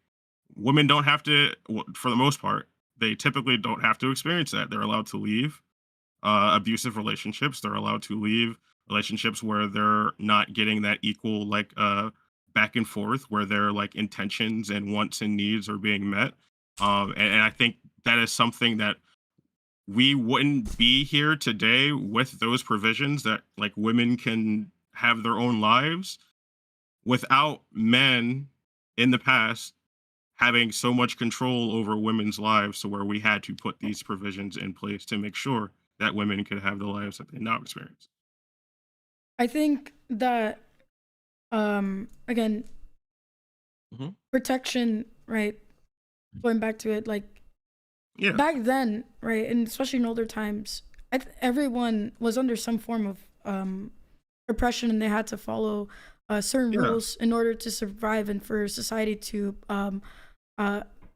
women don't have to, for the most part, they typically don't have to experience that. They're allowed to leave abusive relationships. They're allowed to leave relationships where they're not getting that equal like back and forth where their like intentions and wants and needs are being met. And I think that is something that we wouldn't be here today with those provisions that like women can have their own lives without men in the past having so much control over women's lives to where we had to put these provisions in place to make sure that women could have the lives that they now experience. I think that again, Mhm. protection, right? Going back to it, like Yeah, back then, right, and especially in older times, everyone was under some form of oppression, and they had to follow certain yeah, rules in order to survive and for society to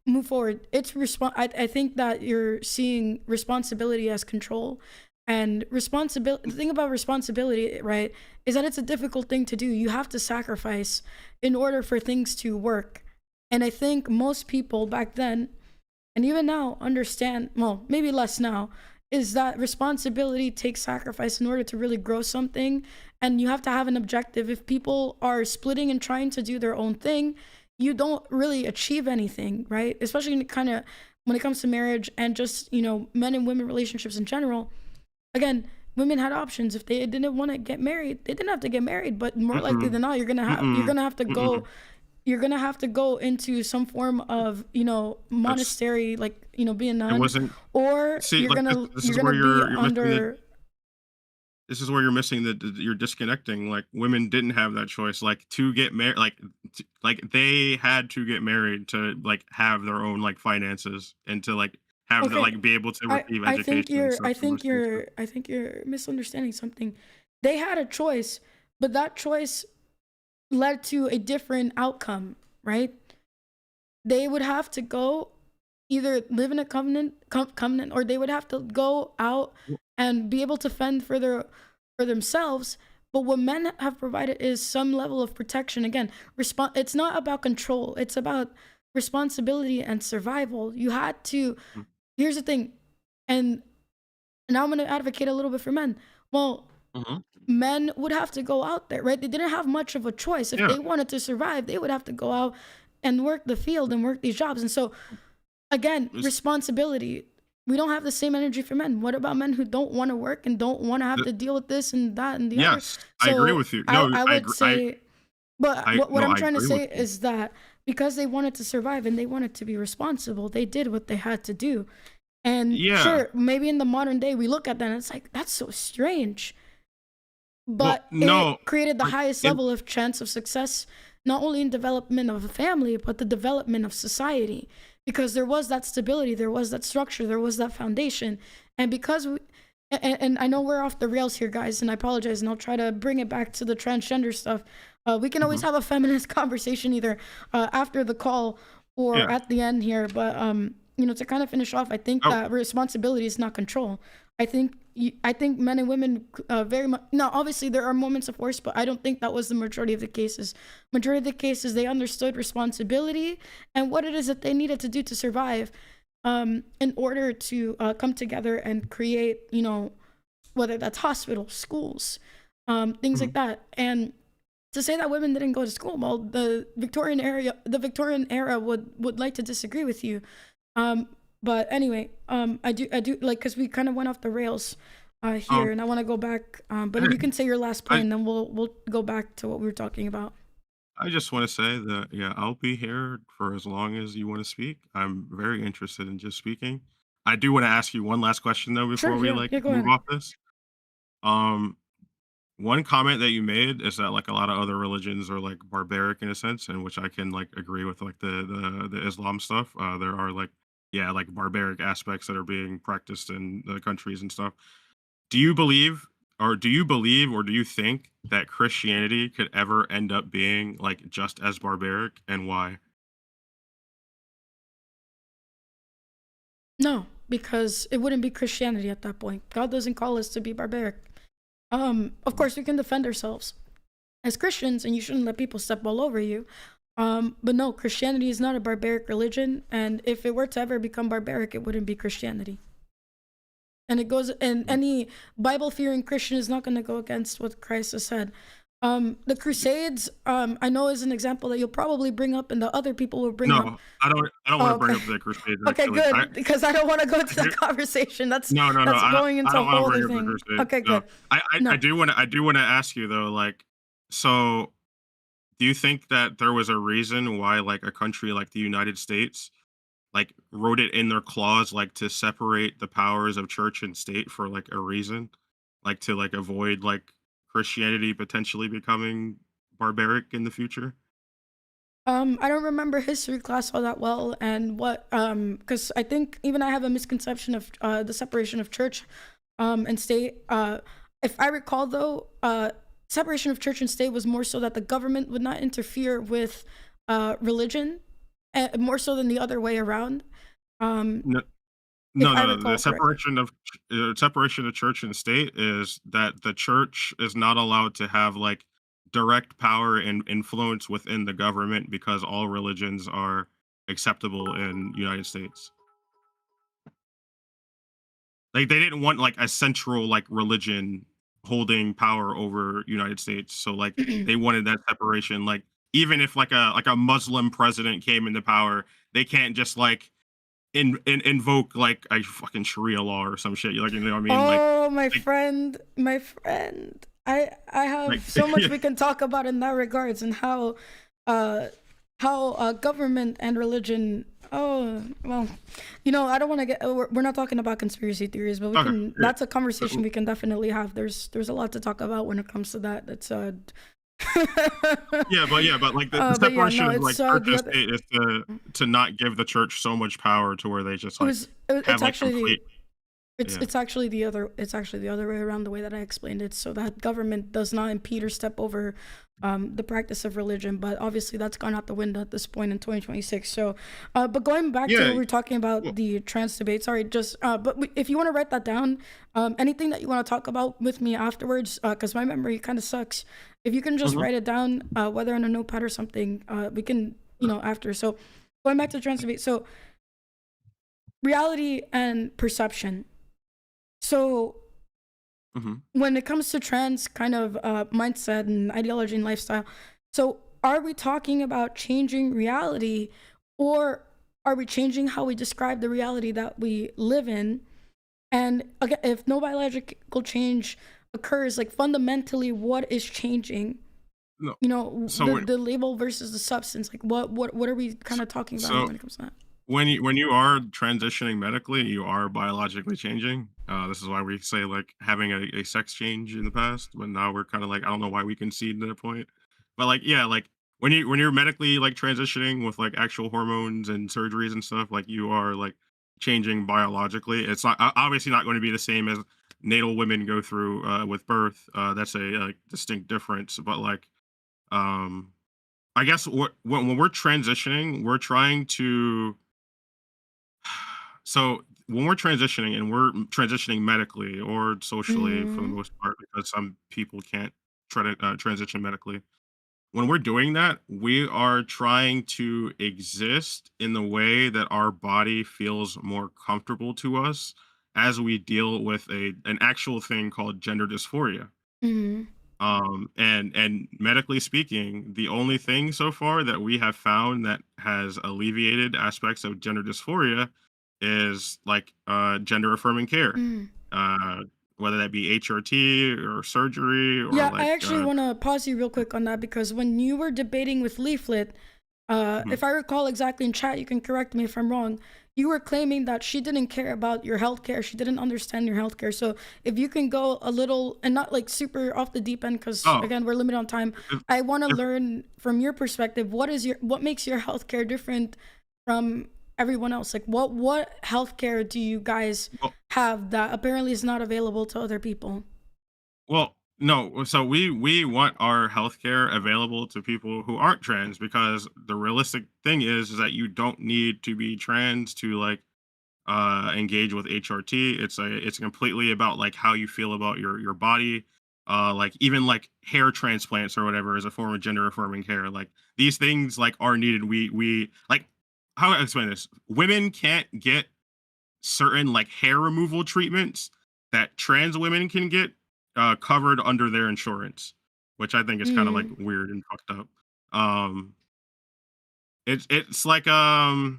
move forward. I think that you're seeing responsibility as control, and responsibility. The thing about responsibility, right, is that it's a difficult thing to do. You have to sacrifice in order for things to work. And I think most people back then, and even now, understand, well, maybe less now, is that responsibility takes sacrifice in order to really grow something. And you have to have an objective. If people are splitting and trying to do their own thing, you don't really achieve anything, right? Especially when it comes to marriage and just, men and women relationships in general. Again, women had options. If they didn't want to get married, they didn't have to get married. But more likely mm-mm, than not, mm-mm, you're gonna have to go into some form of that's monastery, like be a it nun, wasn't. or See, like this you're is gonna where be you're missing the. under. This is where you're missing you're disconnecting. Like women didn't have that choice. Like to get married, like they had to get married to like have their own like finances and to like have the Okay, like be able to I receive I think education and you're stuff I and think those things too. you're I think you're misunderstanding something. They had a choice, but that choice led to a different outcome, right? They would have to go either live in a covenant, or they would have to go out and be able to fend for themselves. But what men have provided is some level of protection. Again, it's not about control, it's about responsibility and survival. You had to. Here's the thing, and now I'm going to advocate a little bit for men. Well, Mm-hmm. men would have to go out there, right? They didn't have much of a choice. If Yeah, they wanted to survive, they would have to go out and work the field and work these jobs. And so, again, it's, responsibility. We don't have the same energy for men. What about men who don't want to work and don't want to have th- to deal with this and that and the other? yes, I agree So with you. I, No, I I would agree. say, but what No, I'm I trying to agree with say you. is that because they wanted to survive and they wanted to be responsible, they did what they had to do. And Yeah. sure, maybe in the modern day, we look at that and it's like, that's so strange. Well, But no, it created the like highest in level of chance of success, not only in development of a family, but the development of society. Because there was that stability, there was that structure, there was that foundation. And because and I know we're off the rails here, guys, and I apologize, and I'll try to bring it back to the transgender stuff. We can always mhm, have a feminist conversation either after the call or yeah. at the end here. But to kind of finish off, I think Oh, that responsibility is not control. I think men and women very much. Now, obviously, there are moments of force, but I don't think that was the majority of the cases. Majority of the cases, they understood responsibility and what it is that they needed to do to survive, in order to come together and create, whether that's hospitals, schools, things mhm. like that. And to say that women didn't go to school, well, the Victorian era would like to disagree with you. Um, but anyway, I do like, because we kind of went off the rails here, Um, and I want to go back. But hey, you can say your last point, I and then we'll go back to what we were talking about. I just want to say that, yeah, I'll be here for as long as you want to speak. I'm very interested in just speaking. I do want to ask you one last question though Sure, before we yeah, like yeah, go move ahead. off this. Um, One comment that you made is that like a lot of other religions are like barbaric in a sense, in which I can like agree with like the Islam stuff. There are like yeah, like barbaric aspects that are being practiced in the countries and stuff. Do you believe or do you think that Christianity could ever end up being like just as barbaric, and why? No, because it wouldn't be Christianity at that point. God doesn't call us to be barbaric. Of course, we can defend ourselves as Christians, and you shouldn't let people step all over you. But no, Christianity is not a barbaric religion, and if it were to ever become barbaric, it wouldn't be Christianity. And it goes, and Mm. any Bible fearing Christian is not going to go against what Christ has said. The Crusades, I know is an example that you'll probably bring up, and the other people will bring up. No, I don't Oh, wanna bring okay. up the Crusades, Okay, actually. good, because I don't want to go into that Here conversation. no, no, no, That's going I into a don't wanna whole bring other up the thing. Crusades, Okay, no. good. I No. do wanna ask you, though, like, so, do you think that there was a reason why, like, a country like the United States, like, wrote it in their clause, like, to separate the powers of church and state for, like, a reason? Like, to, like, avoid, like, Christianity potentially becoming barbaric in the future? I don't remember history class all that well, and because I think even I have a misconception of the separation of church, and state. If I recall, though, separation of church and state was more so that the government would not interfere with religion, more so than the other way around. Um, No. if No, I no, no. The recall correctly. separation of church and state is that the church is not allowed to have like direct power and influence within the government because all religions are acceptable in United States. Like they didn't want like a central like religion holding power over United States. So like they wanted that separation. Like even if like a Muslim president came into power, they can't just like invoke like a fucking Sharia law or some shit. Like you know what I mean? Oh, Like my friend. I have like so much yeah. we can talk about in that regards, and uh how government and religion. Oh, well, I don't want to get we're not talking about conspiracy theories, but we Okay, can yeah. that's a conversation we can definitely have. There's a lot to talk about when it comes to that. It's Yeah, but like the but yeah, no, separation of like it's church the and other state is to not give the church so much power to where they just like it's have like actually complete yeah. it's actually the other way around, the way that I explained it, so that government does not impede or step over the practice of religion. But obviously that's gone out the window at this point in 2026. So but going back to Yeah. what we were talking Well, about, the trans debate, sorry, just if you want to write that down, anything that you want to talk about with me afterwards, because my memory kind of sucks, if you can just mhm, write it down, whether on a notepad or something, we can, after. So going back to trans debate, so reality and perception. So mhm. when it comes to trans kind of mindset and ideology and lifestyle, so are we talking about changing reality, or are we changing how we describe the reality that we live in? And again, if no biological change occurs, like fundamentally, what is changing? No. So The label versus the substance. Like what are we kind so of talking about so when it comes to that? when you are transitioning medically, you are biologically changing. This is why we say like having a sex change in the past, but now we're kind of like I don't know why we concede to that point, but like yeah, like when you're medically like transitioning with like actual hormones and surgeries and stuff, like you are like changing biologically. It's not obviously not going to be the same as natal women go through with birth. That's a like distinct difference, but like um, I guess when we're transitioning, we're trying to so when we're transitioning and we're transitioning medically or socially for the Mm-hmm. most part, because some people can't try to transition medically. When we're doing that, we are trying to exist in the way that our body feels more comfortable to us as we deal with an actual thing called gender dysphoria. Mm-hmm. And medically speaking, the only thing so far that we have found that has alleviated aspects of gender dysphoria is like gender affirming care. Mm-hmm. Uh, whether that be HRT or surgery or Yeah, like I actually want to pause you real quick on that because when you were debating with Leaflet, mhm. if I recall exactly in chat, you can correct me if I'm wrong. You were claiming that she didn't care about your healthcare. She didn't understand your healthcare. So if you can go a little and not like super off the deep end, because Oh, again we're limited on time. if, I want to if learn from your perspective. What makes your healthcare different from everyone else? Like what healthcare do you guys well, have that apparently is not available to other people? Well, no. So we want our healthcare available to people who aren't trans because the realistic thing is that you don't need to be trans to like engage with HRT. It's completely about like how you feel about your body. Like even like hair transplants or whatever is a form of gender affirming care. Like these things like are needed. We like how do I explain this? Women can't get certain like hair removal treatments that trans women can get covered under their insurance, which I think is kind of like Mm, weird and fucked up. Um, it's like I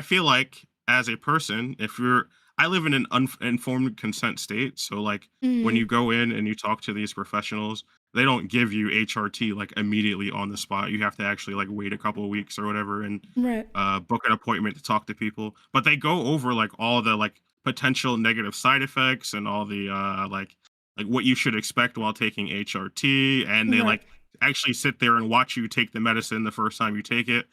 feel like as a person, if you're I live in an informed consent state, so like when you mm, go in and you talk to these professionals, they don't give you HRT like immediately on the spot. You have to actually like wait a couple of weeks or whatever and right. book an appointment to talk to people. But they go over like all the like potential negative side effects and all the like what you should expect while taking HRT, and they Right. like actually sit there and watch you take the medicine the first time you take it.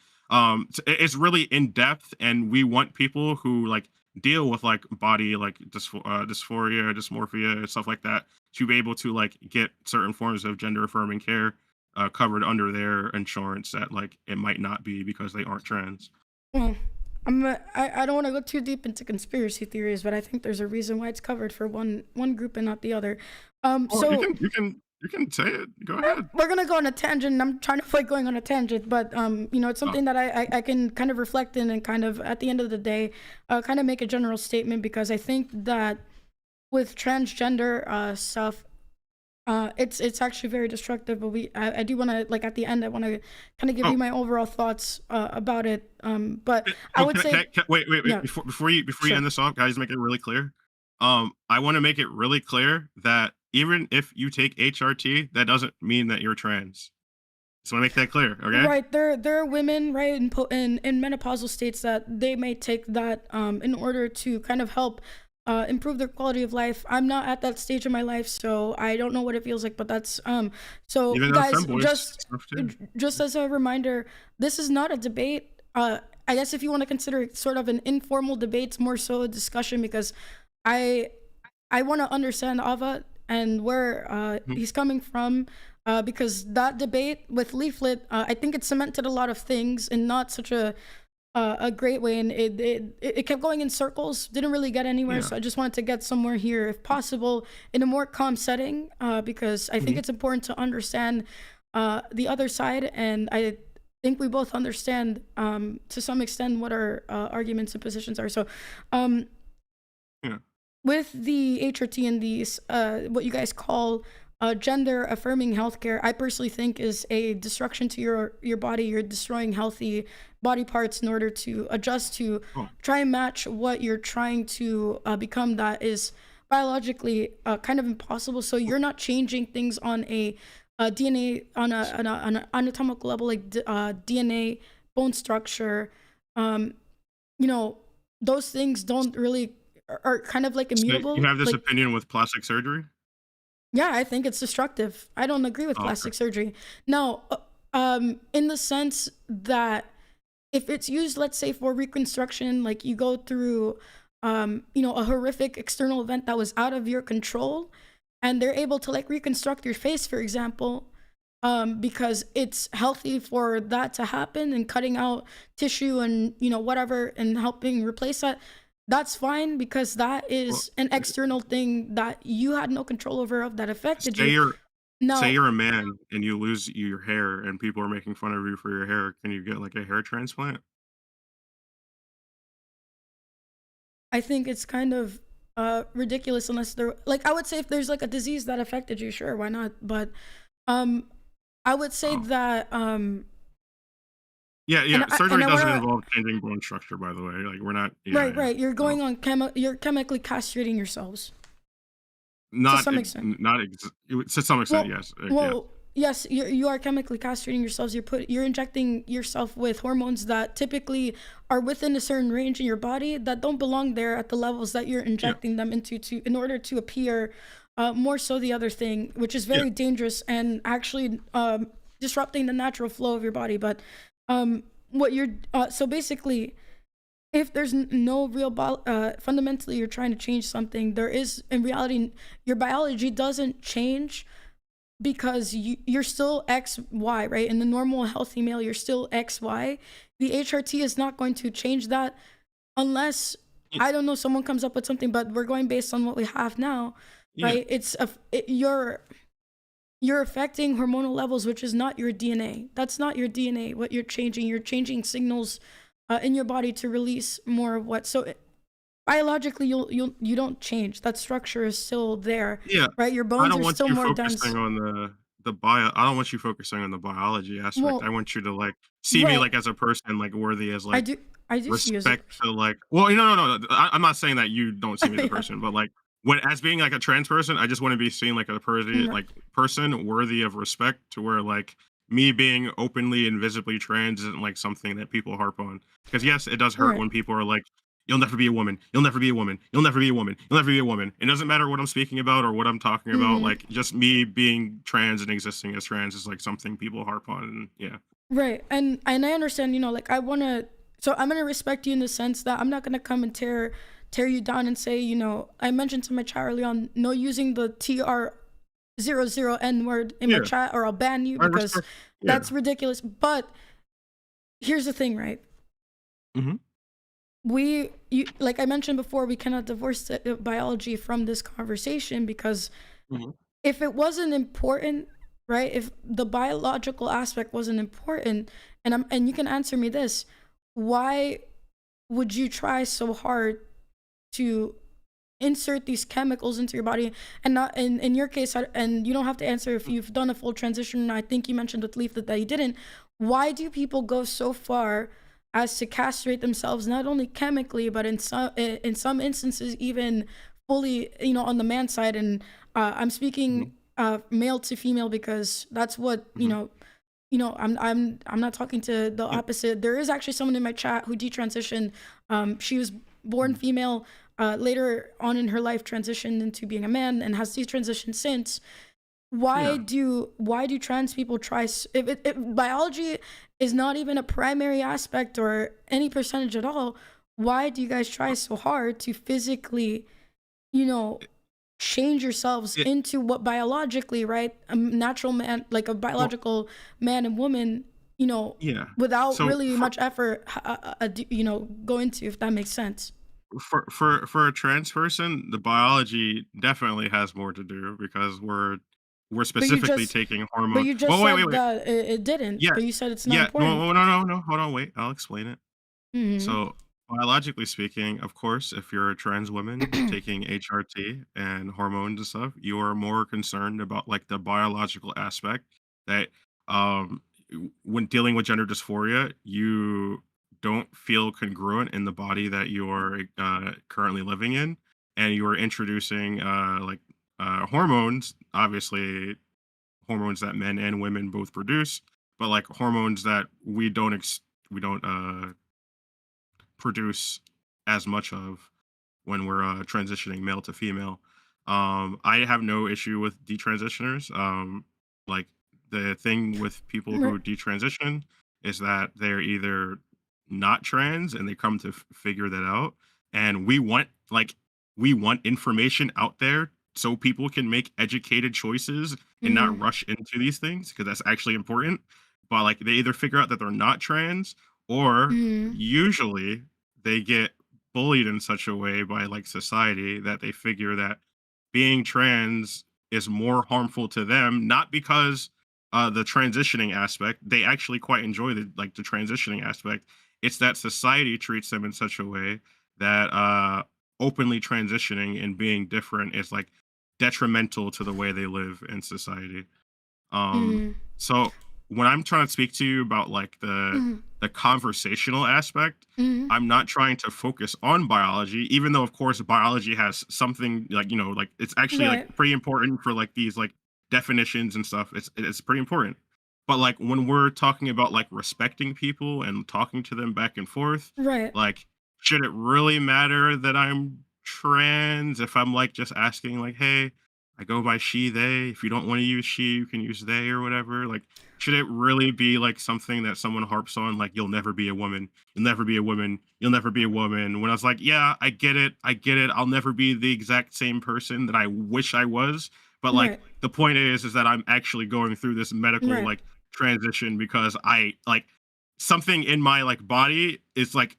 It's really in depth, and we want people who like deal with like body like dysphoria, dysmorphia, stuff like that to be able to like get certain forms of gender affirming care covered under their insurance that like it might not be because they aren't trans. Well, I don't want to go too deep into conspiracy theories, but I think there's a reason why it's covered for one group and not the other. Oh, you So can you can say it. Go ahead. we're gonna go on a tangent. I'm trying to avoid going on a tangent, but it's Oh, something that I can kind of reflect in and kind of at the end of the day, kind of make a general statement because I think that with transgender stuff, it's actually very destructive. But I do want to like at the end, I want to kind of give oh, you my overall thoughts about it. But I oh, would say, wait yeah, before you sure. end this off, guys, make it really clear. I want to make it really clear that even if you take HRT, that doesn't mean that you're trans. Just want to make that clear, okay? Right, there are women, right, in menopausal states that they may take that in order to kind of help improve their quality of life. I'm not at that stage of my life, so I don't know what it feels like, but that's so Even though guys, femboys stuff too. just as a reminder, this is not a debate. I guess if you want to consider it sort of an informal debate, it's more so a discussion because I I want to understand Ava and where Mhm. he's coming from because that debate with Leaflet, I think it cemented a lot of things in not such a great way, and it kept going in circles, didn't really get anywhere. Yeah. So I just wanted to get somewhere here, if possible, in a more calm setting, because I think Mhm. it's important to understand the other side, and I think we both understand to some extent what our arguments and positions are. So, um, Yeah. with the HRT and these what you guys call gender affirming healthcare, I personally think is a destruction to your body. You're destroying healthy body parts in order to adjust to Oh, try and match what you're trying to become. That is biologically kind of impossible. So you're not changing things on a DNA on an anatomical level like DNA, bone structure. Um, you know, those things don't really are kind of like so you immutable. have this Like, opinion with plastic surgery? yeah, I think it's destructive. I don't agree with Oh, okay. plastic surgery. Now, in the sense that if it's used, let's say, for reconstruction, like you go through, a horrific external event that was out of your control, and they're able to like reconstruct your face, for example, because it's healthy for that to happen and cutting out tissue and whatever and helping replace that. That's fine because that Well, is an external thing that you had no control over of that affected say you. you're say Now, you're a man and you lose your hair and people are making fun of you for your hair. Can you get like a hair transplant? I think it's kind of ridiculous unless there like I would say if there's like a disease that affected you, sure, why not? But um I would say Oh. that Yeah, and yeah. and Surgery I want doesn't to involve changing bone structure, by the way. Like we're not. Yeah, right, yeah. right. You're No. going on you're chemically castrating yourselves. To not some ex- extent. not ex- to some extent, Well, yes. Yeah. well, yes, you are chemically castrating yourselves. You're injecting yourself with hormones that typically are within a certain range in your body that don't belong there at the levels that you're Yeah. injecting them into to in order to appear more so the other thing, which is Yeah. very dangerous and actually disrupting the natural flow of your body. But what you're so basically, if there's no real fundamentally you're trying to change something, there is in reality your biology doesn't change because you're still XY, right? In the normal healthy male, you're still XY. The HRT is not going to change that unless, Yeah. I don't know, someone comes up with something, but we're going based on what we have now, Yeah. right? You're affecting hormonal levels, which is not your DNA. That's not your DNA. What you're changing signals in your body to release more of what. So biologically, you don't change. That structure is still there, Yeah. right? Your I bones don't are want still you more focusing dense. on the bio. I don't want you focusing on the biology aspect. I Well, want you to like see me right. like as a person, like worthy as I like do. I do see you as a respect person. to like. Well, no. I'm not saying that you don't see me as a Yeah. person, but like when as being like a trans person, I just want to be seen like a person, Right. like person worthy of respect. To where like me being openly and visibly trans isn't like something that people harp on. Because yes, it does hurt Right. when people are like, "You'll never be a woman. You'll never be a woman. You'll never be a woman. You'll never be a woman." It doesn't matter what I'm speaking about or what I'm talking about. Hmm. Like just me being trans and existing as trans is like something people harp on. And yeah, Right. And I understand. Like I wanna. So I'm gonna respect you in the sense that I'm not gonna come and tear you down and say, I mentioned to my chat early on, no using the TR00N word in my yeah, chat or I'll ban you I because respect. Yeah. that's ridiculous. But here's the thing, right? Hmm. Like I mentioned before, we cannot divorce biology from this conversation because Hmm. if it wasn't important, right? If the biological aspect wasn't important, and you can answer me this, why would you try so hard to insert these chemicals into your body and not in your case, and you don't have to answer if you've done a full transition. I think you mentioned with Leaf that you didn't. Why do people go so far as to castrate themselves, not only chemically but in some instances even fully, on the man side? And I'm speaking male to female because that's what Hmm. I'm not talking to the Yeah. opposite. There is actually someone in my chat who detransitioned. She was born Mhm. female, later on in her life transitioned into being a man and has detransitioned since. Why Yeah. do trans people try if biology is not even a primary aspect or any percentage at all? Why do you guys try so hard to physically, you know, change yourselves It, into what biologically, right? A natural man, like a well, biological man and woman, you know, yeah. without So really much effort, go into, if that makes sense. for a trans person, the biology definitely has more to do because we're But you specifically just, taking but hormone. you just Well, wait, said wait. that it didn't. Yeah, But you said it's not yeah. important. No. Hold on, wait. I'll explain it. Hmm. So, biologically speaking, of course, if you're a trans woman taking HRT and hormones and stuff, you are more concerned about like the biological aspect that um when dealing with gender dysphoria, you don't feel congruent in the body that you're currently living in, and you are introducing hormones, obviously hormones that men and women both produce, but like hormones that we don't produce as much of when we're transitioning male to female. I have no issue with detransitioners. Like the thing with people Right. who detransition is that they're either not trans and they come to figure that out. And we want information out there so people can make educated choices and not Hmm. rush into these things because that's actually important. But like they either figure out that they're not trans or Hmm. usually they get bullied in such a way by like society that they figure that being trans is more harmful to them, not because the transitioning aspect, they actually quite enjoy the transitioning aspect. It's that society treats them in such a way that openly transitioning and being different is like detrimental to the way they live in society. um Hmm. so when I'm trying to speak to you about like the Hmm. the conversational aspect. Hmm. I'm not trying to focus on biology, even though of course biology has something like, like it's actually like Right. pretty important for like these like definitions and stuff. It's pretty important. But like when we're talking about like respecting people and talking to them back and forth, Right. like should it really matter that I'm trans if I'm like just asking like, hey, I go by she, they. If you don't want to use she, you can use they or whatever. Like, should it really be like something that someone harps on? Like, you'll never be a woman. You'll never be a woman. You'll never be a woman. When I was like, yeah, I get it. I get it. I'll never be the exact same person that I wish I was. But like, Right. the point is that I'm actually going through this medical Right. like transition because I like something in my like body is like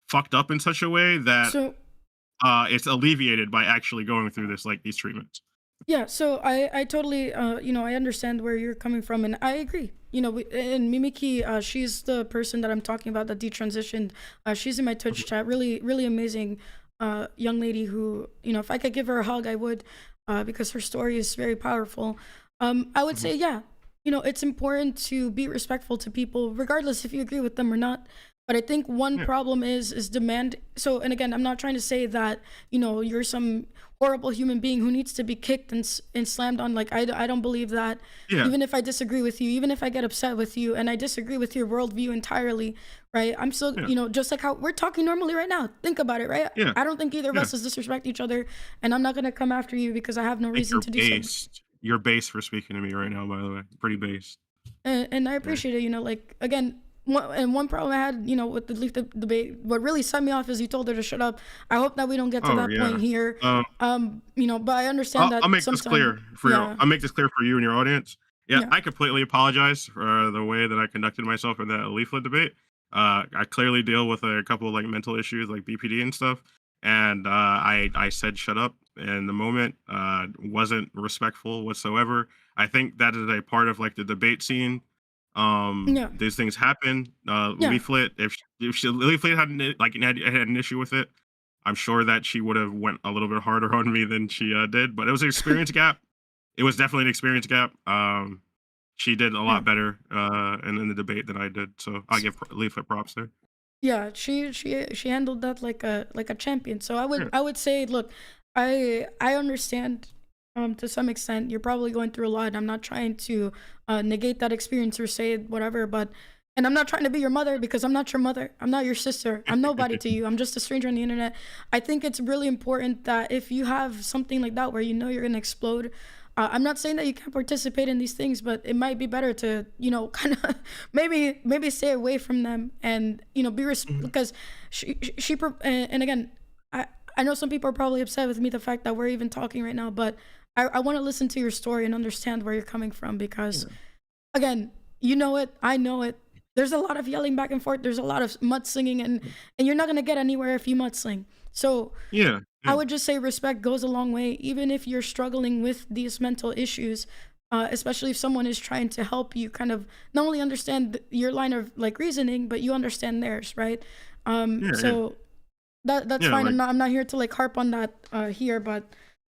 fucked up in such a way that So it's alleviated by actually going through this like these treatments. yeah, so I totally I understand where you're coming from, and I agree. And Mimiki, she's the person that I'm talking about that detransitioned. She's in my Twitch chat. Really, really amazing young lady who, if I could give her a hug, I would, because her story is very powerful. I would Mhm. say, yeah, it's important to be respectful to people, regardless if you agree with them or not. But I think one Yeah. problem is demand. So, and again, I'm not trying to say that you're some horrible human being who needs to be kicked and slammed on. Like I don't believe that. Yeah. Even if I disagree with you, even if I get upset with you and I disagree with your worldview entirely, right? I'm still, Yeah. just like how we're talking normally right now. Think about it, right? Yeah. I don't think either of Yeah. us is disrespect each other, and I'm not gonna come after you because I have no I think reason to do so. you're based for speaking to me right now, by the way. Pretty based. And I Yeah. appreciate it. Like again, one problem I had, with the leaf debate, what really set me off is you told her to shut up. I hope that we don't get to Oh that point yeah. here. Um, But I understand I'll that make this sometimes, clear for yeah, I'll make this clear for you and your audience. Yeah, yeah, I completely apologize for the way that I conducted myself in that leaflet debate. I clearly deal with a couple of like mental issues like BPD and stuff, and I said shut up in the moment. Wasn't respectful whatsoever. I think that is a part of like the debate scene. yeah, These things happen. yeah. Leaflet, if she Leaflet had an issue with it, I'm sure that she would have went a little bit harder on me than she did. But it was an experience gap. It was definitely an experience gap. She did a Yeah. lot better in the debate than I did. So I give Leaflet props there. Yeah, she handled that like a champion. So I would Yeah. I would say, look, I understand to some extent you're probably going through a lot. I'm not trying to negate that experience or say whatever, but and I'm not trying to be your mother because I'm not your mother. I'm not your sister. I'm nobody to you. I'm just a stranger on the internet. I think it's really important that if you have something like that where you're gonna explode, I'm not saying that you can't participate in these things, but it might be better to, kind of maybe stay away from them and, Mhm. because and again, I know some people are probably upset with me the fact that we're even talking right now, but I want to listen to your story and understand where you're coming from because, Yeah. again, you know it, I know it. There's a lot of yelling back and forth. There's a lot of mudslinging, and you're not gonna get anywhere if you mudsling. So Yeah. I Yeah. would just say respect goes a long way, even if you're struggling with these mental issues, especially if someone is trying to help you kind of not only understand your line of like reasoning, but you understand theirs, right? Yeah. Yeah. So that's Yeah. fine. Like I'm not here to like harp on that here, but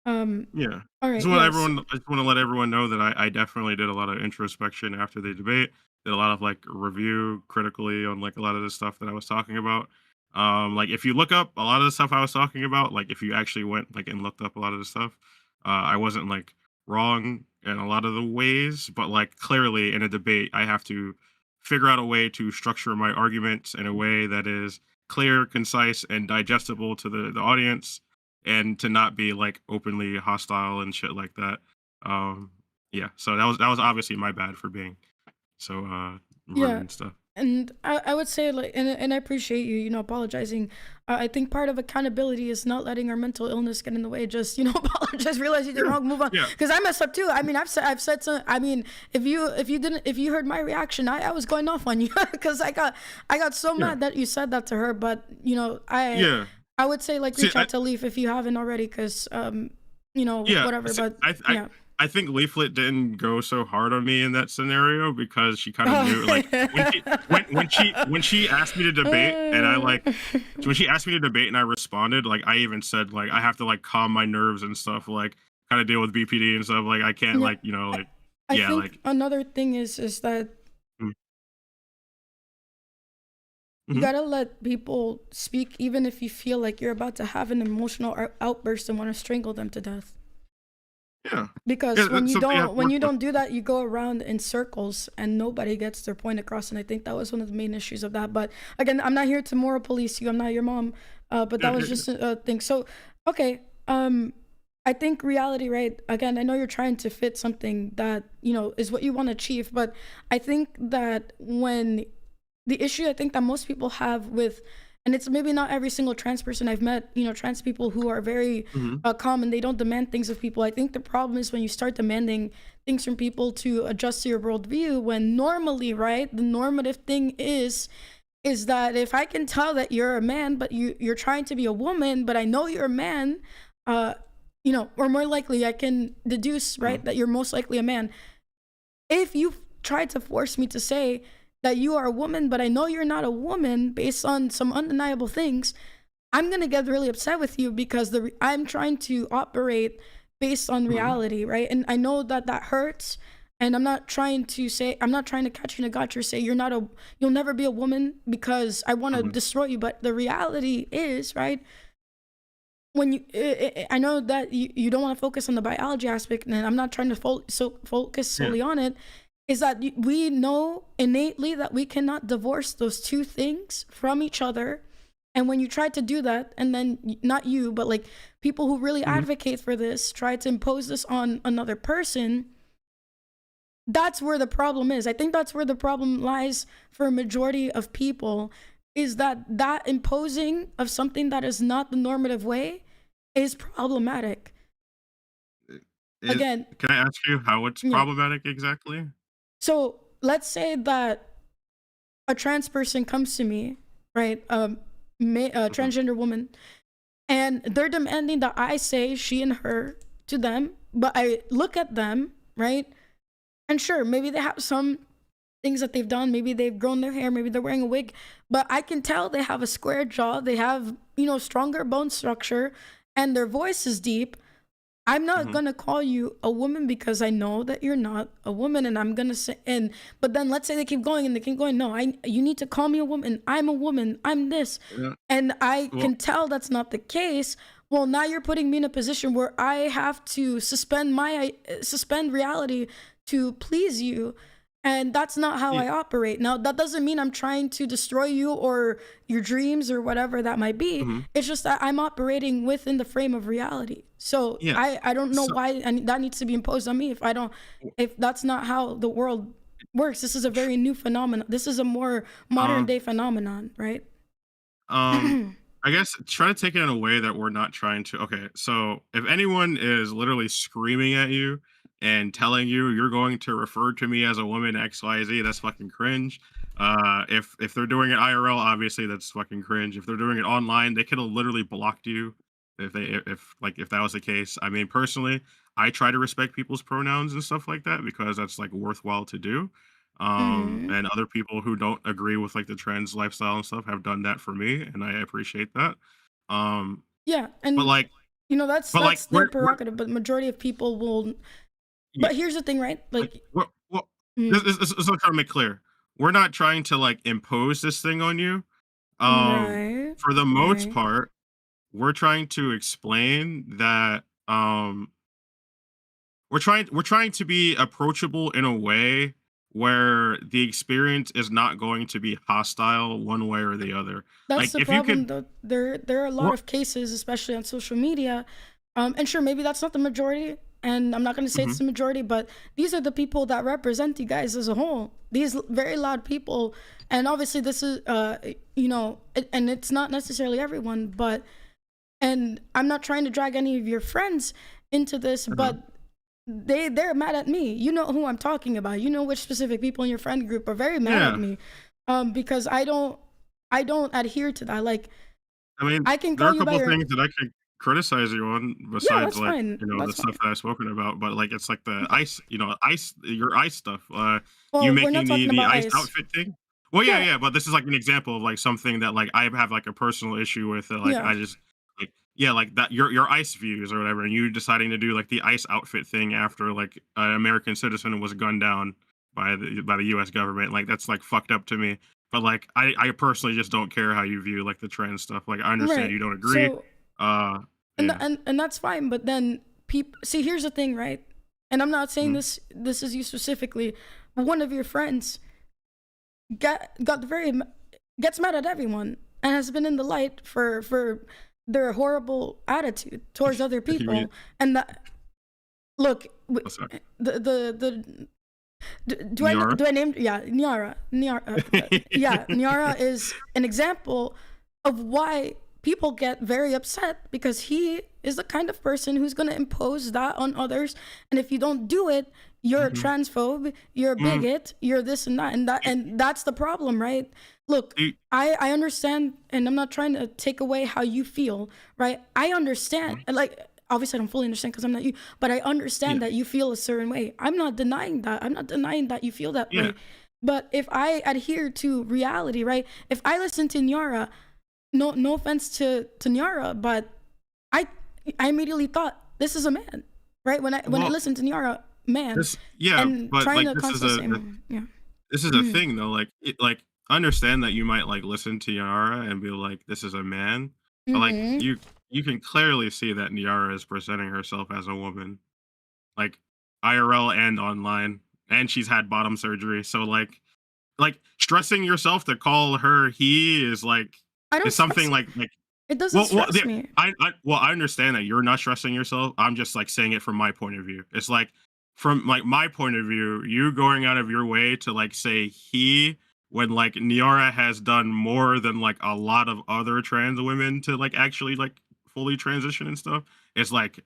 um, yeah. all right, yes, I just want to let everyone know that I definitely did a lot of introspection after the debate. Did a lot of like review critically on like a lot of the stuff that I was talking about. Like if you look up a lot of the stuff I was talking about, like if you actually went like and looked up a lot of the stuff, I wasn't like wrong in a lot of the ways, but like clearly in a debate, I have to figure out a way to structure my arguments in a way that is clear, concise, and digestible to the audience and to not be like openly hostile and shit like that. Um, yeah, so that was obviously my bad for being so rude yeah. and stuff. And I would say like and I appreciate you apologizing. I think part of accountability is not letting our mental illness get in the way. Just apologize, realize you did Yeah, wrong, move on. yeah, Because I messed up too. I mean, I've said some. I mean, if you heard my reaction, I was going off on you because I got so yeah, mad that you said that to her. But yeah. I would say like See, reach out to Leaf if you haven't already, because yeah, whatever. see, But yeah. I think Leaflet didn't go so hard on me in that scenario because she kind of knew like when she asked me to debate and I like when she asked me to debate and I responded, like I even said like I have to like calm my nerves and stuff, like kind of deal with BPD and stuff. Like I can't Yeah. like I, like I yeah think like another thing is that mm, You Hmm. gotta let people speak, even if you feel like you're about to have an emotional outburst and want to strangle them to death. Yeah. Yeah, Because that's something you have to when work you with. don't do that, you go around in circles and nobody gets their point across. And I think that was one of the main issues of that. But again, I'm not here to moral police you. I'm not your mom. But Yeah, that was yeah, yeah. just a thing. So okay, I think reality, right? Again, I know you're trying to fit something that is what you want to achieve, but I think that when the issue I think that most people have with, and it's maybe not every single trans person I've met, trans people who are very Hmm. calm and they don't demand things of people. I think the problem is when you start demanding things from people to adjust to your worldview, when normally, right, the normative thing is that if I can tell that you're a man, but you're trying to be a woman, but I know you're a man, uh, or more likely I can deduce, Hmm. right, that you're most likely a man. If you try to force me to say that you are a woman, but I know you're not a woman based on some undeniable things, I'm gonna get really upset with you because I'm trying to operate based on Hmm. reality, right? And I know that that hurts. And I'm not trying to catch you in a gotcha or say you'll never be a woman because I want to Hmm. destroy you. But the reality is, right? When I know that you don't want to focus on the biology aspect, and I'm not trying to focus Yeah. solely on it, is that we know innately that we cannot divorce those two things from each other. And when you try to do that, and then not you, but like people who really Hmm. advocate for this try to impose this on another person, that's where the problem is. I think that's where the problem lies for a majority of people, is that imposing of something that is not the normative way is problematic. Is Again, Can I ask you how it's yeah. problematic exactly? So let's say that a trans person comes to me, right? A Hmm. transgender woman, and they're demanding that I say she and her to them, but I look at them, right? And sure, maybe they have some things that they've done. Maybe they've grown their hair. Maybe they're wearing a wig. But I can tell they have a square jaw. They have, stronger bone structure and their voice is deep. I'm not Hmm. gonna call you a woman because I know that you're not a woman, and I'm gonna say, but then let's say they keep going and they keep going. No, you need to call me a woman. I'm a woman. I'm this, Yeah. and I Well, can tell that's not the case. Well, now you're putting me in a position where I have to suspend reality to please you, and that's not how yeah. I operate. Now, that doesn't mean I'm trying to destroy you or your dreams or whatever that might be. Hmm. It's just that I'm operating within the frame of reality. So Yeah. I don't know So, why that needs to be imposed on me if that's not how the world works. This is a very new phenomenon. This is a more modern um, day phenomenon, right? Um, I guess try to take it in a way that we're not trying to. Okay, so if anyone is literally screaming at you and telling you you're going to refer to me as a woman X Y Z, that's fucking cringe. If they're doing it IRL, obviously that's fucking cringe. If they're doing it online, they could have literally blocked you. If that was the case. I mean, personally, I try to respect people's pronouns and stuff like that because that's like worthwhile to do. Hmm. And other people who don't agree with like the trans lifestyle and stuff have done that for me, and I appreciate that. Um, Yeah, but and like, that's but like, their prerogative, but the majority of people will. yeah, But here's the thing, right? like, Like, well, mm, this I'm trying to make clear. We're not trying to like impose this thing on you. right, For the most right. part, we're trying to explain that we're trying to be approachable in a way where the experience is not going to be hostile one way or the other. That's Like the if you problem, could, though. There are a lot what? of cases, especially on social media, and sure, maybe that's not the majority, and I'm not going to say it's Mhm, the majority, but these are the people that represent you guys as a whole. These very loud people, and obviously this is, and it's not necessarily everyone, but and I'm not trying to drag any of your friends into this, mhm. but they're mad at me. You know who I'm talking about. You know which specific people in your friend group are very mad at Yeah, me, because I don't adhere to that. Like I mean, I can there are call a you by couple of your things that I could criticize you on yeah. besides That's like, fine. the That's stuff fine. that I've spoken about, but like it's like the But ice, your ice stuff. You well, we're not making talking the about ice ice. outfit thing. Well, yeah, Yeah, yeah, but this is like an example of like something that like I have like a personal issue with that like yeah. I just like yeah, like that your ice views or whatever, and you deciding to do like the ice outfit thing after like an American citizen was gunned down by the U.S. government. Like that's like fucked up to me. But like I personally just don't care how you view like the trans stuff. Like I understand Right. you don't agree. So Yeah. and that's fine, but then people see, here's the thing, right? And I'm not saying Mhm. this is you specifically, but one of your friends got very gets mad at everyone and has been in the light for their horrible attitude towards other You mean, people. And that, look, oh, sorry. the Niara? do I name, yeah, Nyara is an example of why people get very upset, because he is the kind of person who's going to impose that on others, and if you don't do it, you're a Mhm. transphobe, you're a Mhm. bigot, you're this and that and that, and that's the problem, right? Look, You- I understand, and I'm not trying to take away how you feel, right? I understand, mhm. and like, obviously I don't fully understand because I'm not you, but I understand Yeah. that you feel a certain way. I'm not denying that. I'm not denying that you feel that Yeah. way. But if I adhere to reality, right? If I listen to Nyara, no offense to Nyara, but I I immediately thought this is a man, right? When I Well, listened to Nyara, man, yeah, and but trying like to constantly say, yeah. this is a Mhm. thing though. Like like I understand that you might like listen to Yara and be like, this is a man, but like Mhm. you can clearly see that Yara is presenting herself as a woman, like IRL and online, and she's had bottom surgery. So like stressing yourself to call her he is like I don't is something stress. like It doesn't well, stress me. I understand that you're not stressing yourself. I'm just like saying it from my point of view. It's like from like my point of view, you going out of your way to like say he when like Niara has done more than like a lot of other trans women to like actually like fully transition and stuff. It's like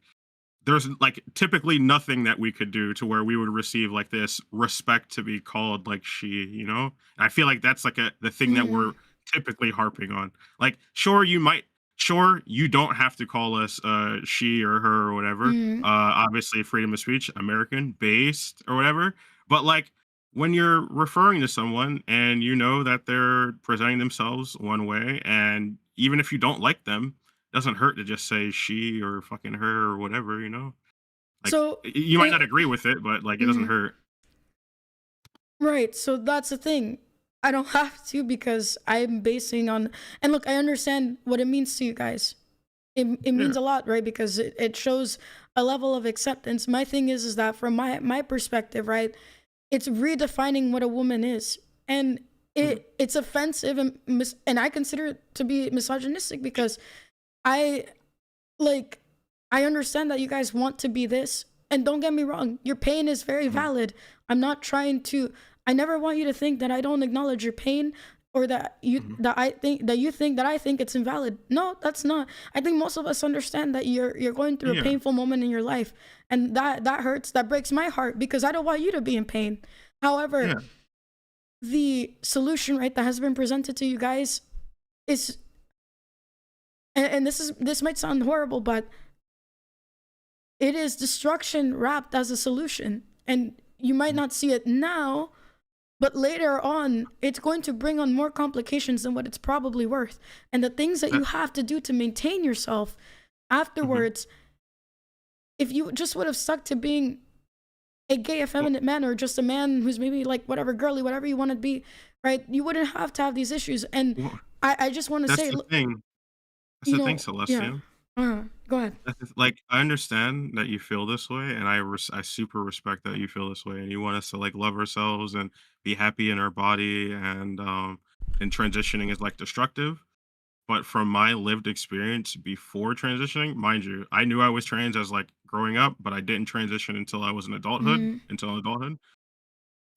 there's like typically nothing that we could do to where we would receive like this respect to be called like she, you know? And I feel like that's like the thing that Mhm. we're typically harping on. Like, sure, you don't have to call us she or her or whatever. Mhm. Obviously freedom of speech, American based or whatever. But like when you're referring to someone and you know that they're presenting themselves one way, and even if you don't like them, doesn't hurt to just say she or fucking her or whatever, you know? Like So you might not it, agree with it, but like it doesn't mhm. hurt. Right. So that's the thing. I don't have to, because I'm basing on, and look, I understand what it means to you guys. It Yeah. means a lot, right? Because it shows a level of acceptance. My thing is that from my perspective, right, it's redefining what a woman is. And Mhm. it's offensive, and I consider it to be misogynistic, because I like, I understand that you guys want to be this, and don't get me wrong, your pain is very Mhm. valid. I'm not trying to, I never want you to think that I don't acknowledge your pain, or Mhm. that you think that I think it's invalid. No, that's not. I think most of us understand that you're going through a Yeah. painful moment in your life, and that hurts, that breaks my heart, because I don't want you to be in pain. However, Yeah. the solution, right, that has been presented to you guys is, and this might sound horrible, but it is destruction wrapped as a solution. And you might Mhm. not see it now, but later on, it's going to bring on more complications than what it's probably worth. And the things that That you have to do to maintain yourself mhm. afterwards, if you just would have stuck to being a gay, Well, effeminate man, or just a man who's maybe like whatever, girly, whatever you want to be, right? You wouldn't have to have these issues. And well, I just want to that's say, the thing. That's you the thing, know, yeah. Celestium. Go ahead. Like I understand that you feel this way, and I super respect that you feel this way, and you want us to like love ourselves and be happy in our body, and transitioning is like destructive. But from my lived experience before transitioning, mind you, I knew I was trans as like growing up, but I didn't transition until I was in Mm-hmm. adulthood.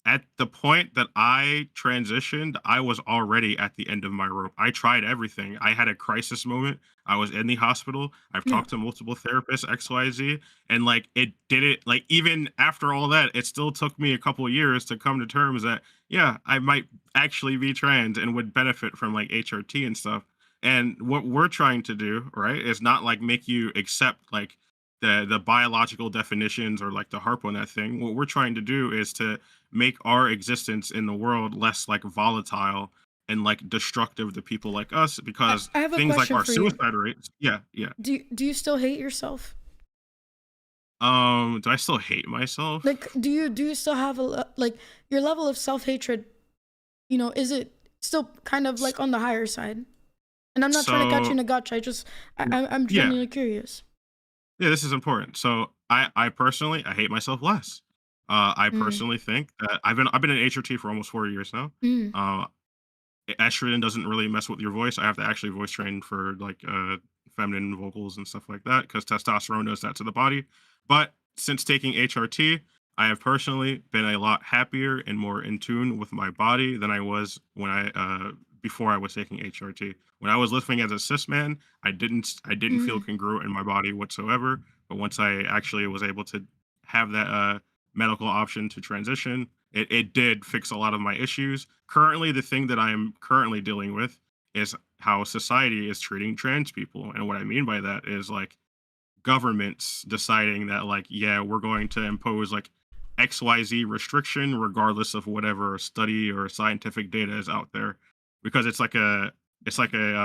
At the point that I transitioned, I was already at the end of my rope. I tried everything. I had a crisis moment. I was in the hospital. I've Yeah. talked to multiple therapists, XYZ, and like it didn't like even after all that, it still took me a couple of years to come to terms that yeah, I might actually be trans and would benefit from like HRT and stuff. And what we're trying to do, right, is not like make you accept like the biological definitions or like to harp on that thing. What we're trying to do is to make our existence in the world less like volatile and like destructive to people like us because I have a things like question our for you. suicide rates, yeah, yeah. Do you still hate yourself? Do I still hate myself? Like, do you still have like your level of self-hatred, is it still kind of like on the higher side? And I'm not trying to catch you So in a gotcha. I'm yeah, genuinely curious. yeah, this is important. So I personally I hate myself less. I Mm, personally think that I've been in HRT for almost 4 years now. mm, Uh, estrogen doesn't really mess with your voice. I have to actually voice train for like feminine vocals and stuff like that because testosterone does that to the body. But since taking HRT, I have personally been a lot happier and more in tune with my body than I was when I before I was taking HRT. When I was living as a cis man, I didn't feel mm. congruent in my body whatsoever. But once I actually was able to have that medical option to transition, it did fix a lot of my issues. Currently, the thing that I am currently dealing with is how society is treating trans people. And what I mean by that is like governments deciding that, like, yeah, we're going to impose like XYZ restriction regardless of whatever study or scientific data is out there. Because it's like a it's like a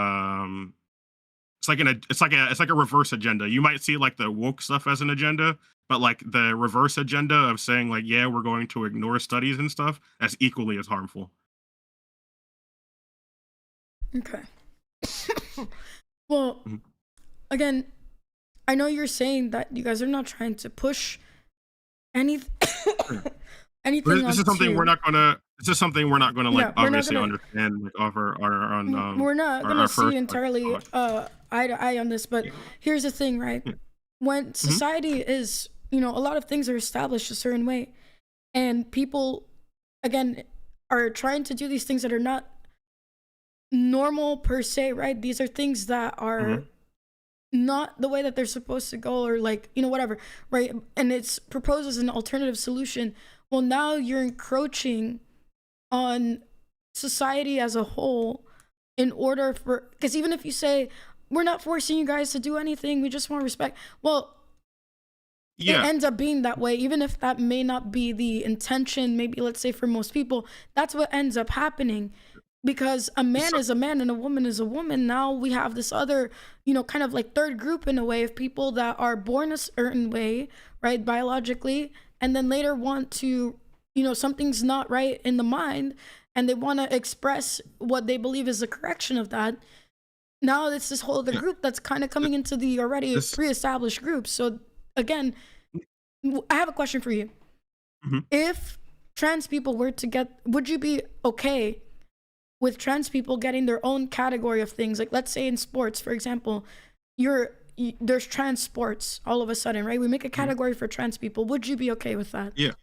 reverse agenda. You might see like the woke stuff as an agenda, but like the reverse agenda of saying like, yeah, we're going to ignore studies and stuff, that's equally as harmful. Okay. Well, Mhm. again, I know you're saying that you guys are not trying to push any Yeah. anything This is something we're onto. not gonna. This is something we're not gonna like Yeah, we're not obviously gonna. understand like off our on We're not gonna our see first like entirely thought. eye to eye on this, but here's the thing, right? Yeah. When Hmm. society is, a lot of things are established a certain way, and people, again, are trying to do these things that are not normal per se, right? These are things that Hmm. are not the way that they're supposed to go, or like, whatever, right? And it's proposed as an alternative solution. Well, now you're encroaching on society as a whole in order for, because even if you say we're not forcing you guys to do anything, we just want respect, well, it Yeah. ends up being that way, even if that may not be the intention, maybe, let's say, for most people. That's what ends up happening, because a man So, is a man and a woman is a woman. Now we have this other, kind of like third group in a way of people that are born a certain way, right, biologically, and then later want to, something's not right in the mind, and they want to express what they believe is the correction of that. Now it's this whole other yeah. group that's kind of coming into the already This. pre-established group. So again, I have a question for you. Mhm. If trans people were to get, would you be okay with trans people getting their own category of things? Like, let's say in sports, for example, there's trans sports all of a sudden, right? We make a Mhm. category for trans people. Would you be okay with that? Yeah.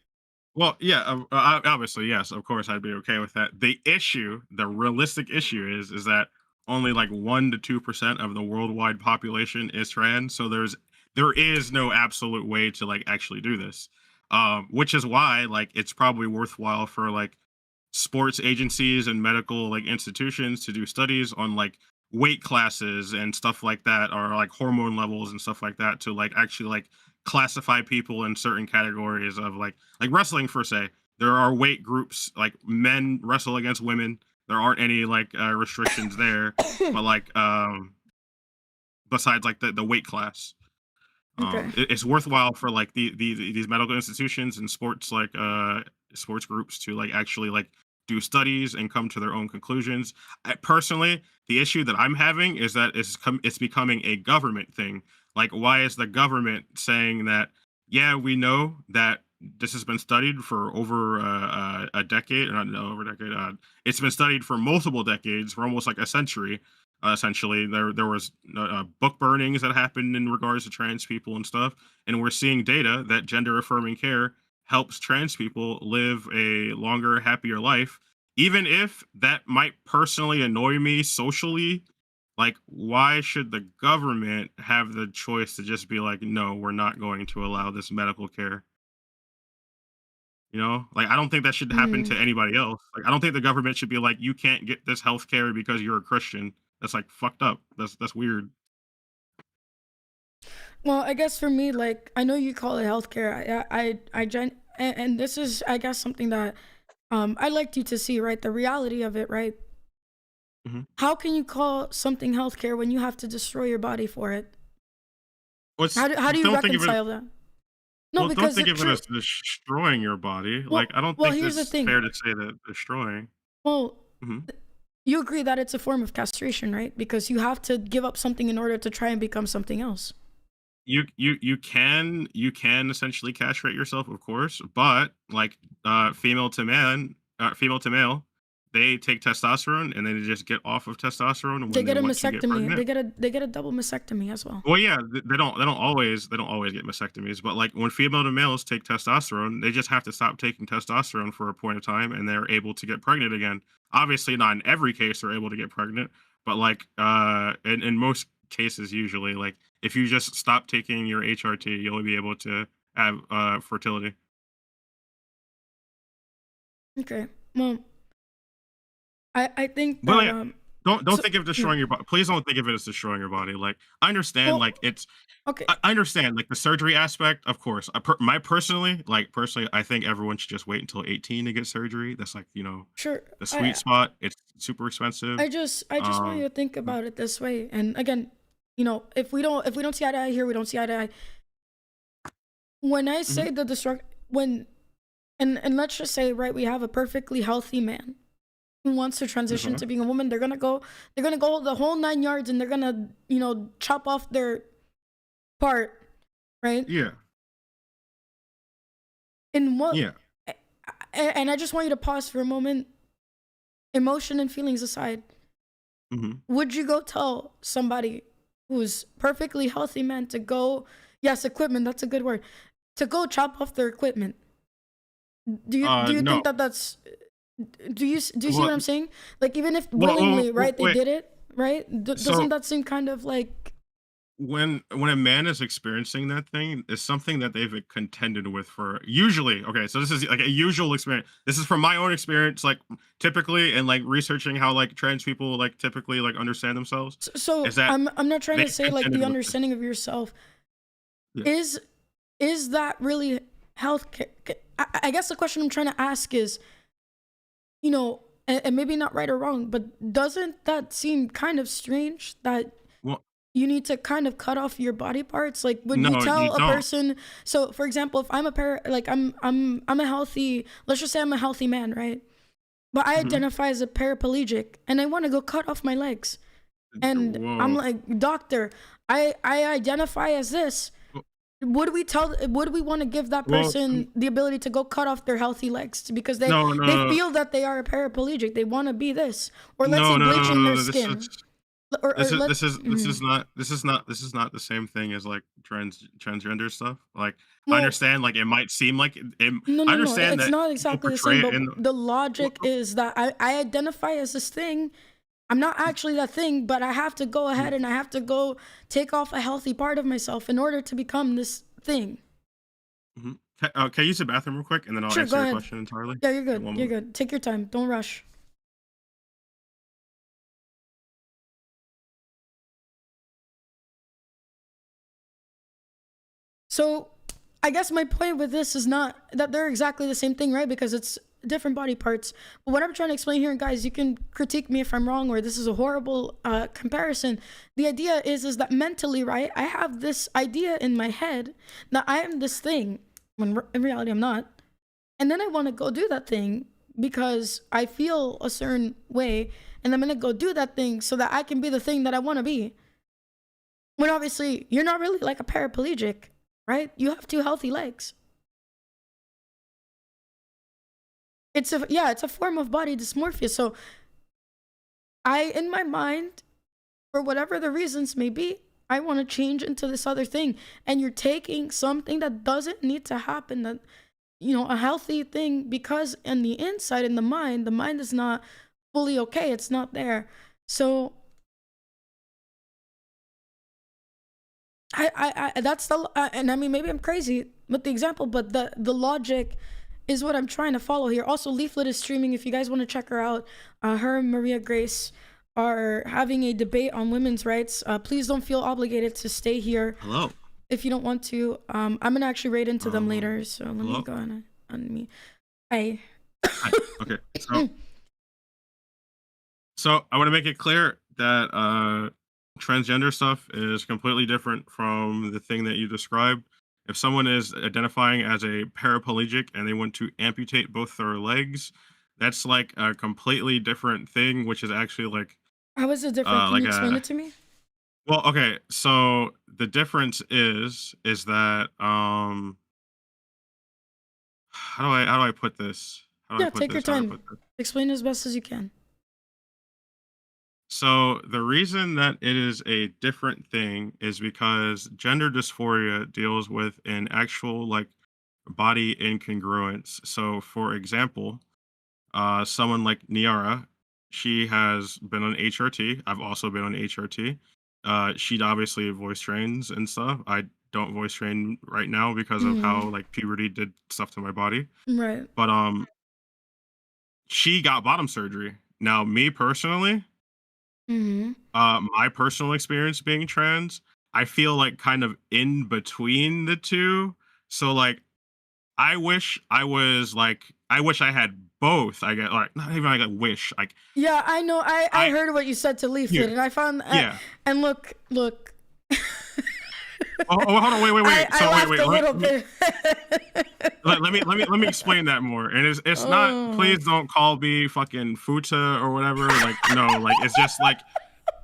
Well, yeah. Obviously, yes. Of course, I'd be okay with that. The realistic issue is that only like 1 to 2% of the worldwide population is trans. So there is no absolute way to like actually do this. Which is why like it's probably worthwhile for like sports agencies and medical like institutions to do studies on like weight classes and stuff like that, or like hormone levels and stuff like that, to like actually like classify people in certain categories of like wrestling for say. There are weight groups, like men wrestle against women. There aren't any like restrictions there, but like besides like the weight class, Okay. it's worthwhile for like these medical institutions and sports like sports groups to like actually like do studies and come to their own conclusions. Personally, the issue that I'm having is that it's becoming a government thing. Like, why is the government saying that, yeah, we know that this has been studied for over a decade, or not no, over a decade, it's been studied for multiple decades, for almost like a century. Essentially, there was book burnings that happened in regards to trans people and stuff, and we're seeing data that gender affirming care helps trans people live a longer, happier life. Even if that might personally annoy me socially, like, why should the government have the choice to just be like, no, we're not going to allow this medical care? Like, I don't think that should happen Hmm. to anybody else. Like, I don't think the government should be like, you can't get this health care because you're a Christian. That's like fucked up. That's weird. Well, I guess for me, like, I know you call it healthcare. And this is, I guess, something that I'd like you to see, right? The reality of it, right? Mhm. How can you call something healthcare when you have to destroy your body for it? What's How do you Don't think of it. reconcile that? No, Well, don't because think of it true. as destroying your body. Like, Well, I don't well, think here's the it's thing. fair to say that destroying. Well, Mhm. you agree that it's a form of castration, right? Because you have to give up something in order to try and become something else. You can essentially castrate yourself, of course, but like female to male, they take testosterone and then they just get off of testosterone They when they get a want to get mastectomy. pregnant. They get a double mastectomy as well. Well, yeah, they don't always get mastectomies, but like when female to males take testosterone, they just have to stop taking testosterone for a point of time, and they're able to get pregnant again. Obviously, not in every case they're able to get pregnant, but like in most cases, usually, like if you just stop taking your HRT, you'll be able to have fertility. Okay. Well, I think But that yeah, don't so think of yeah. destroying your body. Please don't think of it as destroying your body. Like I understand, Well, like it's okay. I understand, like, the surgery aspect, of course. Personally, I think everyone should just wait until 18 to get surgery. That's like, Sure. the sweet I spot. It's super expensive. I just want you Um, to think mm, about it this way. And again, if we don't see eye to eye here, we don't see eye to eye. When I mhm, say the destruct when and let's just say, right, we have a perfectly healthy man who wants to transition uh-huh. to being a woman. They're gonna go the whole 9 yards, and they're gonna, chop off their part, right? Yeah, In what yeah. and I just want you to pause for a moment, emotion and feelings aside. Mhm. Would you go tell somebody who's perfectly healthy man to go, yes, equipment, that's a good word, to go chop off their equipment? Do you think No. that that's do you see Well what I'm saying? Like, even if well, willingly, right, they wait. did it, right? Doesn't So that seem kind of like when a man is experiencing that thing, it's something that they've contended with for usually. Okay, so this is like a usual experience. This is from my own experience, like typically, and like researching how like trans people like typically like understand themselves, so is that I'm not trying they've to say like contended the with this. understanding of yourself Yeah. is is that really health I guess the question I'm trying to ask is, and maybe not right or wrong, but doesn't that seem kind of strange that Well, you need to kind of cut off your body parts? Like, would you no, you tell a don't. person? So, for example, if I'm a like I'm a healthy, let's just say I'm a healthy man, right? But I Mhm. identify as a paraplegic, and I want to go cut off my legs, and I'm Whoa. like, doctor, I identify as this. Would we want to give that Well, person the ability to go cut off their healthy legs because they no, no, they no, feel that they are a paraplegic, they want to be this, or let's say no, no, no, bleaching no, their no. This skin, is or let this is not the same thing as like transgender stuff. Like I well, understand, like it might seem like no, I no, no, understand it's that not people exactly the portray same, it but in the well, logic is that I identify as this thing. I'm not actually that thing, but I have to go ahead and I have to go take off a healthy part of myself in order to become this thing. mhm. Can I use the bathroom real quick and then I'll Sure, answer go your ahead. question entirely? Yeah, you're Okay, good. one You're moment. good. Take your time. Don't rush. So, I guess my point with this is not that they're exactly the same thing, right? Because it's different body parts. But what I'm trying to explain here, and guys, you can critique me if I'm wrong or this is a horrible comparison. The idea is that mentally, right? I have this idea in my head that I am this thing when in reality I'm not. And then I want to go do that thing because I feel a certain way, and I'm gonna go do that thing so that I can be the thing that I want to be. When obviously you're not really like a paraplegic, right? You have two healthy legs. It's a form of body dysmorphia. So in my mind, for whatever the reasons may be, I want to change into this other thing. And you're taking something that doesn't need to happen, that, a healthy thing, because in the inside, in the mind is not fully okay. It's not there. So that's and I mean, maybe I'm crazy with the example, but the logic is what I'm trying to follow here. Also, Leaflet is streaming. If you guys want to check her out, her and Maria Grace are having a debate on women's rights. Please don't feel obligated to stay here Hello. if you don't want to. I'm gonna actually raid into them Um later. So let me hello. go on me. I Hi. Okay. So I want to make it clear that transgender stuff is completely different from the thing that you described. if someone is identifying as a paraplegic and they want to amputate both their legs, that's like a completely different thing, which is actually How is it different? Can like you explain a it to me? well, okay. So the difference is that how do I put this? How do I Yeah, put take your this? How do I time. put this? Explain as best as you can. So the reason that it is a different thing is because gender dysphoria deals with an actual body incongruence. So for example, someone like Niara, she has been on HRT. I've also been on HRT. She'd obviously voice trains and stuff. I don't voice train right now because of Mm-hmm. how puberty did stuff to my body. Right. But she got bottom surgery. Now, me personally, Mm-hmm. my personal experience being trans, I feel like kind of in between the two. So I wish I had both. I get not even like a wish. Yeah, I know. I I heard what you said to Leaf yeah, it, and I found yeah. and look. Oh, hold on, wait. I So laughed a little bit. let me explain that more. And it's not. Oh. Please don't call me fucking futa or whatever. No, it's just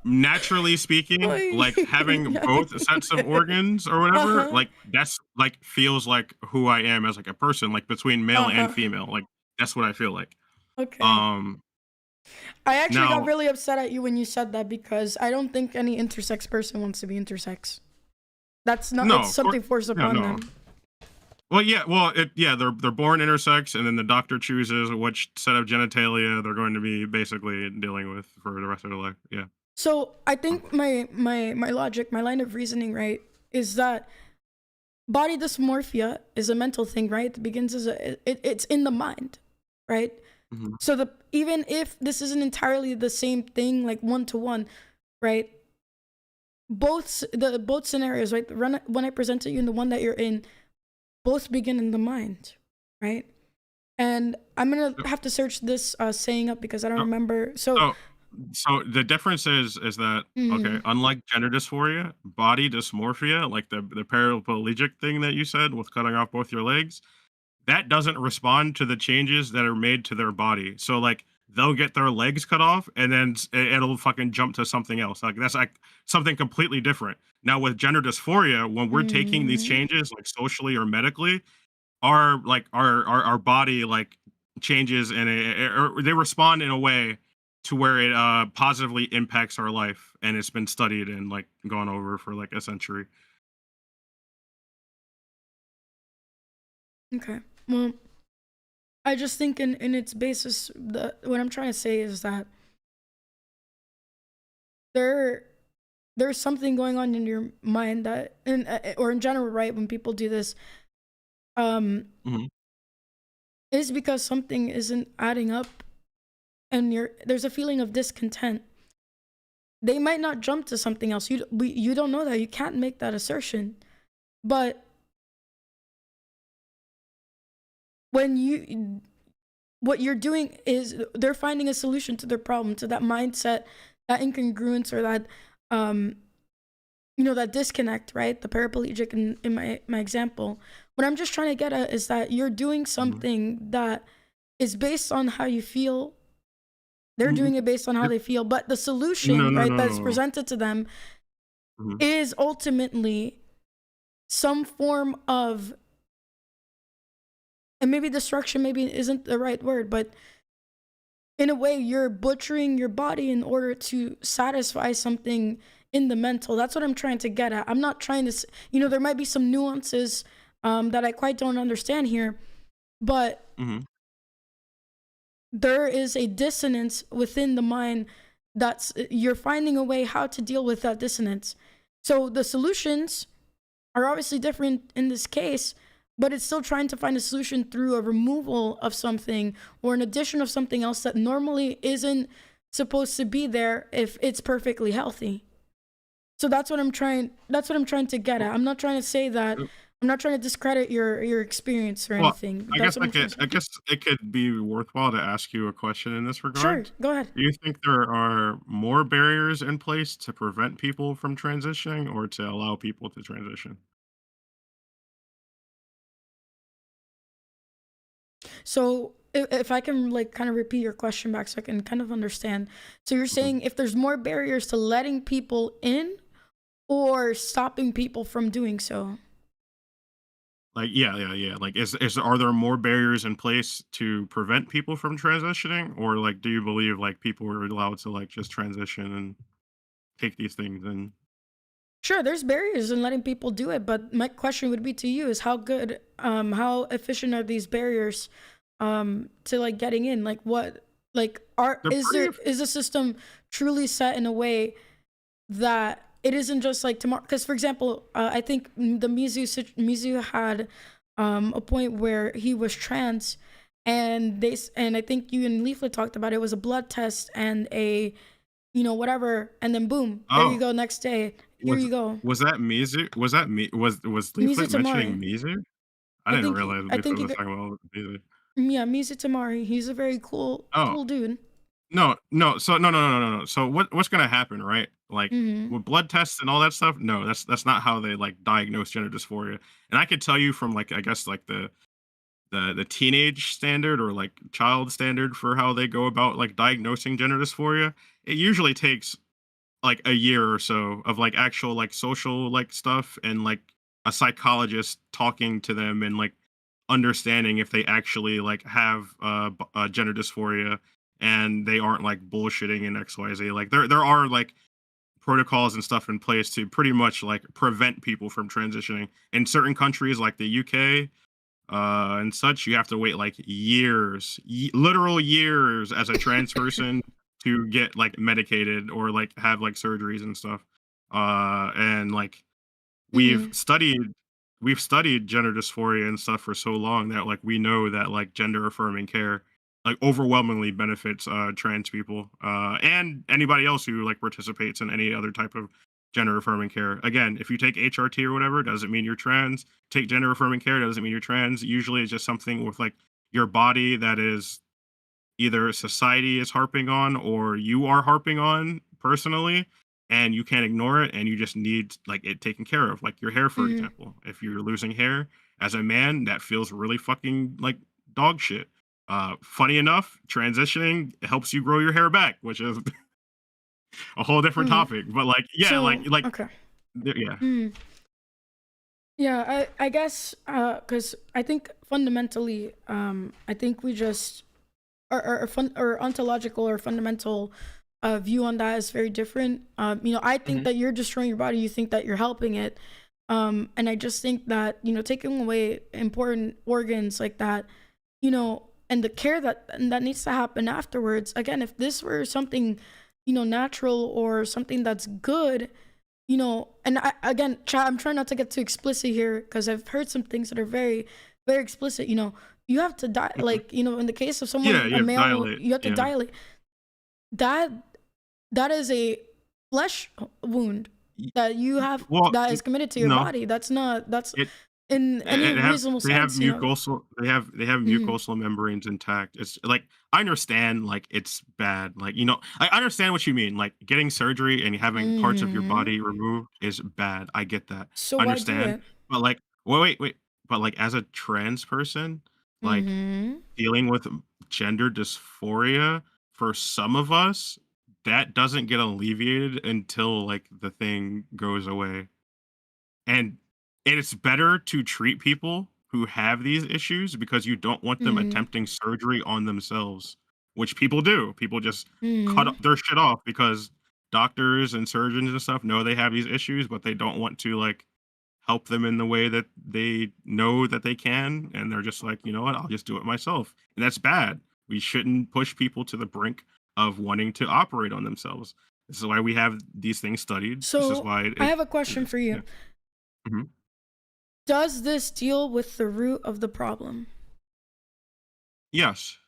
naturally speaking, Oy. having both sets of organs or whatever, Uh-huh. that's feels like who I am as a person, between male and Uh-huh. female. That's what I feel like. Okay. Um, I actually got now, really upset at you when you said that because I don't think any intersex person wants to be intersex. That's not. It's no, something forced upon no. them. Well, yeah, they're born intersex, and then the doctor chooses which set of genitalia they're going to be basically dealing with for the rest of their life. Yeah. So I Um, think my logic, my line of reasoning, right, is that body dysmorphia is a mental thing, right? It begins as it's in the mind, right? mhm. So the even if this isn't entirely the same thing, like one to one, right? Both scenarios, right? When I presented you and the one that you're in, both begin in the mind, right? And I'm gonna have to search this saying up because I don't So, remember. So, so so the difference is that okay, mhm, unlike gender dysphoria, body dysmorphia, like the paraplegic thing that you said with cutting off both your legs, that doesn't respond to the changes that are made to their body. So they'll get their legs cut off and then it'll fucking jump to something else. That's something completely different. Now with gender dysphoria, when we're taking these mhm. changes socially or medically, our body changes and or they respond in a way to where it positively impacts our life, and it's been studied and gone over for a century. Okay. Well, I just think in its basis, what I'm trying to say is that there there's something going on in your mind that, or in general, right? When people do this, um, Hmm. is because something isn't adding up, and there's a feeling of discontent. They might not jump to something else. You don't know that. You can't make that assertion. But when you what you're doing is they're finding a solution to their problem, to that mindset, that incongruence, or that um that disconnect, right? The paraplegic in my example. What I'm just trying to get at is that you're doing Hmm. something that is based on how you feel. They're Hmm. doing it based on how they feel, but the No, solution, no, right, no, that's no. presented to them Mhm. is ultimately some form of, and maybe destruction maybe isn't the right word, but in a way you're butchering your body in order to satisfy something in the mental. That's what I'm trying to get at. I'm not trying to there might be some nuances that I quite don't understand here, but Mhm. there is a dissonance within the mind that's you're finding a way how to deal with that dissonance. So the solutions are obviously different in this case, but it's still trying to find a solution through a removal of something or an addition of something else that normally isn't supposed to be there if it's perfectly healthy. So that's what I'm trying to get Well, at. I'm not trying to say that, uh, I'm not trying to discredit your experience or well, anything. I That's guess what I'm trying to I say. guess it could be worthwhile to ask you a question in this Sure, regard. go ahead. Do you think there are more barriers in place to prevent people from transitioning or to allow people to transition? So if I can like kind of repeat your question back so I can kind of understand. So you're Mhm. saying if there's more barriers to letting people in or stopping people from doing so? Like, yeah. Like, is are there more barriers in place to prevent people from transitioning, or like, do you believe like people are allowed to like just transition and take these things and Sure, there's barriers in letting people do it, but my question would be to you is how efficient are these barriers to like getting in? Like what, like are, they're pretty? is the system truly set in a way that it isn't just like tomorrow? Because for example, I think the Mizu had a point where he was trans, and and I think you and Leaflet talked about it, was a blood test and a whatever, and then boom, there you Oh, go. Next day, here was you go. was that Mizu? Was that me? Was Mizu Leaflet mentioning Tamari. Mizu? I didn't realize I think Leaflet you was got, talking about Mizu. yeah, Mizu Tamari. He's a very Oh, cool dude. no. So no. So what's gonna happen, right? Like Mm-hmm. with blood tests and all that stuff. No, that's not how they like diagnose gender dysphoria. And I could tell you from like I guess like the teenage standard or like child standard for how they go about like diagnosing gender dysphoria. It usually takes like a year or so of like actual like social like stuff and like a psychologist talking to them and like understanding if they actually like have gender dysphoria and they aren't like bullshitting in XYZ. Like there are like protocols and stuff in place to pretty much like prevent people from transitioning. In certain countries like the UK and such, you have to wait like years, literal years as a trans person to get like medicated or like have like surgeries and stuff. And like we've Mm-hmm. studied we've studied gender dysphoria and stuff for so long that like we know that like gender affirming care like overwhelmingly benefits trans people and anybody else who like participates in any other type of gender affirming care. Again, if you take HRT or whatever, doesn't mean you're trans. Take gender affirming care, doesn't mean you're trans. Usually it's just something with like your body that is either society is harping on or you are harping on personally, and you can't ignore it and you just need like it taken care of, like your hair, for Mm-hmm. example. If you're losing hair as a man, that feels really fucking like dog shit. Funny enough, transitioning helps you grow your hair back, which is a whole different Mm-hmm. topic, but like yeah, So okay. yeah. Mm. Yeah, I guess because I think fundamentally, I think we just our ontological or fundamental view on that is very different. I think Mhm. that you're destroying your body. You think that you're helping it. And I just think that, taking away important organs like that, and the care that needs to happen afterwards. Again, if this were something, natural or something that's good, and again, I'm trying not to get too explicit here because I've heard some things that are very, very explicit. You have to die, Mhm. like, in the case of Yeah, someone, you a have male, dilate, you have to yeah. dilate. That that is a flesh wound Y- that you have well, that is committed to your no, body. That's it in any They have reasonable they have sense, mucosal Mhm. mucosal membranes intact. It's like I understand like it's bad. Like, I understand what you mean. Like getting surgery and having parts of your Mhm. body removed is bad. I get that. So I why do understand. it? But like wait. But like as a trans person, like Mhm. dealing with gender dysphoria for some of us, that doesn't get alleviated until like the thing goes away. And it's better to treat people who have these issues because you don't want them Mhm. attempting surgery on themselves, which people do. People just Mhm. their shit off because doctors and surgeons and stuff know they have these issues, but they don't want to like help them in the way that they know that they can. And they're just like, you know what, I'll just do it myself. And that's bad. We shouldn't push people to the brink of wanting to operate on themselves. This is why we have these things studied. This is So why I it have a question for yeah. you. Mhm. Does this deal with the root of the problem? Yes.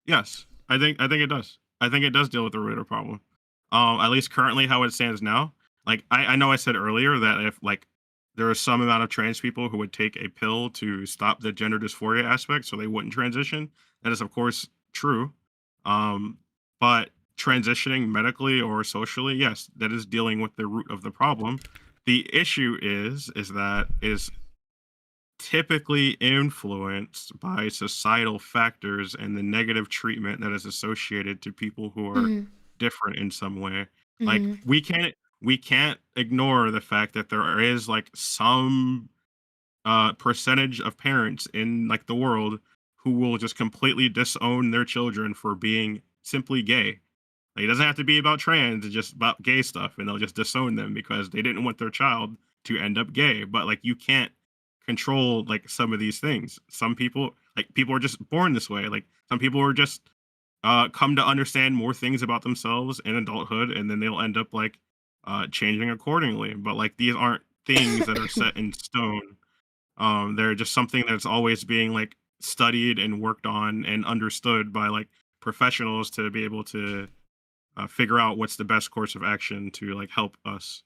Yes. I think it does. I think it does deal with the root of the problem. At least currently how it stands now. Like I know I said earlier that if like there was some amount of trans people who would take a pill to stop the gender dysphoria aspect so they wouldn't transition. That is of course true. Um, but transitioning medically or socially, yes, that is dealing with the root of the problem. The issue is that is typically influenced by societal factors and the negative treatment that is associated to people who are Mhm. different in some way. Like Mhm. we can't ignore the fact that there is like some percentage of parents in like the world who will just completely disown their children for being simply gay. Like, it doesn't have to be about trans, it's just about gay stuff, and they'll just disown them because they didn't want their child to end up gay. But like you can't control like some of these things. Some people like people are just born this way. Like some people are just come to understand more things about themselves in adulthood, and then they'll end up like changing accordingly. But like these aren't things that are set in stone. They're just something that's always being like studied and worked on and understood by like professionals to be able to figure out what's the best course of action to like help us.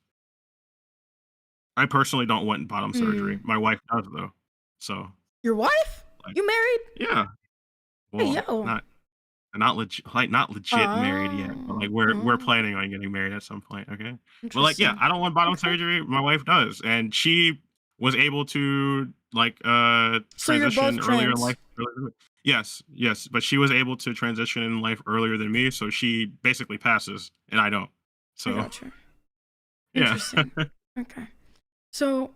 I personally don't want bottom surgery. Mm. My wife does though. So Your wife? like You married? yeah. Hey, Well, yo. not legit married yet, but like we're Oh, planning on getting married at some point, okay? But like yeah, interesting. I don't want bottom Okay. surgery. My wife does. And she was able to like So you're both transition earlier in life. trans. Yes, yes, but she was able to transition in life earlier than me, so she basically passes and I don't. I So, gotcha. yeah. Interesting. Okay. So,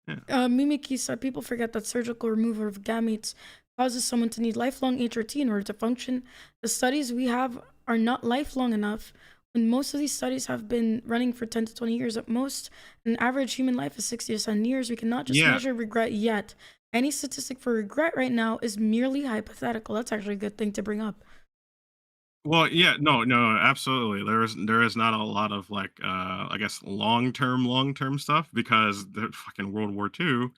Yeah. Mimiki said people forget that surgical removal of gametes causes someone to need lifelong HRT in order to function. The studies we have are not lifelong enough. When most of these studies have been running for 10 to 20 years at most, an average human life is 60 to 70 years. We cannot just Yeah. measure regret yet. Any statistic for regret right now is merely hypothetical. That's actually a good thing to bring up. Well, yeah, no, no, absolutely. There is not a lot of like I guess long term stuff because the fucking World War II,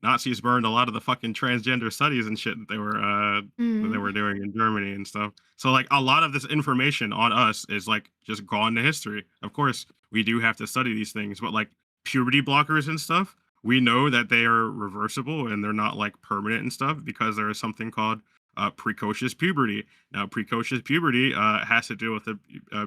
Nazis burned a lot of the fucking transgender studies and shit that they Mm, were doing in Germany and stuff. So like a lot of this information on us is like just gone to history. Of course, we do have to study these things, but like puberty blockers and stuff, we know that they are reversible and they're not like permanent and stuff because there is something called precocious puberty. Now, precocious puberty has to do with the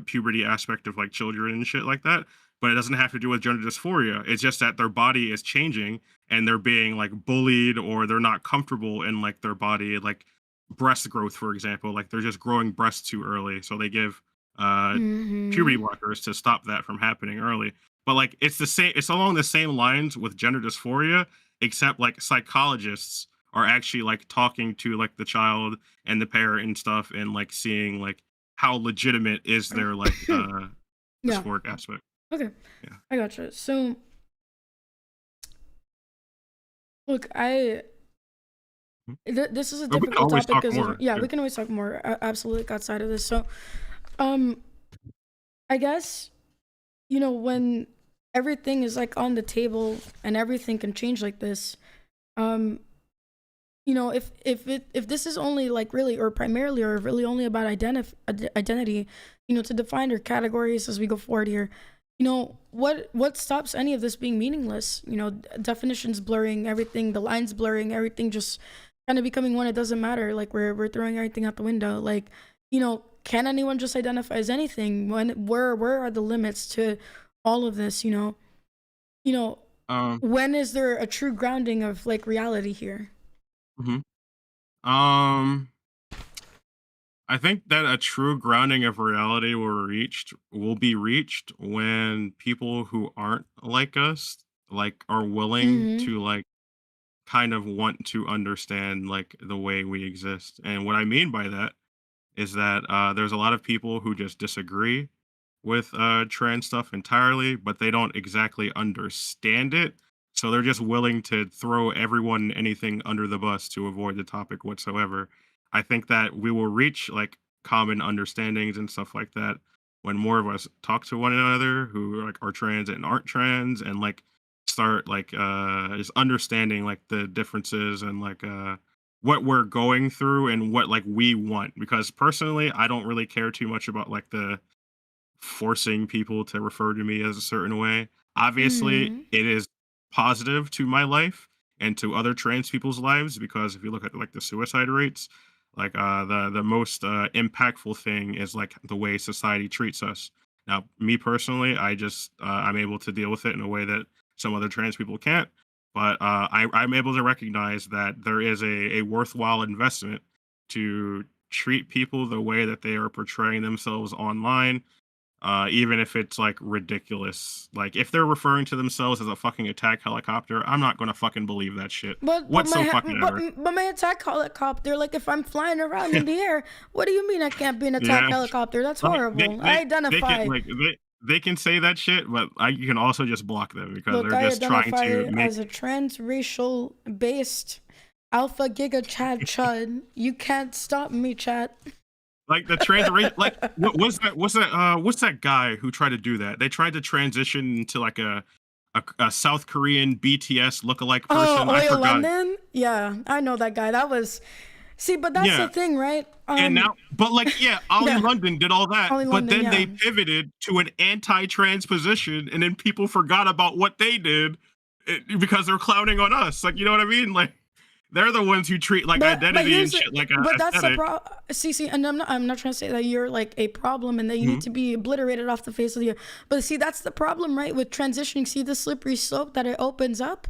puberty aspect of like children and shit like that, but it doesn't have to do with gender dysphoria. It's just that their body is changing and they're being like bullied or they're not comfortable in like their body, like breast growth, for example. Like they're just growing breasts too early, so they give puberty mm-hmm. blockers to stop that from happening early. But like it's the same. It's along the same lines with gender dysphoria, except like psychologists are actually like talking to like the child and the parent and stuff and like seeing like how legitimate is their like Yeah. dysphoric aspect. Okay. Yeah. I gotcha. So, look, Mhm. this is a But we can difficult always topic talk because more. yeah, Yeah. we can always talk more. Absolutely outside of this. So, um, I guess when everything is like on the table and everything can change like this, um, if this is only like really or primarily or really only about identity, to define our categories as we go forward here, what stops any of this being meaningless? Definitions blurring, everything, the lines blurring, everything just kind of becoming one. It doesn't matter. Like we're throwing everything out the window. Like, can anyone just identify as anything? Where are the limits to all of this? You know, Um. when is there a true grounding of like reality here? Mhm. Um. I think that a true grounding of reality will be reached when people who aren't like us like are willing Mm-hmm. to like kind of want to understand like the way we exist. And what I mean by that is that there's a lot of people who just disagree with trans stuff entirely, but they don't exactly understand it. So they're just willing to throw everyone and anything under the bus to avoid the topic whatsoever. I think that we will reach like common understandings and stuff like that when more of us talk to one another who like are trans and aren't trans and like start like just understanding like the differences and like what we're going through and what like we want, because personally I don't really care too much about like the forcing people to refer to me as a certain way. Obviously, Mm-hmm. it is positive to my life and to other trans people's lives because if you look at like the suicide rates, like the most impactful thing is like the way society treats us. Now, me personally, I'm able to deal with it in a way that some other trans people can't. But I'm able to recognize that there is a worthwhile investment to treat people the way that they are portraying themselves online, even if it's like ridiculous. Like if they're referring to themselves as a fucking attack helicopter, I'm not gonna fucking believe that shit whatsoever. But my attack helicopter, like if I'm flying around in the air, what do you mean I can't be an attack Yeah, helicopter? That's like horrible. I they can identify. like they can say that shit, but you can also just block them because Look, they're I just trying to identify make as a transracial based alpha giga Chad Chud. You can't stop me, chat. like the like what's that guy who tried to do that? They tried to transition into like a South Korean BTS lookalike Oh, person. I Oil forgot. London? Yeah, I know that guy. That was. See, but that's the Yeah. thing, right? And now, but like, yeah, Ollie Yeah, London did all that, Ollie but London, then yeah. they pivoted to an anti-trans position, and then people forgot about what they did because they're clowning on us. Like, you know what I mean? Like, they're the ones who treat like identity and shit like a but that's the aesthetic. see, and I'm not trying to say that you're like a problem and that you need to be obliterated off the face of the earth. But see, that's the problem, right? With transitioning, see the slippery slope that it opens up.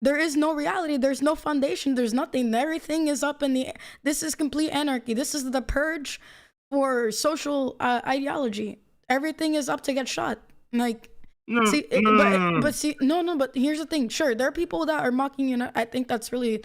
There is no reality. There's no foundation. There's nothing. Everything is up in the air. This is complete anarchy. This is the purge for social ideology. Everything is up to get shot. Like, No, see, no, no, no, no, but see, no. But here's the thing. Sure, there are people that are mocking you, and I think that's really,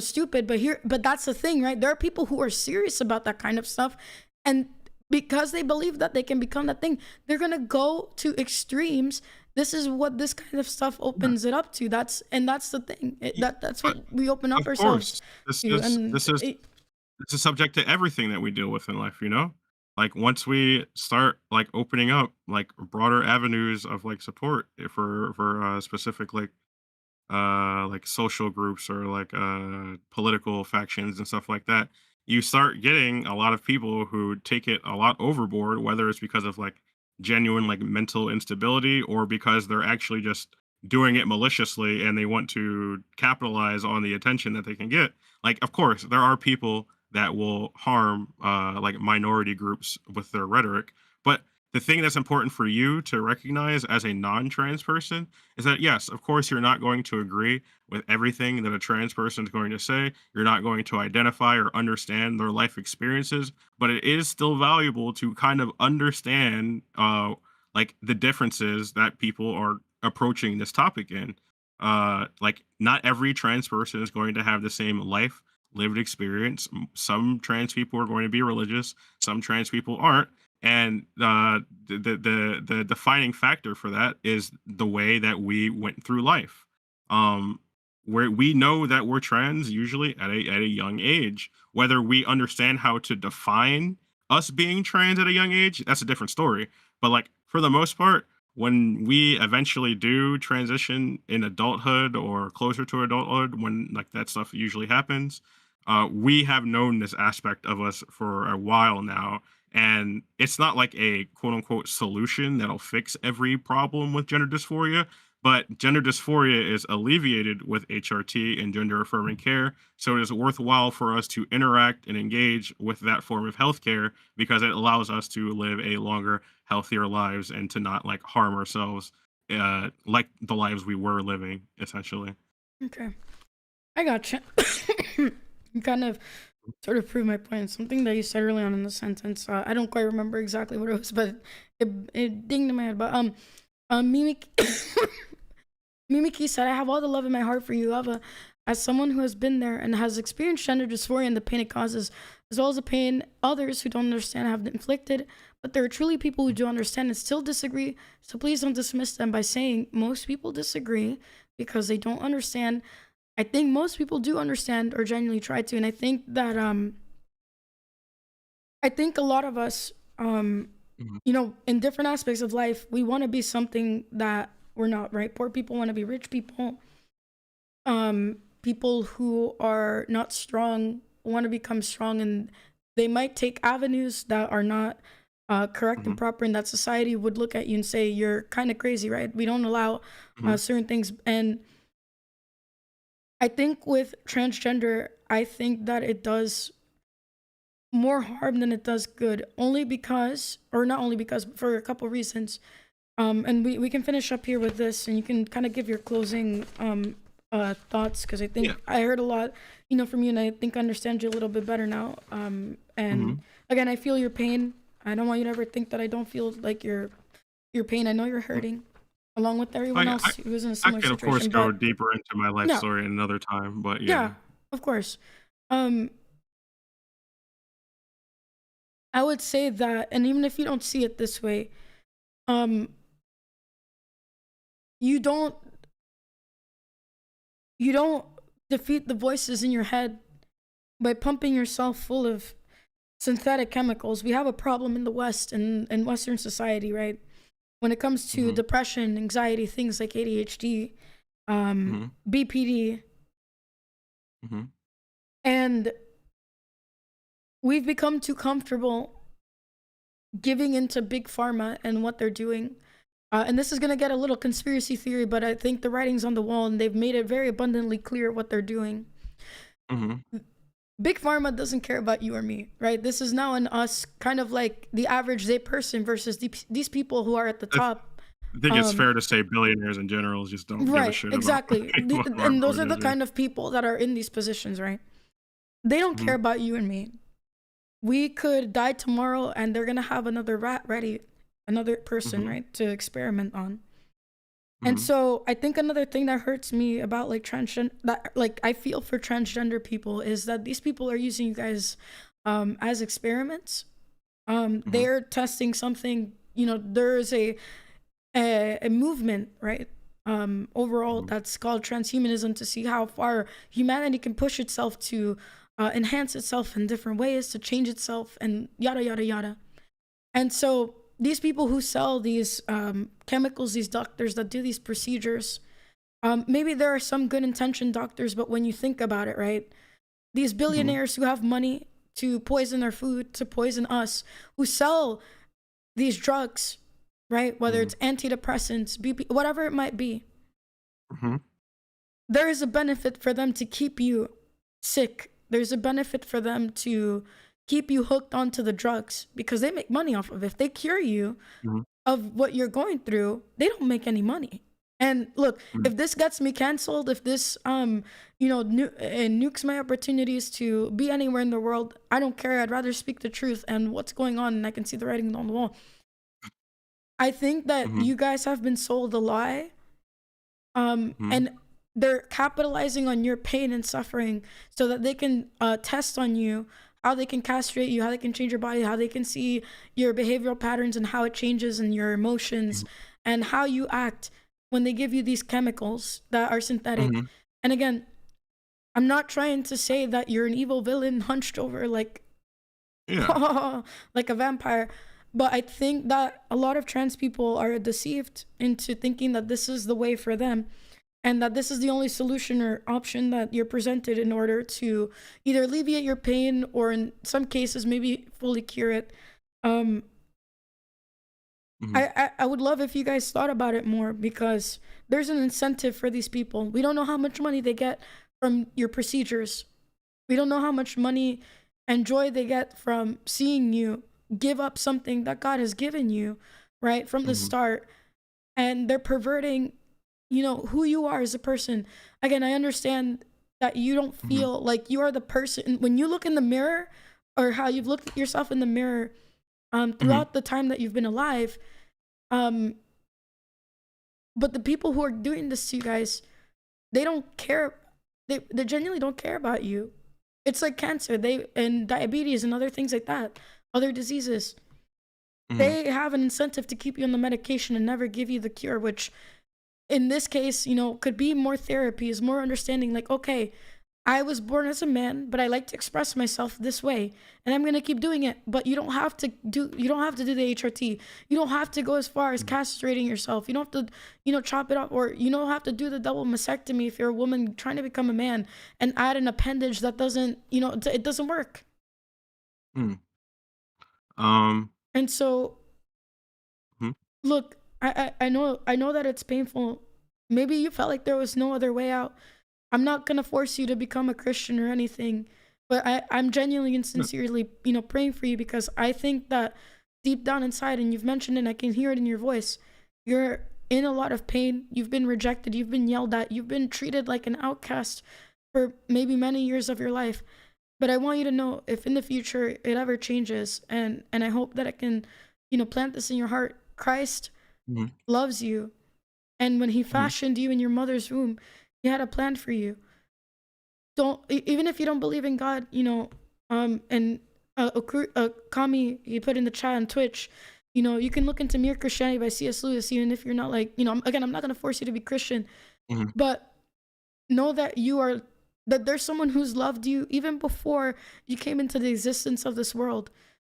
stupid. But that's the thing, right? There are people who are serious about that kind of stuff, and because they believe that they can become that thing, they're gonna go to extremes. This is what this kind of stuff opens it up to. That's the thing. That's But what we open up of ourselves course, this to, is and this is it's a subject to everything that we deal with in life, you know? Like once we start like opening up like broader avenues of like support for specific like social groups or like political factions and stuff like that, you start getting a lot of people who take it a lot overboard, whether it's because of like genuine like mental instability or because they're actually just doing it maliciously and they want to capitalize on the attention that they can get. Like of course there are people that will harm like minority groups with their rhetoric, but the thing that's important for you to recognize as a non-trans person is that yes, of course, you're not going to agree with everything that a trans person is going to say. You're not going to identify or understand their life experiences, but it is still valuable to kind of understand like the differences that people are approaching this topic in. Like not every trans person is going to have the same life lived experience. Some trans people are going to be religious, some trans people aren't, and the defining factor for that is the way that we went through life. Um, where we know that we're trans usually at a young age. Whether we understand how to define us being trans at a young age, that's a different story. But like for the most part, when we eventually do transition in adulthood or closer to adulthood, when like that stuff usually happens, we have known this aspect of us for a while now, and it's not like a quote unquote solution that'll fix every problem with gender dysphoria, but gender dysphoria is alleviated with HRT and gender affirming care. So it is worthwhile for us to interact and engage with that form of healthcare because it allows us to live a longer, healthier lives and to not like harm ourselves like the lives we were living, essentially. okay, I gotcha. You kind of sort of prove my point. Something that you said early on in the sentence. I don't quite remember exactly what it was, but it dinged in my head. But Mimiki, Mimiki said, "I have all the love in my heart for you, Ava, as someone who has been there and has experienced gender dysphoria and the pain it causes, as well as the pain others who don't understand have inflicted. But there are truly people who do understand and still disagree. So please don't dismiss them by saying most people disagree because they don't understand. I think most people do understand or genuinely try to, and I think that I think a lot of us, Mhm. in different aspects of life, we want to be something that we're not, right? Poor people want to be rich people. People who are not strong want to become strong, and they might take avenues that are not correct and Mhm. proper, and that society would look at you and say you're kind of crazy, right? We don't allow Mhm. certain things, and I think with transgender, I think that it does more harm than it does good, only because, or not only because, but for a couple reasons. And we can finish up here with this, and you can kind of give your closing thoughts, because I think Yeah. I heard a lot, from you, and I think I understand you a little bit better now. And again, I feel your pain. I don't want you to ever think that I don't feel like your pain. I know you're hurting, along with everyone else who's in a I similar can, of course, situation. go But deeper into my life yeah, story another time, but yeah, of course. Um, I would say that, and even if you don't see it this way, um, you don't defeat the voices in your head by pumping yourself full of synthetic chemicals. We have a problem in the West and in Western society, right? When it comes to depression, anxiety, things like ADHD, BPD, and we've become too comfortable giving into big pharma and what they're doing. And this is going to get a little conspiracy theory, but I think the writing's on the wall, and they've made it very abundantly clear what they're doing. Big pharma doesn't care about you or me, right? This is now an us, kind of like the average day person versus these people who are at the top. I think it's fair to say billionaires in general just don't give a shit exactly. about And those are the kind of people that are in these positions, right? They don't care about you and me. We could die tomorrow, and they're gonna have another rat ready, another person, right, to experiment on. And so I think another thing that hurts me about like I feel for transgender people is that these people are using you guys as experiments. They're testing something. There's a movement, right? Overall, that's called transhumanism, to see how far humanity can push itself to enhance itself in different ways, to change itself, and yada yada yada. And so these people who sell these chemicals, these doctors that do these procedures, maybe there are some good intentioned doctors, but when you think about it, right, these billionaires who have money to poison their food, to poison us, who sell these drugs, right, whether it's antidepressants, BP, whatever it might be, there is a benefit for them to keep you sick. There's a benefit for them to keep you hooked onto the drugs, because they make money off of it. If they cure you of what you're going through, they don't make any money. And look, if this gets me canceled, if this nukes my opportunities to be anywhere in the world, I don't care. I'd rather speak the truth and what's going on, and I can see the writing on the wall. I think that you guys have been sold a lie, and they're capitalizing on your pain and suffering so that they can test on you, how they can castrate you, how they can change your body, how they can see your behavioral patterns and how it changes, and your emotions and how you act when they give you these chemicals that are synthetic. And again, I'm not trying to say that you're an evil villain hunched over like like a vampire, but I think that a lot of trans people are deceived into thinking that this is the way for them, and that this is the only solution or option that you're presented in order to either alleviate your pain, or in some cases maybe fully cure it. I would love if you guys thought about it more, because there's an incentive for these people. We don't know how much money they get from your procedures. We don't know how much money and joy they get from seeing you give up something that God has given you, right, from the start. And they're perverting who you are as a person. Again, I understand that you don't feel like you are the person when you look in the mirror, or how you've looked at yourself in the mirror throughout the time that you've been alive. But the people who are doing this to you guys, they don't care. They genuinely don't care about you. It's like cancer, and diabetes and other things like that, other diseases. They have an incentive to keep you on the medication and never give you the cure, which in this case, could be more therapies, more understanding. Like, okay, I was born as a man, but I like to express myself this way, and I'm going to keep doing it. But you don't have to do the HRT. You don't have to go as far as castrating yourself. You don't have to, chop it up, or you don't have to do the double mastectomy if you're a woman trying to become a man and add an appendage that doesn't, it doesn't work. And so, look, I know that it's painful. Maybe you felt like there was no other way out. I'm not going to force you to become a Christian or anything. But I'm genuinely and Yeah. sincerely, praying for you because I think that deep down inside, and you've mentioned it, and I can hear it in your voice, you're in a lot of pain. You've been rejected. You've been yelled at. You've been treated like an outcast for maybe many years of your life. But I want you to know if in the future it ever changes, and I hope that I can, plant this in your heart. Christ Mhm. loves you. And when he Mhm. fashioned you in your mother's womb, he had a plan for you. Don't even if you don't believe in God, and Kami he put in the chat on Twitch, you can look into Mere Christianity by C.S. Lewis, even if you're not like, again, I'm not gonna force you to be Christian, Mhm. but know that that there's someone who's loved you even before you came into the existence of this world,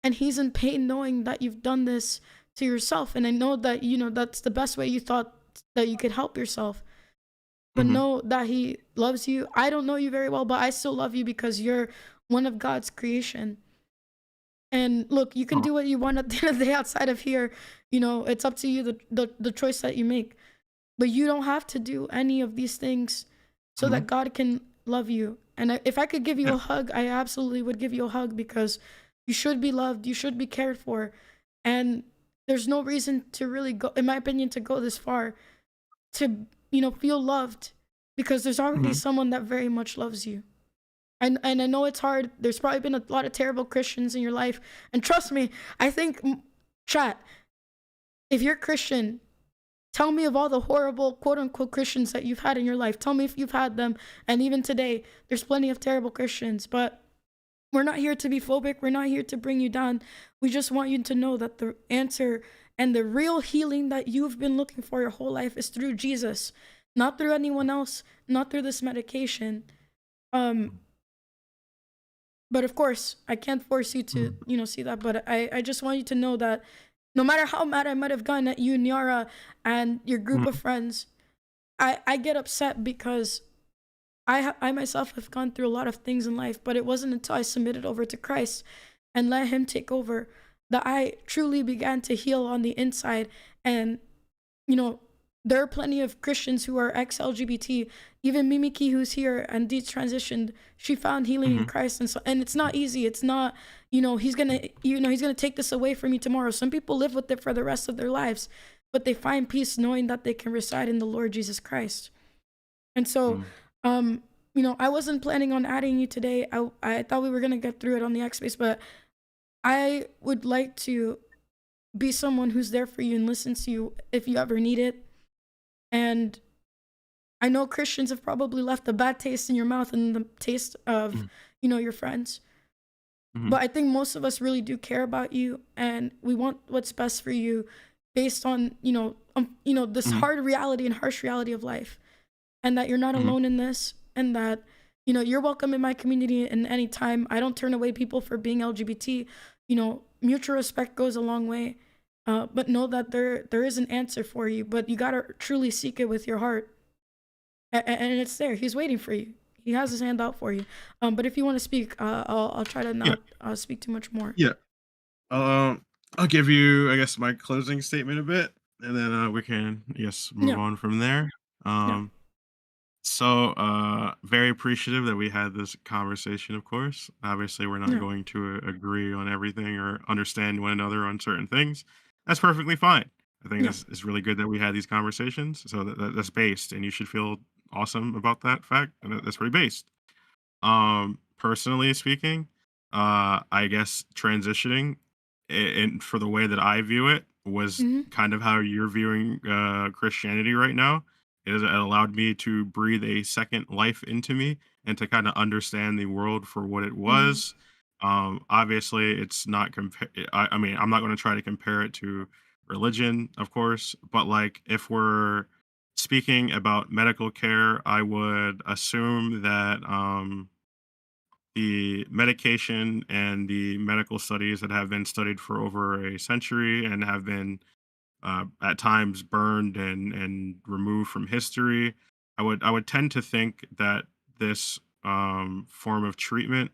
and he's in pain knowing that you've done this to yourself. And I know that that's the best way you thought that you could help yourself, but Mhm. know that he loves you. I don't know you very well, but I still love you because you're one of God's creation. And look, you can Oh. do what you want at the end of the day outside of here. It's up to you, the choice that you make. But you don't have to do any of these things so Mhm. that God can love you. And if I could give you Yeah. a hug, I absolutely would give you a hug because you should be loved, you should be cared for. And there's no reason to really go, in my opinion, to go this far to, feel loved because there's already Mhm. someone that very much loves you. And I know it's hard. There's probably been a lot of terrible Christians in your life. And trust me, I think, chat, if you're Christian, tell me of all the horrible quote unquote Christians that you've had in your life. Tell me if you've had them. And even today, there's plenty of terrible Christians. But we're not here to be phobic. We're not here to bring you down. We just want you to know that the answer and the real healing that you've been looking for your whole life is through Jesus, not through anyone else, not through this medication. Um, but of course, I can't force you to, Mhm. see that. But I just want you to know that no matter how mad I might have gotten at you, Nyara, and your group of Mhm. friends, I get upset because I myself have gone through a lot of things in life, but it wasn't until I submitted over to Christ and let Him take over that I truly began to heal on the inside. And you know, there are plenty of Christians who are ex-LGBT. Even Mimiki, who's here and detransitioned, she found healing in Mhm. Christ, and it's not easy. It's not, he's gonna take this away from you tomorrow. Some people live with it for the rest of their lives, but they find peace knowing that they can reside in the Lord Jesus Christ. And so, Mhm. um, I wasn't planning on adding you today. I thought we were gonna get through it on the X space, but I would like to be someone who's there for you and listens to you if you ever need it. And I know Christians have probably left a bad taste in your mouth and the taste of, Mhm. your friends. Mhm. But I think most of us really do care about you and we want what's best for you based on, this Mhm. hard reality and harsh reality of life. And that you're not Mhm. alone in this, and that, you're welcome in my community in any time. I don't turn away people for being LGBT. Mutual respect goes a long way. But know that there is an answer for you, but you gotta truly seek it with your heart. And it's there. He's waiting for you. He has his hand out for you. But if you want to speak, I'll try to Yeah. not speak too much more. Yeah. I'll give you, I guess, my closing statement a bit, and then we can, yes, move Yeah, on from there. yeah, Um, very appreciative that we had this conversation. Of course, obviously, we're not yeah, going to agree on everything or understand one another on certain things. That's perfectly fine. I think yeah, this is really good that we had these conversations. So that's based, and you should feel awesome about that fact, and that's pretty based. Personally speaking, I guess transitioning and for the way that I view it was mm-hmm, kind of how you're viewing Christianity right now. It allowed me to breathe a second life into me and to kind of understand the world for what it mm-hmm, was. Obviously, it's not I mean, I'm not going to try to compare it to religion, of course, but like if we're speaking about medical care, I would assume that the medication and the medical studies that have been studied for over a century and have been at times burned and removed from history. I would tend to think that this form of treatment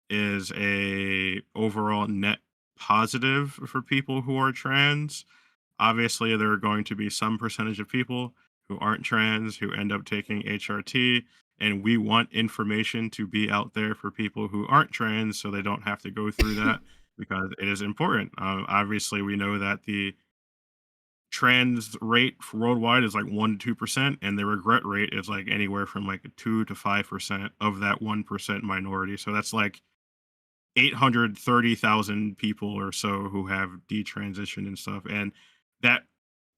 is a overall net positive for people who are trans. Obviously, there are going to be some percentage of people who aren't trans who end up taking HRT and we want information to be out there for people who aren't trans, so they don't have to go through that because it is important. Obviously, we know that the trans rate worldwide is like 1 to 2%, and the regret rate is like anywhere from like 2 to 5% of that 1% minority. So that's like 830,000 people or so who have detransitioned and stuff. And that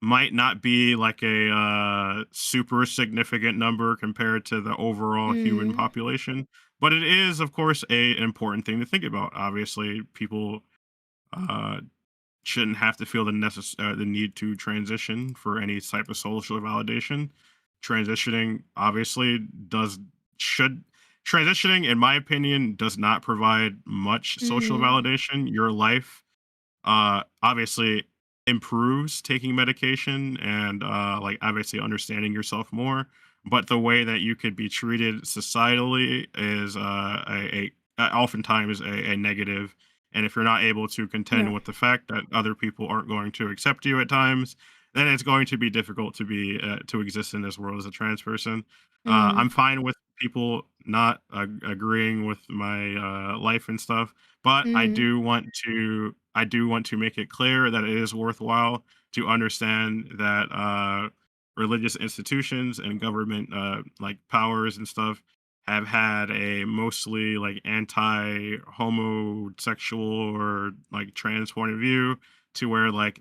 might not be like a super significant number compared to the overall human Mm, population, but it is, of course, an important thing to think about. Obviously, people uh, shouldn't have to feel the need to transition for any type of social validation. Transitioning obviously does should Transitioning, in my opinion, does not provide much social mm, validation. Your life obviously improves taking medication and like obviously understanding yourself more, but the way that you could be treated societally is oftentimes a negative. And if you're not able to yeah. contend with the fact that other people aren't going to accept you at times, then it's going to be difficult to exist in this world as a trans person. Mm, I'm fine with people not agreeing with my life and stuff, but mm, I do want to make it clear that it is worthwhile to understand that religious institutions and government like powers and stuff have had a mostly like anti-homosexual or like trans point of view, to where like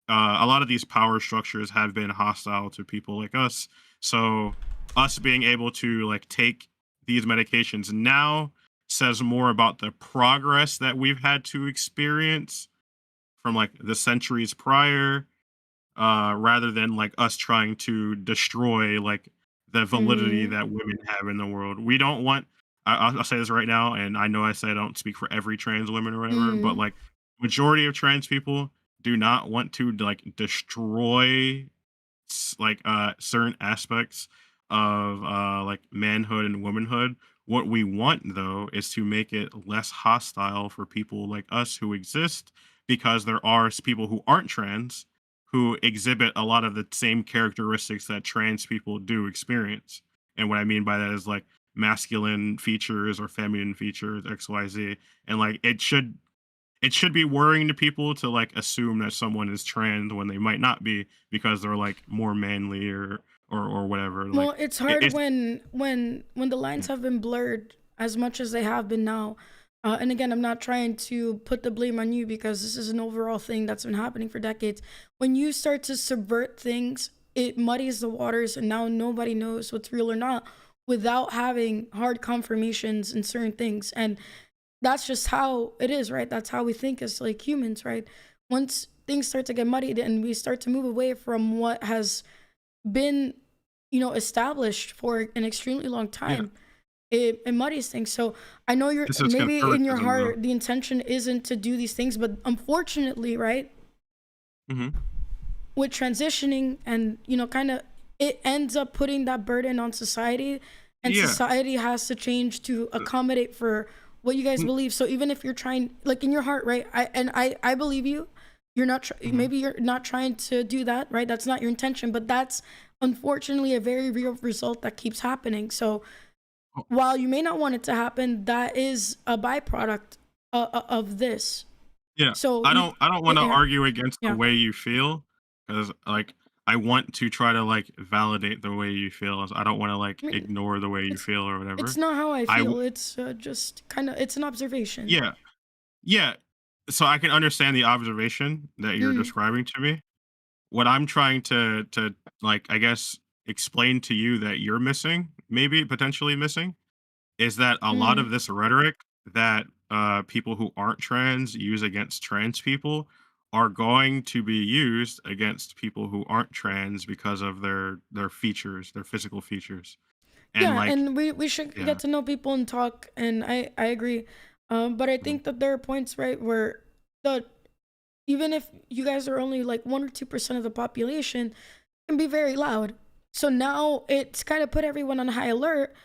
a lot of these power structures have been hostile to people like us. So us being able to like take these medications now says more about the progress that we've had to experience from like the centuries prior, rather than like us trying to destroy like the validity mm, that women have in the world. We don't want. I'll say this right now, and I know I say I don't speak for every trans woman or whatever, but mm. like majority of trans people do not want to like destroy like certain aspects of like manhood and womanhood. What we want though is to make it less hostile for people like us who exist, because there are people who aren't trans who exhibit a lot of the same characteristics that trans people do experience. And what I mean by that is like masculine features or feminine features, XYZ. And like it should be worrying to people to like assume that someone is trans when they might not be, because they're like more manly or whatever. Like Well, it's hard it's when the lines have been blurred as much as they have been now. And again, I'm not trying to put the blame on you because this is an overall thing that's been happening for decades. When you start to subvert things, it muddies the waters, and now nobody knows what's real or not without having hard confirmations in certain things. And that's just how it is, right? That's how we think as like humans, right? Once things start to get muddied and we start to move away from what has been, established for an extremely long yeah. time, it muddies things. So I know you're This is maybe in your conservatism though. heart the intention isn't to do these things, but unfortunately, right, Hmm. with transitioning and kind of it ends up putting that burden on society, and Yeah. society has to change to accommodate for what you guys believe. So even if you're trying, like in your heart, right, I believe you, you're not Mm-hmm. maybe you're not trying to do that, right? That's not your intention, but that's unfortunately a very real result that keeps happening. So while you may not want it to happen, that is a byproduct of this. Yeah, So I don't want to yeah, argue against the yeah. way you feel, because like I want to try to like validate the way you feel. I don't want to like I mean, ignore the way you it's feel or it's whatever. not how I I w- feel. It's just kind of it's an observation. yeah, yeah. So I can understand the observation that you're Mm, describing to me. What I'm trying to like, I guess, explain to you that you're missing, maybe potentially missing, is that a lot mm. of this rhetoric that people who aren't trans use against trans people are going to be used against people who aren't trans because of their features, their physical features. And Yeah, like, and we should yeah. get to know people and talk, and I agree. But I Mhm. think that there are points, right, where the even if you guys are only like 1 or 2% of the population, can be very loud. So now it's kind of put everyone on high alert,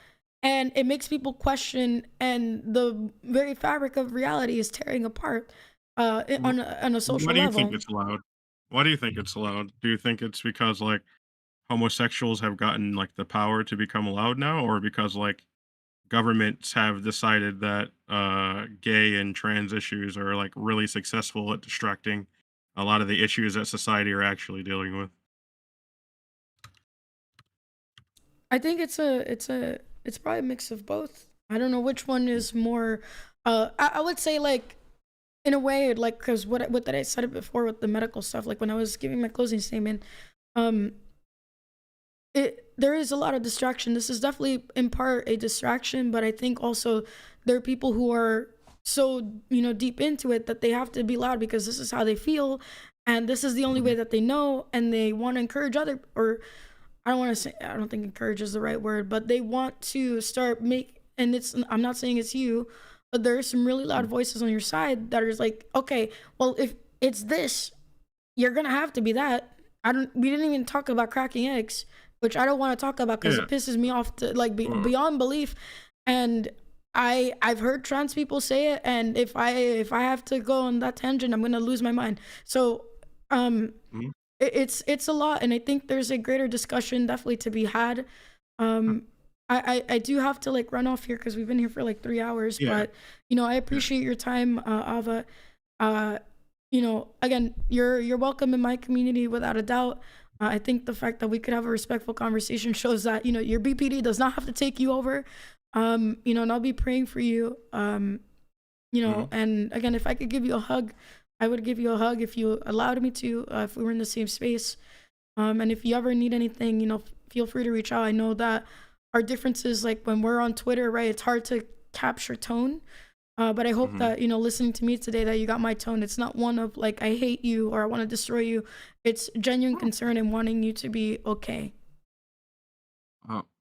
and it makes people question, and the very fabric of reality is tearing apart on a Why social do you think level. it's loud? Why do you think it's loud? Do you think it's because like homosexuals have gotten like the power to become loud now, or because like governments have decided that gay and trans issues are like really successful at distracting a lot of the issues that society are actually dealing with. I think it's probably a mix of both. I don't know which one is more. I would say like in a way like because what that I said it before with the medical stuff. Like when I was giving my closing statement, um, there is a lot of distraction. This is definitely in part a distraction, but I think also there are people who are so deep into it that they have to be loud because this is how they feel, and this is the only way Mhm. that they know, and they want to encourage other or I don't want to say I don't think encourage is the right word, but they want to start make and it's I'm not saying it's you, but there are some really loud Mhm. voices on your side that are like, okay, well if it's this, you're gonna have to be that. I don't. We didn't even talk about cracking eggs, which I don't want to talk about because Yeah. it pisses me off to like Uh, beyond belief. And I've heard trans people say it, and if I have to go on that tangent, I'm gonna lose my mind. So um, mhm. it's a lot, and I think there's a greater discussion definitely to be had. Um, I do have to like run off here because we've been here for like 3 hours, Yeah. but I Yeah. appreciate your time, Ava. Uh, again, you're welcome in my community without a doubt. I think the fact that we could have a respectful conversation shows that your BPD does not have to take you over. And I'll be praying for you. Mhm. And again, if I could give you a hug, I would give you a hug if you allowed me to. If we were in the same space. And if you ever need anything, feel free to reach out. I know that our differences, like when we're on Twitter, right, it's hard to capture tone. But I hope Mhm. that, listening to me today, that you got my tone. It's not one of like, I hate you or I want to destroy you. It's genuine concern and wanting you to be okay.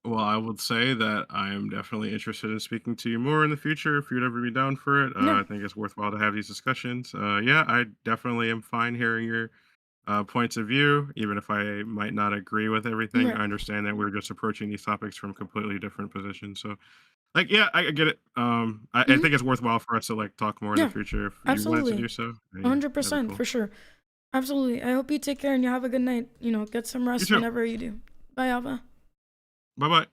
Well, I would say that I am definitely interested in speaking to you more in the future if you'd ever be down for it. Yeah. I think it's worthwhile to have these discussions. Yeah, I definitely am fine hearing your points of view, even if I might not agree with everything. Right. I understand that we're just approaching these topics from completely different positions. So, like, yeah, I get it. I Hmm. think it's worthwhile for us to like talk more in the Yeah. future if you wanted to Absolutely. do so. Yeah, that'd be 100% cool. for sure. Absolutely. I hope you take care and you have a good night. Get some You rest too. whenever you do. Bye, Alva. Bye bye.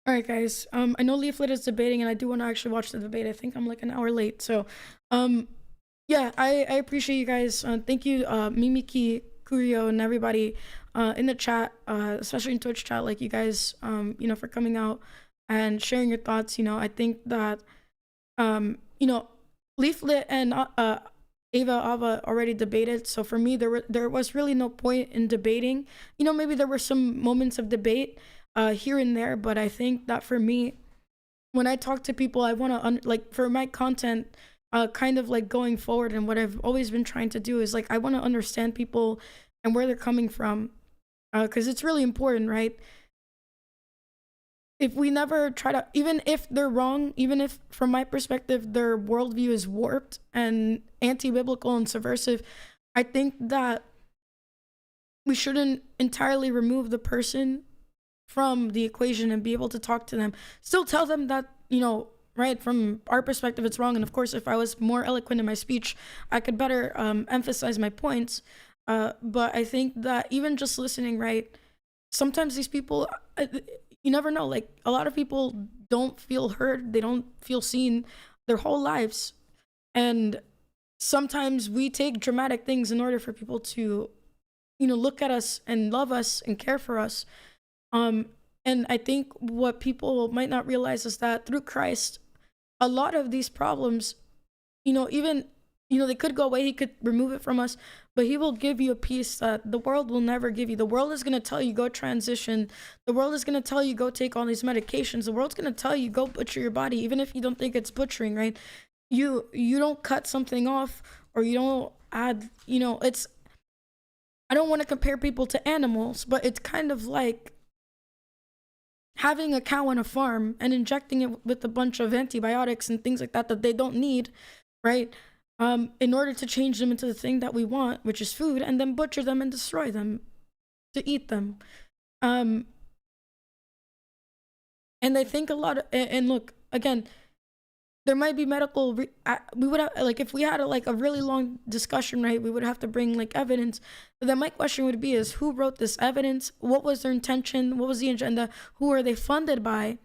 All right, guys. I know Leaflet is debating, and I do want to actually watch the debate. I think I'm like an hour late. So, um, yeah, I appreciate you guys. Thank you, Mimiki, Kurio, and everybody in the chat, especially in Twitch chat, like you guys, for coming out and sharing your thoughts. I think that, Leaflet and Ava already debated. So for me, there was really no point in debating. Maybe there were some moments of debate here and there, but I think that for me, when I talk to people, I want to like for my content, kind of like going forward, and what I've always been trying to do is like I want to understand people and where they're coming from, because it's really important, right? If we never try to, even if they're wrong, even if from my perspective their worldview is warped and anti-biblical and subversive, I think that we shouldn't entirely remove the person from the equation and be able to talk to them. Still tell them that, right, from our perspective, it's wrong. And of course, if I was more eloquent in my speech, I could better emphasize my points. But I think that even just listening, right, sometimes these people, you never know. Like a lot of people don't feel heard, they don't feel seen their whole lives. And sometimes we take dramatic things in order for people to, look at us and love us and care for us. um, and I think what people might not realize is that through Christ, a lot of these problems, even, they could go away. He could remove it from us, but he will give you a peace that the world will never give you. The world is going to tell you go transition. The world is going to tell you go take all these medications. The world's going to tell you go butcher your body, even if you don't think it's butchering, right? You don't cut something off, or you don't add, it's, I don't want to compare people to animals, but it's kind of like having a cow on a farm and injecting it with a bunch of antibiotics and things like that that they don't need, right? In order to change them into the thing that we want, which is food, and then butcher them and destroy them to eat them. Um, and I think a lot of, and look, again, there might be medical we would have, like, if we had a really long discussion, right, we would have to bring like evidence. But then my question would be is, who wrote this evidence? What was their intention? What was the agenda? Who are they funded by?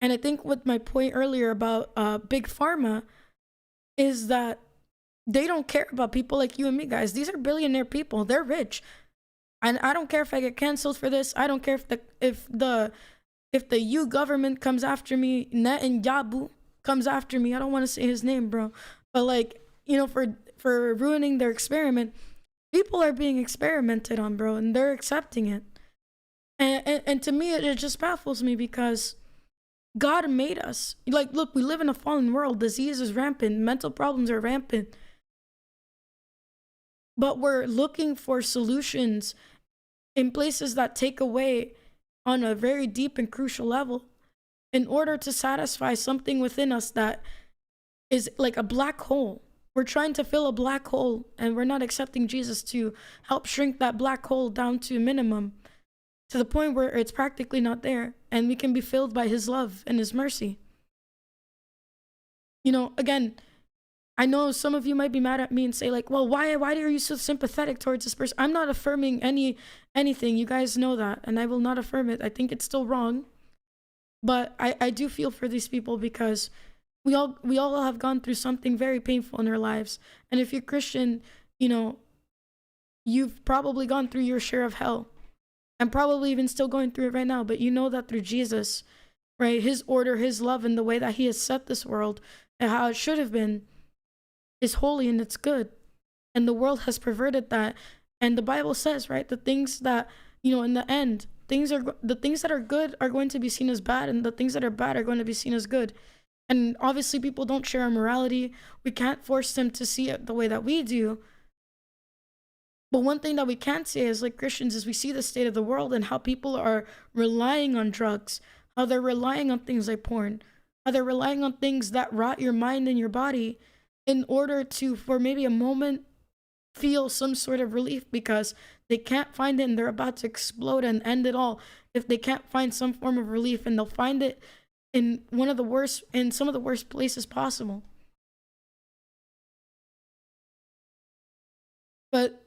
And I think with my point earlier about big pharma is that they don't care about people like you and me, guys. These are billionaire people. They're rich. And I don't care if I get canceled for this. I don't care if the U government comes after me, Netanyahu comes after me. I don't want to say his name, bro. But like, you know, for ruining their experiment, people are being experimented on, bro, and they're accepting it. And to me, it just baffles me because God made us. Like, look, we live in a fallen world. Disease is rampant. Mental problems are rampant. But we're looking for solutions in places that take away on a very deep and crucial level in order to satisfy something within us that is like a black hole. We're trying to fill a black hole, and we're not accepting Jesus to help shrink that black hole down to a minimum, to the point where it's practically not there, and we can be filled by his love and his mercy. You know, again, I know some of you might be mad at me and say like, well, why are you so sympathetic towards this person? I'm not affirming anything. You guys know that, and I will not affirm it. I think it's still wrong. But I do feel for these people because we all have gone through something very painful in our lives. And if you're Christian, you know, you've probably gone through your share of hell. I'm probably even still going through it right now, but you know that through Jesus, right? His order, his love, and the way that he has set this world and how it should have been is holy and it's good. And the world has perverted that. And the Bible says, right, the things that, you know, in the end, the things that are good are going to be seen as bad, and the things that are bad are going to be seen as good. And obviously people don't share our morality. We can't force them to see it the way that we do. But one thing that we can say as like Christians is we see the state of the world and how people are relying on drugs, how they're relying on things like porn, how they're relying on things that rot your mind and your body in order to, for maybe a moment, feel some sort of relief because they can't find it and they're about to explode and end it all if they can't find some form of relief, and they'll find it in some of the worst places possible. But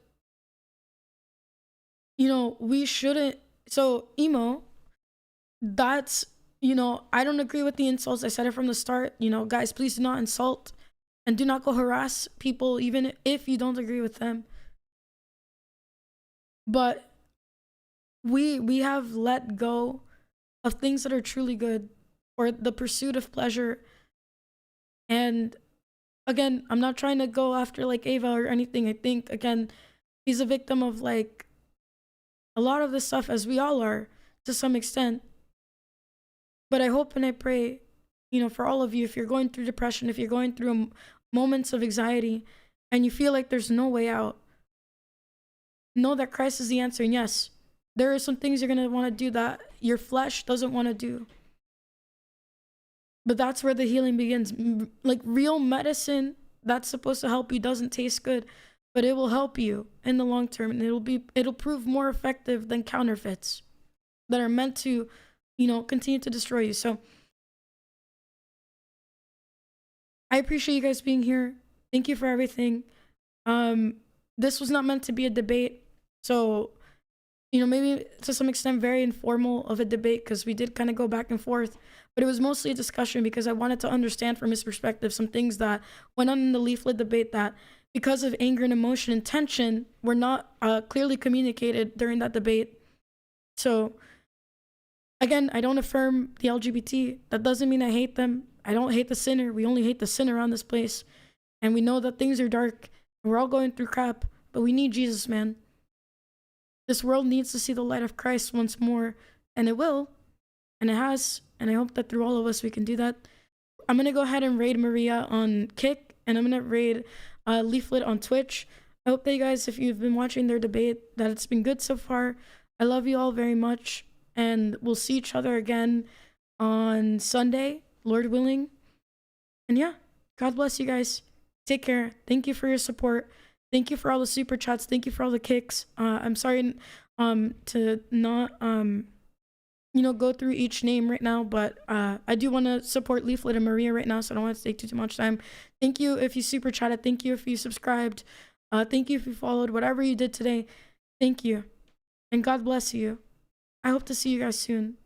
you know, we shouldn't. So emo, that's, you know, I don't agree with the insults. I said it from the start. You know, guys, please do not insult and do not go harass people even if you don't agree with them. But we have let go of things that are truly good, or the pursuit of pleasure. And again, I'm not trying to go after like Ava or anything. I think, again, he's a victim of like a lot of this stuff, as we all are to some extent. But I hope and I pray, you know, for all of you, if you're going through depression, if you're going through moments of anxiety and you feel like there's no way out, know that Christ is the answer. And yes, there are some things you're going to want to do that your flesh doesn't want to do. But that's where the healing begins. Like real medicine that's supposed to help you doesn't taste good, but it will help you in the long term, and it'll prove more effective than counterfeits that are meant to, you know, continue to destroy you. So I appreciate you guys being here. Thank you for everything. This was not meant to be a debate. So, you know, maybe to some extent very informal of a debate, because we did kind of go back and forth, but it was mostly a discussion because I wanted to understand from his perspective some things that went on in the leaflet debate that, because of anger and emotion and tension, were not clearly communicated during that debate. So again, I don't affirm the LGBT. That doesn't mean I hate them. I don't hate the sinner. We only hate the sinner around this place. And we know that things are dark. We're all going through crap, but we need Jesus, man. This world needs to see the light of Christ once more, and it will, and it has, and I hope that through all of us we can do that. I'm going to go ahead and raid Maria on Kick, and I'm going to raid Leaflet on Twitch. I hope that you guys, if you've been watching their debate, that it's been good so far. I love you all very much, and we'll see each other again on Sunday, Lord willing. And yeah, God bless you guys. Take care. Thank you for your support. Thank you for all the super chats. Thank you for all the kicks. I'm sorry to not go through each name right now, but I do want to support Leaflet and Maria right now, so I don't want to take too much time. Thank you if you super chatted. Thank you if you subscribed. Thank you if you followed. Whatever you did today, thank you. And God bless you. I hope to see you guys soon.